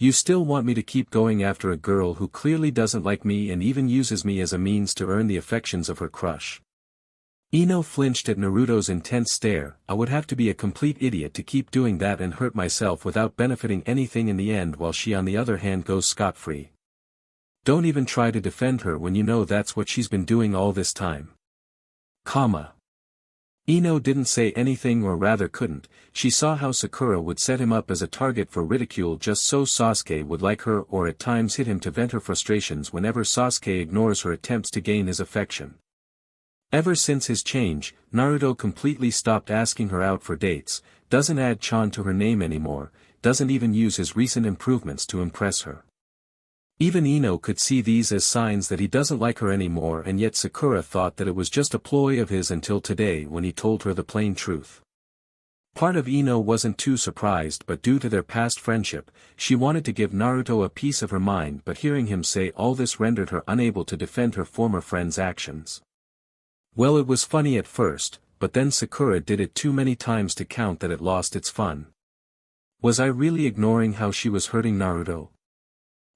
B: You still want me to keep going after a girl who clearly doesn't like me and even uses me as a means to earn the affections of her crush. Ino flinched at Naruto's intense stare. I would have to be a complete idiot to keep doing that and hurt myself without benefiting anything in the end, while she on the other hand goes scot-free. Don't even try to defend her when you know that's what she's been doing all this time. Ino didn't say anything, or rather couldn't. She saw how Sakura would set him up as a target for ridicule just so Sasuke would like her, or at times hit him to vent her frustrations whenever Sasuke ignores her attempts to gain his affection. Ever since his change, Naruto completely stopped asking her out for dates, doesn't add Chan to her name anymore, doesn't even use his recent improvements to impress her. Even Ino could see these as signs that he doesn't like her anymore, and yet Sakura thought that it was just a ploy of his until today when he told her the plain truth. Part of Ino wasn't too surprised, but due to their past friendship, she wanted to give Naruto a piece of her mind, but hearing him say all this rendered her unable to defend her former friend's actions. Well, it was funny at first, but then Sakura did it too many times to count that it lost its fun. Was I really ignoring how she was hurting Naruto?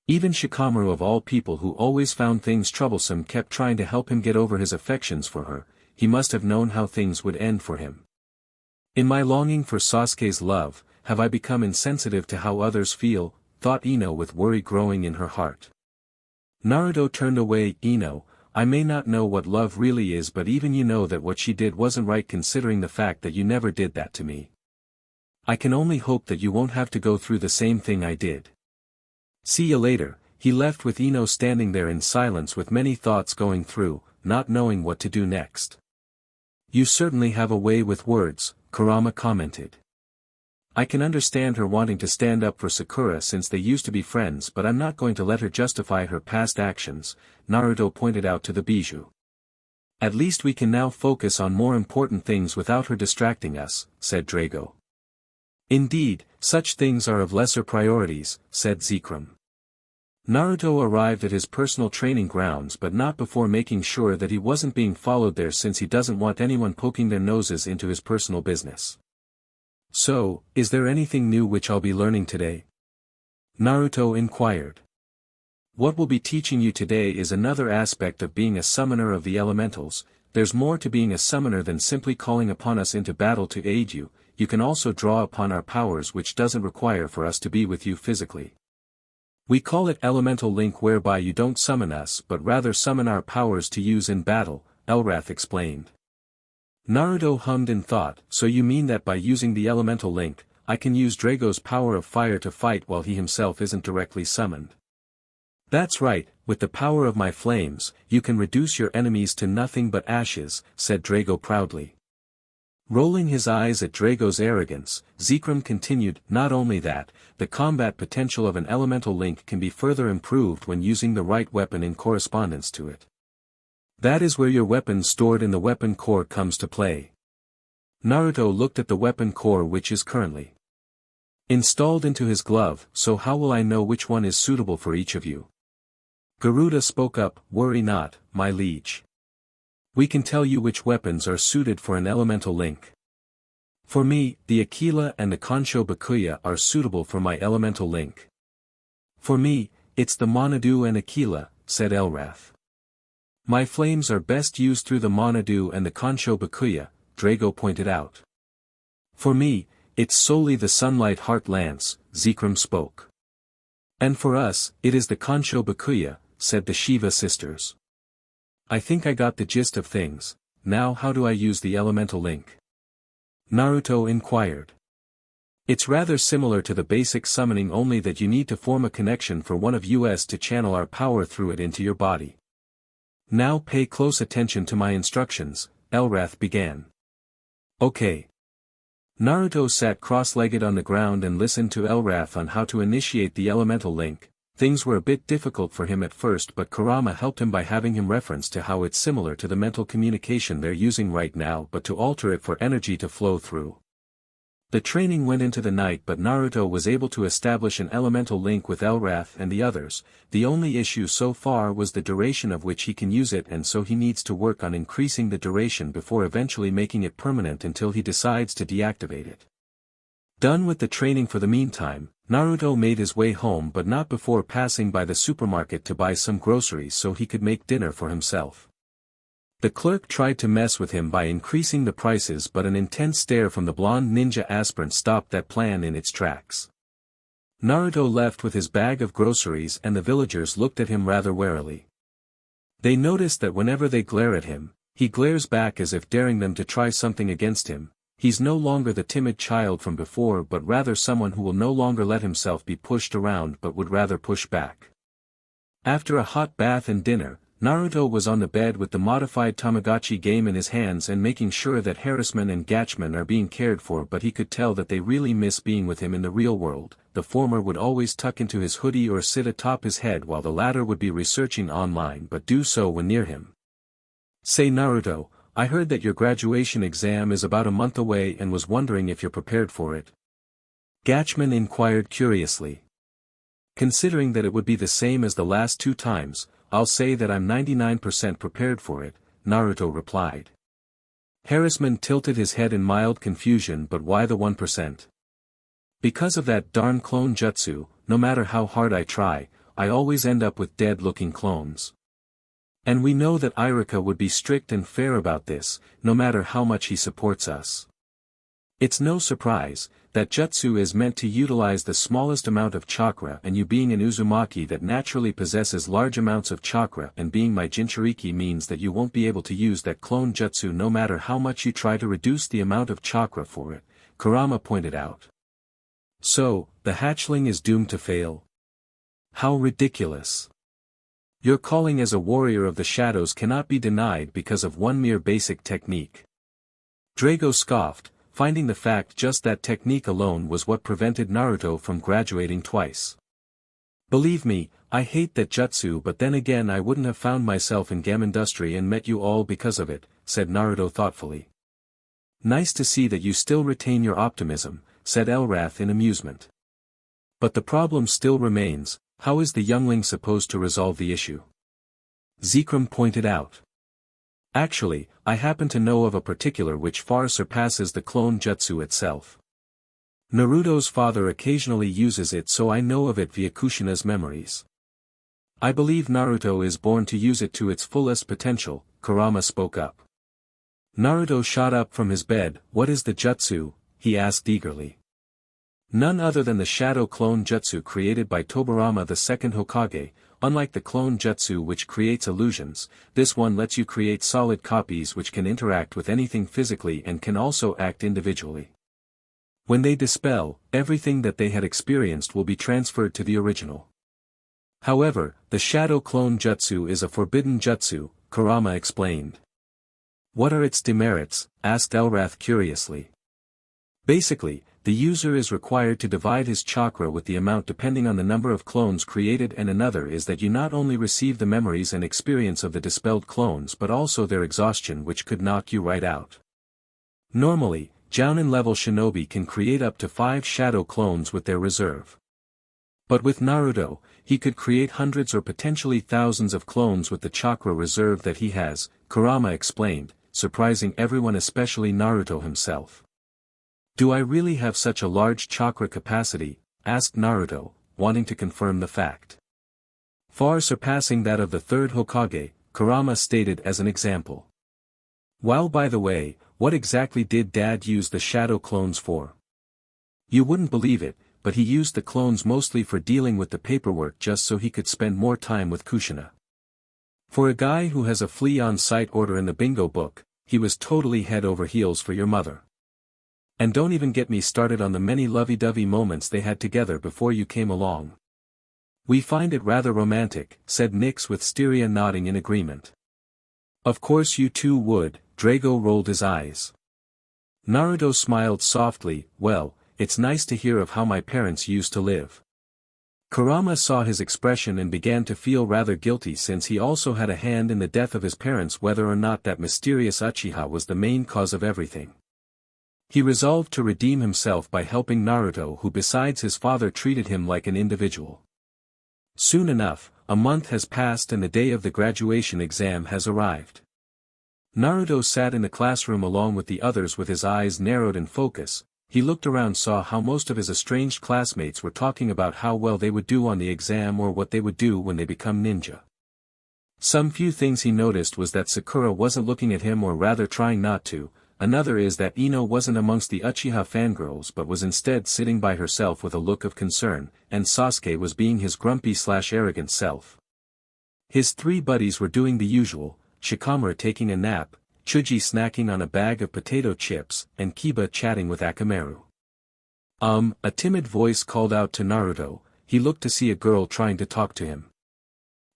B: Even Shikamaru of all people, who always found things troublesome, kept trying to help him get over his affections for her. He must have known how things would end for him. In my longing for Sasuke's love, have I become insensitive to how others feel, thought Ino with worry growing in her heart. Naruto turned away. Ino, I may not know what love really is, but even you know that what she did wasn't right, considering the fact that you never did that to me. I can only hope that you won't have to go through the same thing I did. See you later. He left with Ino standing there in silence with many thoughts going through, not knowing what to do next. You certainly have a way with words, Kurama commented. I can understand her wanting to stand up for Sakura since they used to be friends, but I'm not going to let her justify her past actions, Naruto pointed out to the bijou. At least we can now focus on more important things without her distracting us, said Drago. Indeed, such things are of lesser priorities, said Zekrom. Naruto arrived at his personal training grounds, but not before making sure that he wasn't being followed there, since he doesn't want anyone poking their noses into his personal business. So, is there anything new which I'll be learning today? Naruto inquired. What we'll be teaching you today is another aspect of being a summoner of the elementals. There's more to being a summoner than simply calling upon us into battle to aid you. You can also draw upon our powers, which doesn't require for us to be with you physically. We call it elemental link, whereby you don't summon us but rather summon our powers to use in battle, Elrath explained. Naruto hummed in thought. So you mean that by using the elemental link, I can use Drago's power of fire to fight while he himself isn't directly summoned? That's right, with the power of my flames, you can reduce your enemies to nothing but ashes, said Drago proudly. Rolling his eyes at Drago's arrogance, Zekrom continued, not only that, the combat potential of an elemental link can be further improved when using the right weapon in correspondence to it. That is where your weapon stored in the weapon core comes to play. Naruto looked at the weapon core, which is currently installed into his glove. So how will I know which one is suitable for each of you? Garuda spoke up. Worry not, my liege. We can tell you which weapons are suited for an elemental link. For me, the Aquila and the Kansho Bakuya are suitable for my elemental link. For me, it's the Monadu and Aquila, said Elrath. My flames are best used through the Monadu and the Kansho Bakuya, Drago pointed out. For me, it's solely the Sunlight Heart Lance, Zekrom spoke. And for us, it is the Kansho Bakuya, said the Shiva sisters. I think I got the gist of things. Now how do I use the elemental link? Naruto inquired. It's rather similar to the basic summoning, only that you need to form a connection for one of us to channel our power through it into your body. Now pay close attention to my instructions, Elrath began. Okay. Naruto sat cross-legged on the ground and listened to Elrath on how to initiate the elemental link. Things were a bit difficult for him at first, but Kurama helped him by having him reference to how it's similar to the mental communication they're using right now, but to alter it for energy to flow through. The training went into the night, but Naruto was able to establish an elemental link with Elrath and the others. The only issue so far was the duration of which he can use it, and so he needs to work on increasing the duration before eventually making it permanent until he decides to deactivate it. Done with the training for the meantime, Naruto made his way home but not before passing by the supermarket to buy some groceries so he could make dinner for himself. The clerk tried to mess with him by increasing the prices, but an intense stare from the blonde ninja aspirant stopped that plan in its tracks. Naruto left with his bag of groceries and the villagers looked at him rather warily. They noticed that whenever they glare at him, he glares back as if daring them to try something against him. He's no longer the timid child from before but rather someone who will no longer let himself be pushed around but would rather push back. After a hot bath and dinner, Naruto was on the bed with the modified Tamagotchi game in his hands and making sure that Harem and Gatchman are being cared for, but he could tell that they really miss being with him in the real world. The former would always tuck into his hoodie or sit atop his head while the latter would be researching online but do so when near him. Say Naruto, I heard that your graduation exam is about a month away and was wondering if you're prepared for it. Gatchman inquired curiously. Considering that it would be the same as the last 2 times, I'll say that I'm 99% prepared for it, Naruto replied. Harem tilted his head in mild confusion. But why the 1%? Because of that darn clone jutsu. No matter how hard I try, I always end up with dead-looking clones. And we know that Irika would be strict and fair about this, no matter how much he supports us. It's no surprise that jutsu is meant to utilize the smallest amount of chakra, and you being an Uzumaki that naturally possesses large amounts of chakra and being my Jinchuriki means that you won't be able to use that clone jutsu no matter how much you try to reduce the amount of chakra for it, Kurama pointed out. So, the hatchling is doomed to fail? How ridiculous. Your calling as a warrior of the shadows cannot be denied because of one mere basic technique. Drago scoffed, finding the fact just that technique alone was what prevented Naruto from graduating twice. Believe me, I hate that jutsu, but then again I wouldn't have found myself in Gamindustri and met you all because of it, said Naruto thoughtfully. Nice to see that you still retain your optimism, said Elrath in amusement. But the problem still remains, how is the youngling supposed to resolve the issue? Zekrom pointed out. Actually, I happen to know of a particular which far surpasses the clone jutsu itself. Naruto's father occasionally uses it, so I know of it via Kushina's memories. I believe Naruto is born to use it to its fullest potential, Kurama spoke up. Naruto shot up from his bed. What is the jutsu? He asked eagerly. None other than the shadow clone jutsu created by Tobirama the second Hokage. Unlike the clone jutsu which creates illusions, this one lets you create solid copies which can interact with anything physically and can also act individually. When they dispel, everything that they had experienced will be transferred to the original. However, the shadow clone jutsu is a forbidden jutsu, Kurama explained. What are its demerits? Asked Elrath curiously. Basically, the user is required to divide his chakra with the amount depending on the number of clones created, and another is that you not only receive the memories and experience of the dispelled clones but also their exhaustion, which could knock you right out. Normally, Jounin level shinobi can create up to 5 shadow clones with their reserve. But with Naruto, he could create hundreds or potentially thousands of clones with the chakra reserve that he has, Kurama explained, surprising everyone, especially Naruto himself. Do I really have such a large chakra capacity? Asked Naruto, wanting to confirm the fact. Far surpassing that of the third Hokage, Kurama stated as an example. Well, by the way, what exactly did Dad use the shadow clones for? You wouldn't believe it, but he used the clones mostly for dealing with the paperwork just so he could spend more time with Kushina. For a guy who has a flea on sight order in the bingo book, he was totally head over heels for your mother. And don't even get me started on the many lovey-dovey moments they had together before you came along. We find it rather romantic, said Nyx with Styria nodding in agreement. Of course you two would, Drago rolled his eyes. Naruto smiled softly. Well, it's nice to hear of how my parents used to live. Kurama saw his expression and began to feel rather guilty since he also had a hand in the death of his parents, whether or not that mysterious Uchiha was the main cause of everything. He resolved to redeem himself by helping Naruto, who besides his father treated him like an individual. Soon enough, a month has passed and the day of the graduation exam has arrived. Naruto sat in the classroom along with the others with his eyes narrowed in focus. he looked around, saw how most of his estranged classmates were talking about how well they would do on the exam or what they would do when they become ninja. Some few things he noticed was that Sakura wasn't looking at him, or rather trying not to. Another is that Ino wasn't amongst the Uchiha fangirls but was instead sitting by herself with a look of concern, and Sasuke was being his grumpy/arrogant self. His three buddies were doing the usual, Shikamaru taking a nap, Chuji snacking on a bag of potato chips, and Kiba chatting with Akamaru. A timid voice called out to Naruto. He looked to see a girl trying to talk to him.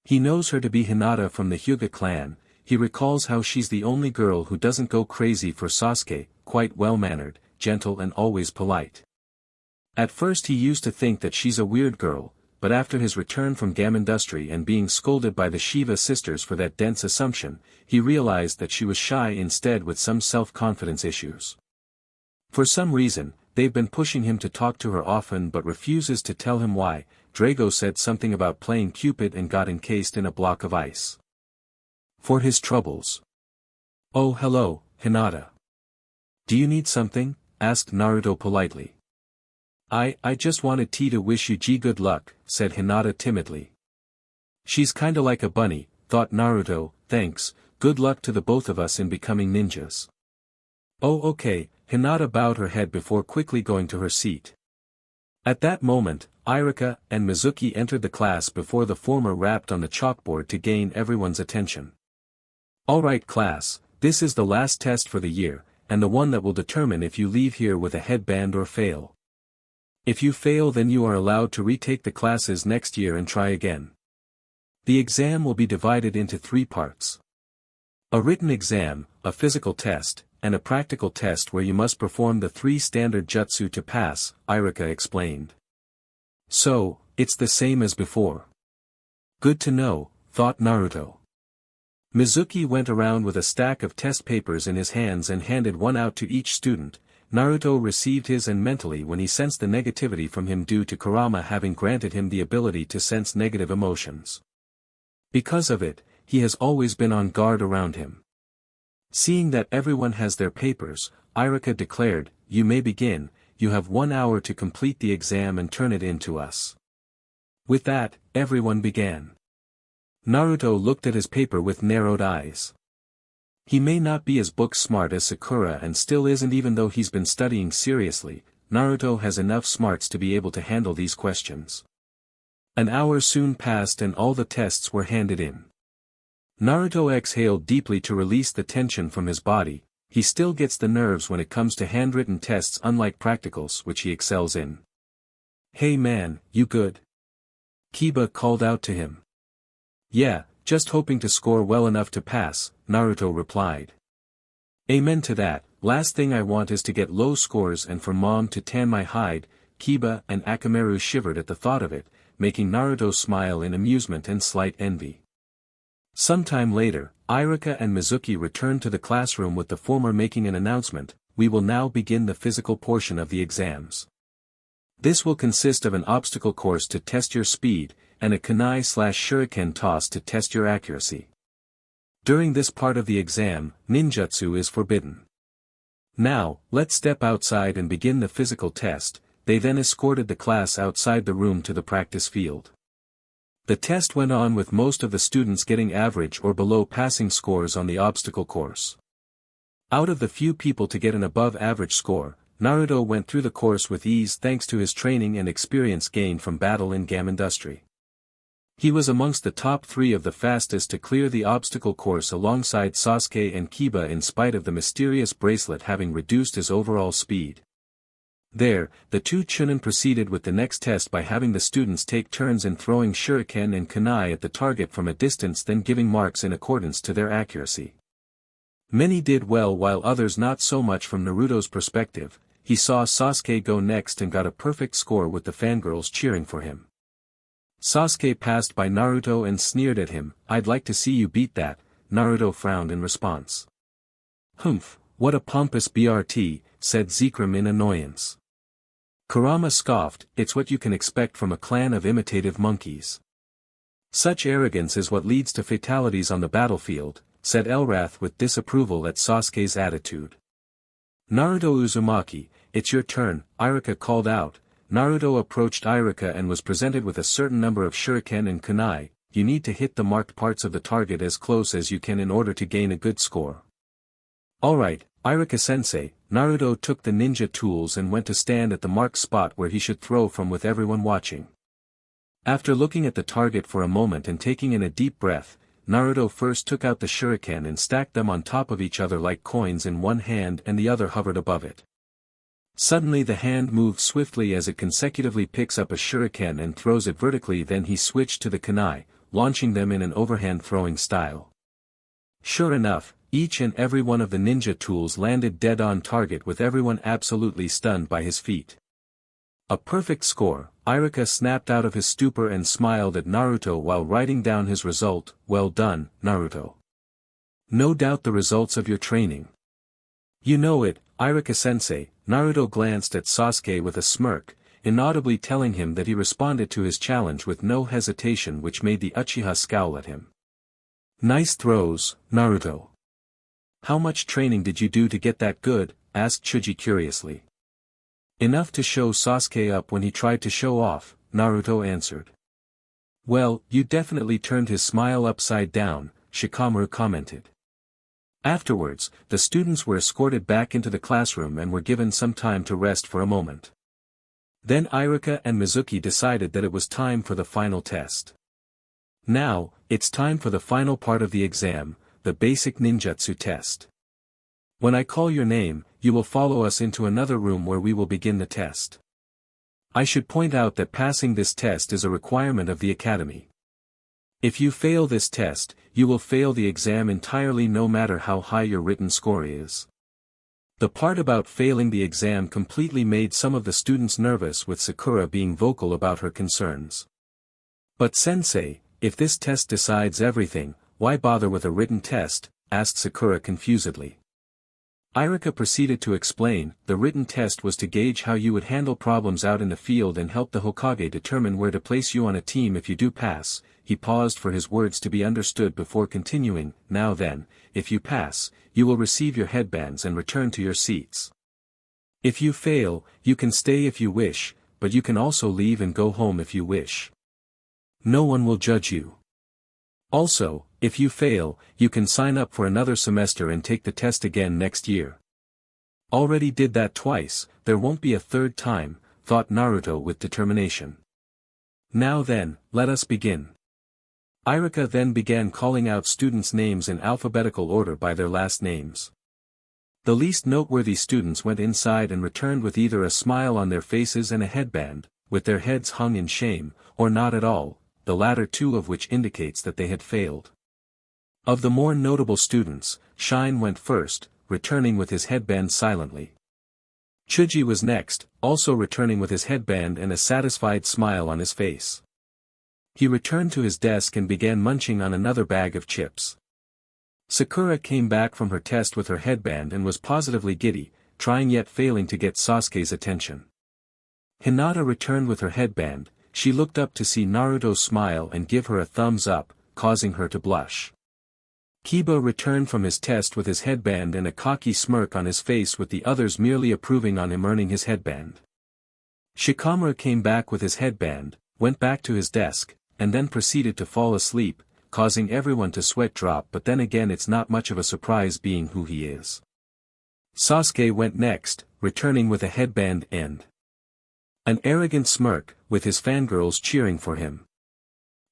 B: He knows her to be Hinata from the Hyuga clan. He recalls how she's the only girl who doesn't go crazy for Sasuke, quite well-mannered, gentle and always polite. At first he used to think that she's a weird girl, but after his return from Gamindustri and being scolded by the Shiva sisters for that dense assumption, he realized that she was shy instead, with some self-confidence issues. For some reason, they've been pushing him to talk to her often but refuses to tell him why. Drago said something about playing Cupid and got encased in a block of ice. For his troubles. "Oh hello, Hinata. Do you need something?" asked Naruto politely. I just wanted to wish you good luck," said Hinata timidly. "She's kinda like a bunny," thought Naruto. "Thanks, good luck to the both of us in becoming ninjas." "Oh okay," Hinata bowed her head before quickly going to her seat. At that moment, Irika and Mizuki entered the class before the former rapped on the chalkboard to gain everyone's attention. "Alright class, this is the last test for the year, and the one that will determine if you leave here with a headband or fail. If you fail, then you are allowed to retake the classes next year and try again. The exam will be divided into 3 parts. A written exam, a physical test, and a practical test where you must perform the 3 standard jutsu to pass," Irika explained. "So, it's the same as before. Good to know," thought Naruto. Mizuki went around with a stack of test papers in his hands and handed one out to each student. Naruto received his, and mentally when he sensed the negativity from him due to Kurama having granted him the ability to sense negative emotions. Because of it, he has always been on guard around him. Seeing that everyone has their papers, Irika declared, "You may begin. You have 1 hour to complete the exam and turn it in to us." With that, everyone began. Naruto looked at his paper with narrowed eyes. He may not be as book smart as Sakura and still isn't, even though he's been studying seriously. Naruto has enough smarts to be able to handle these questions. An hour soon passed and all the tests were handed in. Naruto exhaled deeply to release the tension from his body. He still gets the nerves when it comes to handwritten tests, unlike practicals, which he excels in. "Hey man, you good?" Kiba called out to him. "Yeah, just hoping to score well enough to pass," Naruto replied. "Amen to that. Last thing I want is to get low scores and for mom to tan my hide." Kiba and Akamaru shivered at the thought of it, making Naruto smile in amusement and slight envy. Sometime later, Irika and Mizuki returned to the classroom with the former making an announcement. "We will now begin the physical portion of the exams. This will consist of an obstacle course to test your speed, and a kunai/shuriken toss to test your accuracy. During this part of the exam, ninjutsu is forbidden. Now, let's step outside and begin the physical test." They then escorted the class outside the room to the practice field. The test went on with most of the students getting average or below passing scores on the obstacle course. Out of the few people to get an above average score, Naruto went through the course with ease thanks to his training and experience gained from battle in Gamindustri. He was amongst the top 3 of the fastest to clear the obstacle course alongside Sasuke and Kiba, in spite of the mysterious bracelet having reduced his overall speed. There, the 2 Chunin proceeded with the next test by having the students take turns in throwing shuriken and kunai at the target from a distance, then giving marks in accordance to their accuracy. Many did well while others not so much. From Naruto's perspective, he saw Sasuke go next and got a perfect score with the fangirls cheering for him. Sasuke passed by Naruto and sneered at him. "I'd like to see you beat that." Naruto frowned in response. "Humph, what a pompous BRT, said Zekrom in annoyance. Kurama scoffed. "It's what you can expect from a clan of imitative monkeys. Such arrogance is what leads to fatalities on the battlefield," said Elrath with disapproval at Sasuke's attitude. Naruto Uzumaki, it's your turn, Iruka called out. Naruto approached Iruka and was presented with a certain number of shuriken and kunai. You need to hit the marked parts of the target as close as you can in order to gain a good score. Alright, Iruka-sensei. Naruto took the ninja tools and went to stand at the marked spot where he should throw from with everyone watching. After looking at the target for a moment and taking in a deep breath, Naruto first took out the shuriken and stacked them on top of each other like coins in one hand and the other hovered above it. Suddenly the hand moved swiftly as it consecutively picks up a shuriken and throws it vertically, then he switched to the kunai, launching them in an overhand throwing style. Sure enough, each and every one of the ninja tools landed dead on target with everyone absolutely stunned by his feat. A perfect score. Iruka snapped out of his stupor and smiled at Naruto while writing down his result. Well done, Naruto. No doubt the results of your training. You know it, Iruka-sensei. Naruto glanced at Sasuke with a smirk, inaudibly telling him that he responded to his challenge with no hesitation, which made the Uchiha scowl at him. Nice throws, Naruto. How much training did you do to get that good? Asked Chuji curiously. Enough to show Sasuke up when he tried to show off, Naruto answered. Well, you definitely turned his smile upside down, Shikamaru commented. Afterwards, the students were escorted back into the classroom and were given some time to rest for a moment. Then Iruka and Mizuki decided that it was time for the final test. Now, it's time for the final part of the exam, the basic ninjutsu test. When I call your name, you will follow us into another room where we will begin the test. I should point out that passing this test is a requirement of the academy. If you fail this test, you will fail the exam entirely no matter how high your written score is. The part about failing the exam completely made some of the students nervous, with Sakura being vocal about her concerns. But sensei, if this test decides everything, why bother with a written test? Asked Sakura confusedly. Iruka proceeded to explain. The written test was to gauge how you would handle problems out in the field and help the Hokage determine where to place you on a team if you do pass. He paused for his words to be understood before continuing. Now then, if you pass, you will receive your headbands and return to your seats. If you fail, you can stay if you wish, but you can also leave and go home if you wish. No one will judge you. Also, if you fail, you can sign up for another semester and take the test again next year. Already did that twice, there won't be a third time, thought Naruto with determination. Now then, let us begin. Iruka then began calling out students' names in alphabetical order by their last names. The least noteworthy students went inside and returned with either a smile on their faces and a headband, with their heads hung in shame, or not at all, the latter two of which indicates that they had failed. Of the more notable students, Shine went first, returning with his headband silently. Chuji was next, also returning with his headband and a satisfied smile on his face. He returned to his desk and began munching on another bag of chips. Sakura came back from her test with her headband and was positively giddy, trying yet failing to get Sasuke's attention. Hinata returned with her headband. She looked up to see Naruto smile and give her a thumbs up, causing her to blush. Kiba returned from his test with his headband and a cocky smirk on his face, with the others merely approving on him earning his headband. Shikamaru came back with his headband, went back to his desk, and then proceeded to fall asleep, causing everyone to sweat drop, but then again it's not much of a surprise being who he is. Sasuke went next, returning with a headband and an arrogant smirk, with his fangirls cheering for him.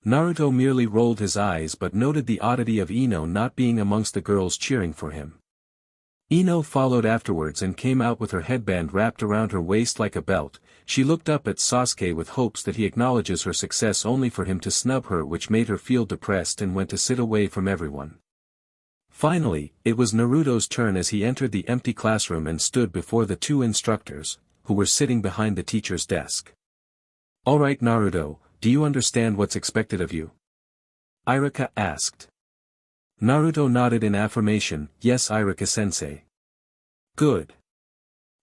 B: Naruto merely rolled his eyes but noted the oddity of Ino not being amongst the girls cheering for him. Ino followed afterwards and came out with her headband wrapped around her waist like a belt. She looked up at Sasuke with hopes that he acknowledges her success, only for him to snub her, which made her feel depressed and went to sit away from everyone. Finally, it was Naruto's turn as he entered the empty classroom and stood before the two instructors, who were sitting behind the teacher's desk. Alright Naruto, do you understand what's expected of you? Iruka asked. Naruto nodded in affirmation. Yes, Iruka-sensei. Good.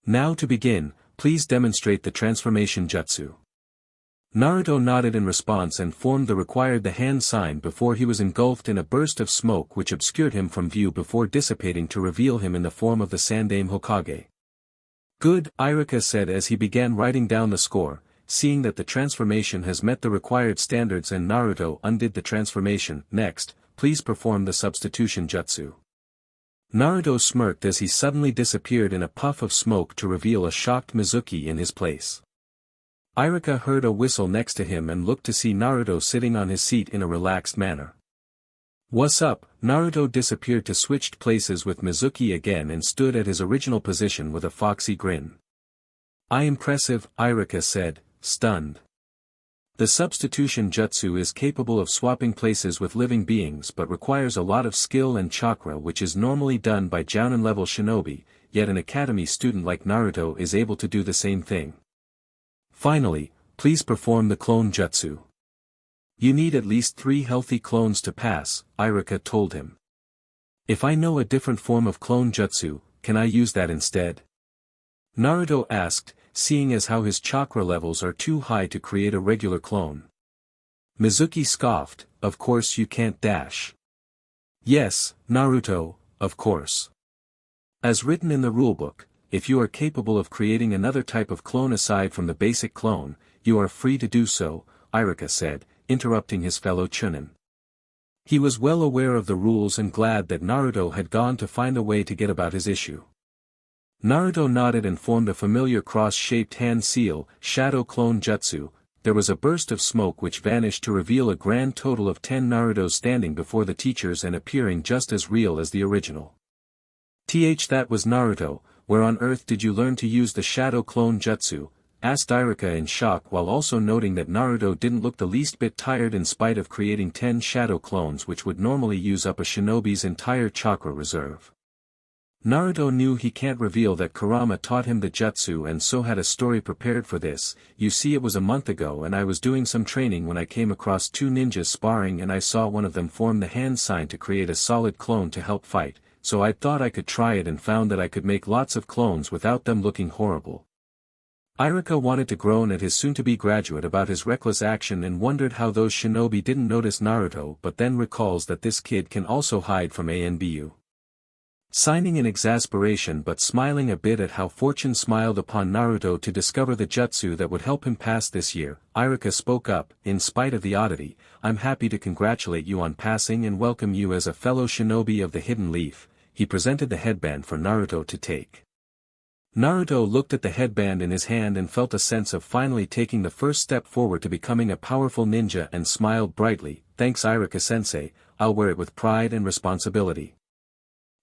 B: Now to begin, please demonstrate the transformation jutsu. Naruto nodded in response and formed the required hand sign before he was engulfed in a burst of smoke which obscured him from view before dissipating to reveal him in the form of the Sandaime Hokage. Good, Irika said as he began writing down the score, seeing that the transformation has met the required standards and Naruto undid the transformation. Next, please perform the substitution jutsu. Naruto smirked as he suddenly disappeared in a puff of smoke to reveal a shocked Mizuki in his place. Irika heard a whistle next to him and looked to see Naruto sitting on his seat in a relaxed manner. What's up? Naruto disappeared to switched places with Mizuki again and stood at his original position with a foxy grin. Impressive, Irika said, stunned. The substitution jutsu is capable of swapping places with living beings but requires a lot of skill and chakra, which is normally done by Jounin-level shinobi, yet an academy student like Naruto is able to do the same thing. Finally, please perform the clone jutsu. You need at least 3 healthy clones to pass, Irika told him. If I know a different form of clone jutsu, can I use that instead? Naruto asked, seeing as how his chakra levels are too high to create a regular clone. Mizuki scoffed, of course you can't dash. Yes, Naruto, of course. As written in the rulebook, if you are capable of creating another type of clone aside from the basic clone, you are free to do so, Irika said, interrupting his fellow Chunin. He was well aware of the rules and glad that Naruto had gone to find a way to get about his issue. Naruto nodded and formed a familiar cross-shaped hand seal, shadow clone jutsu. There was a burst of smoke which vanished to reveal a grand total of 10 Narutos standing before the teachers and appearing just as real as the original. That was Naruto, where on earth did you learn to use the shadow clone jutsu? Asked Irika in shock while also noting that Naruto didn't look the least bit tired in spite of creating 10 shadow clones which would normally use up a shinobi's entire chakra reserve. Naruto knew he can't reveal that Kurama taught him the jutsu and so had a story prepared for this. You see, it was a month ago and I was doing some training when I came across 2 ninjas sparring and I saw one of them form the hand sign to create a solid clone to help fight, so I thought I could try it and found that I could make lots of clones without them looking horrible. Irika wanted to groan at his soon-to-be graduate about his reckless action and wondered how those shinobi didn't notice Naruto, but then recalls that this kid can also hide from ANBU. Signing in exasperation but smiling a bit at how fortune smiled upon Naruto to discover the jutsu that would help him pass this year, Irika spoke up, in spite of the oddity, I'm happy to congratulate you on passing and welcome you as a fellow shinobi of the Hidden Leaf. He presented the headband for Naruto to take. Naruto looked at the headband in his hand and felt a sense of finally taking the first step forward to becoming a powerful ninja and smiled brightly. Thanks Irika-sensei, I'll wear it with pride and responsibility.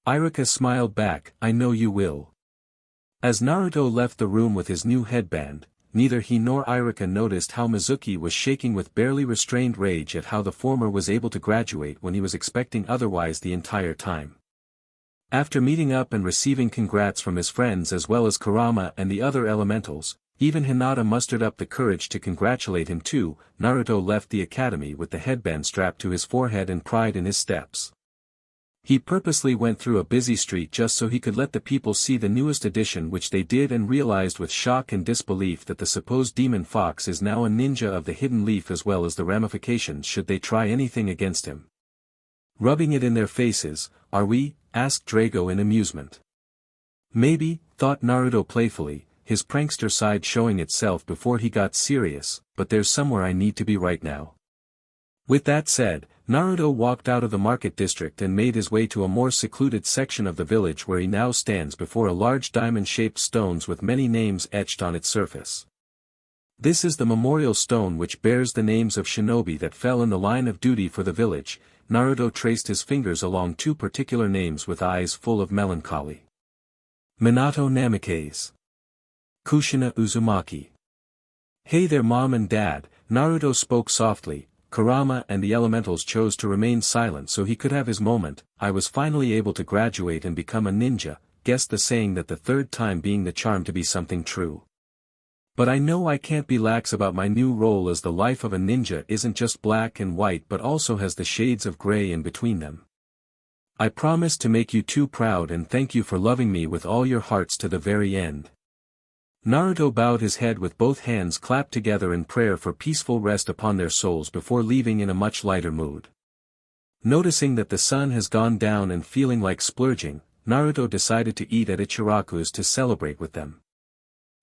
B: Irika smiled back, I know you will. As Naruto left the room with his new headband, neither he nor Irika noticed how Mizuki was shaking with barely restrained rage at how the former was able to graduate when he was expecting otherwise the entire time. After meeting up and receiving congrats from his friends as well as Kurama and the other elementals, even Hinata mustered up the courage to congratulate him too. Naruto left the academy with the headband strapped to his forehead and pride in his steps. He purposely went through a busy street just so he could let the people see the newest edition, which they did, and realized with shock and disbelief that the supposed demon fox is now a ninja of the Hidden Leaf as well as the ramifications should they try anything against him. Rubbing it in their faces, are we? Asked Drago in amusement. Maybe, thought Naruto playfully, his prankster side showing itself before he got serious, but there's somewhere I need to be right now. With that said, Naruto walked out of the market district and made his way to a more secluded section of the village where he now stands before a large diamond-shaped stones with many names etched on its surface. This is the memorial stone which bears the names of shinobi that fell in the line of duty for the village. Naruto traced his fingers along 2 particular names with eyes full of melancholy. Minato Namikaze. Kushina Uzumaki. Hey there Mom and Dad, Naruto spoke softly. Kurama and the elementals chose to remain silent so he could have his moment. I was finally able to graduate and become a ninja, guessed the saying that the third time being the charm to be something true. But I know I can't be lax about my new role, as the life of a ninja isn't just black and white but also has the shades of gray in between them. I promise to make you 2 proud and thank you for loving me with all your hearts to the very end. Naruto bowed his head with both hands clapped together in prayer for peaceful rest upon their souls before leaving in a much lighter mood. Noticing that the sun has gone down and feeling like splurging, Naruto decided to eat at Ichiraku's to celebrate with them.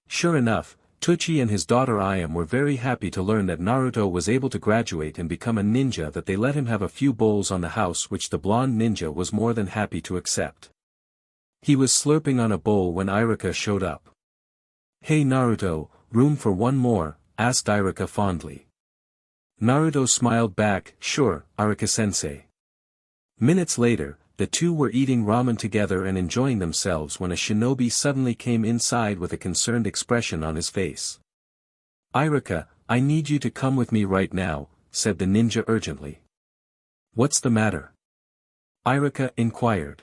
B: Sure enough, Tucci and his daughter Ayam were very happy to learn that Naruto was able to graduate and become a ninja, that they let him have a few bowls on the house, which the blonde ninja was more than happy to accept. He was slurping on a bowl when Iruka showed up. "Hey Naruto, room for one more?" asked Iruka fondly. Naruto smiled back, "Sure, Iruka-sensei." Minutes later, the two were eating ramen together and enjoying themselves when a shinobi suddenly came inside with a concerned expression on his face. "Iruka, I need you to come with me right now," said the ninja urgently. "What's the matter?" Iruka inquired.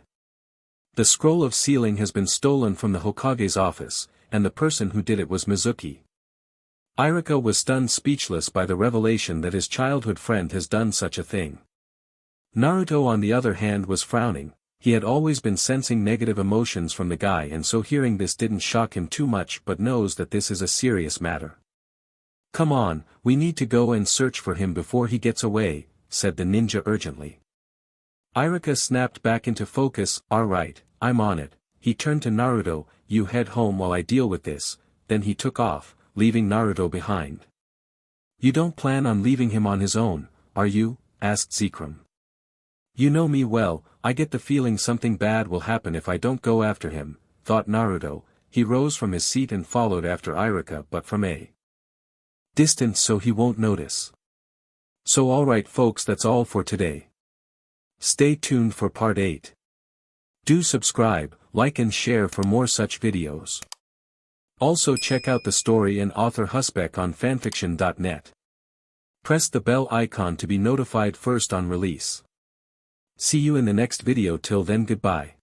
B: "The scroll of sealing has been stolen from the Hokage's office, and the person who did it was Mizuki." Iruka was stunned speechless by the revelation that his childhood friend has done such a thing. Naruto on the other hand was frowning. He had always been sensing negative emotions from the guy, and so hearing this didn't shock him too much, but knows that this is a serious matter. "Come on, we need to go and search for him before he gets away," said the ninja urgently. Iruka snapped back into focus. "Alright, I'm on it." He turned to Naruto, "You head home while I deal with this," then he took off, leaving Naruto behind. "You don't plan on leaving him on his own, are you?" asked Zekrom. "You know me well, I get the feeling something bad will happen if I don't go after him," thought Naruto. He rose from his seat and followed after Iruka, but from a distance so he won't notice. So alright folks, that's all for today. Stay tuned for part 8. Do subscribe, like and share for more such videos. Also check out the story and author Hussbek on FANFICTIONnet. Press the bell icon to be notified first on release. See you in the next video. Till then, goodbye.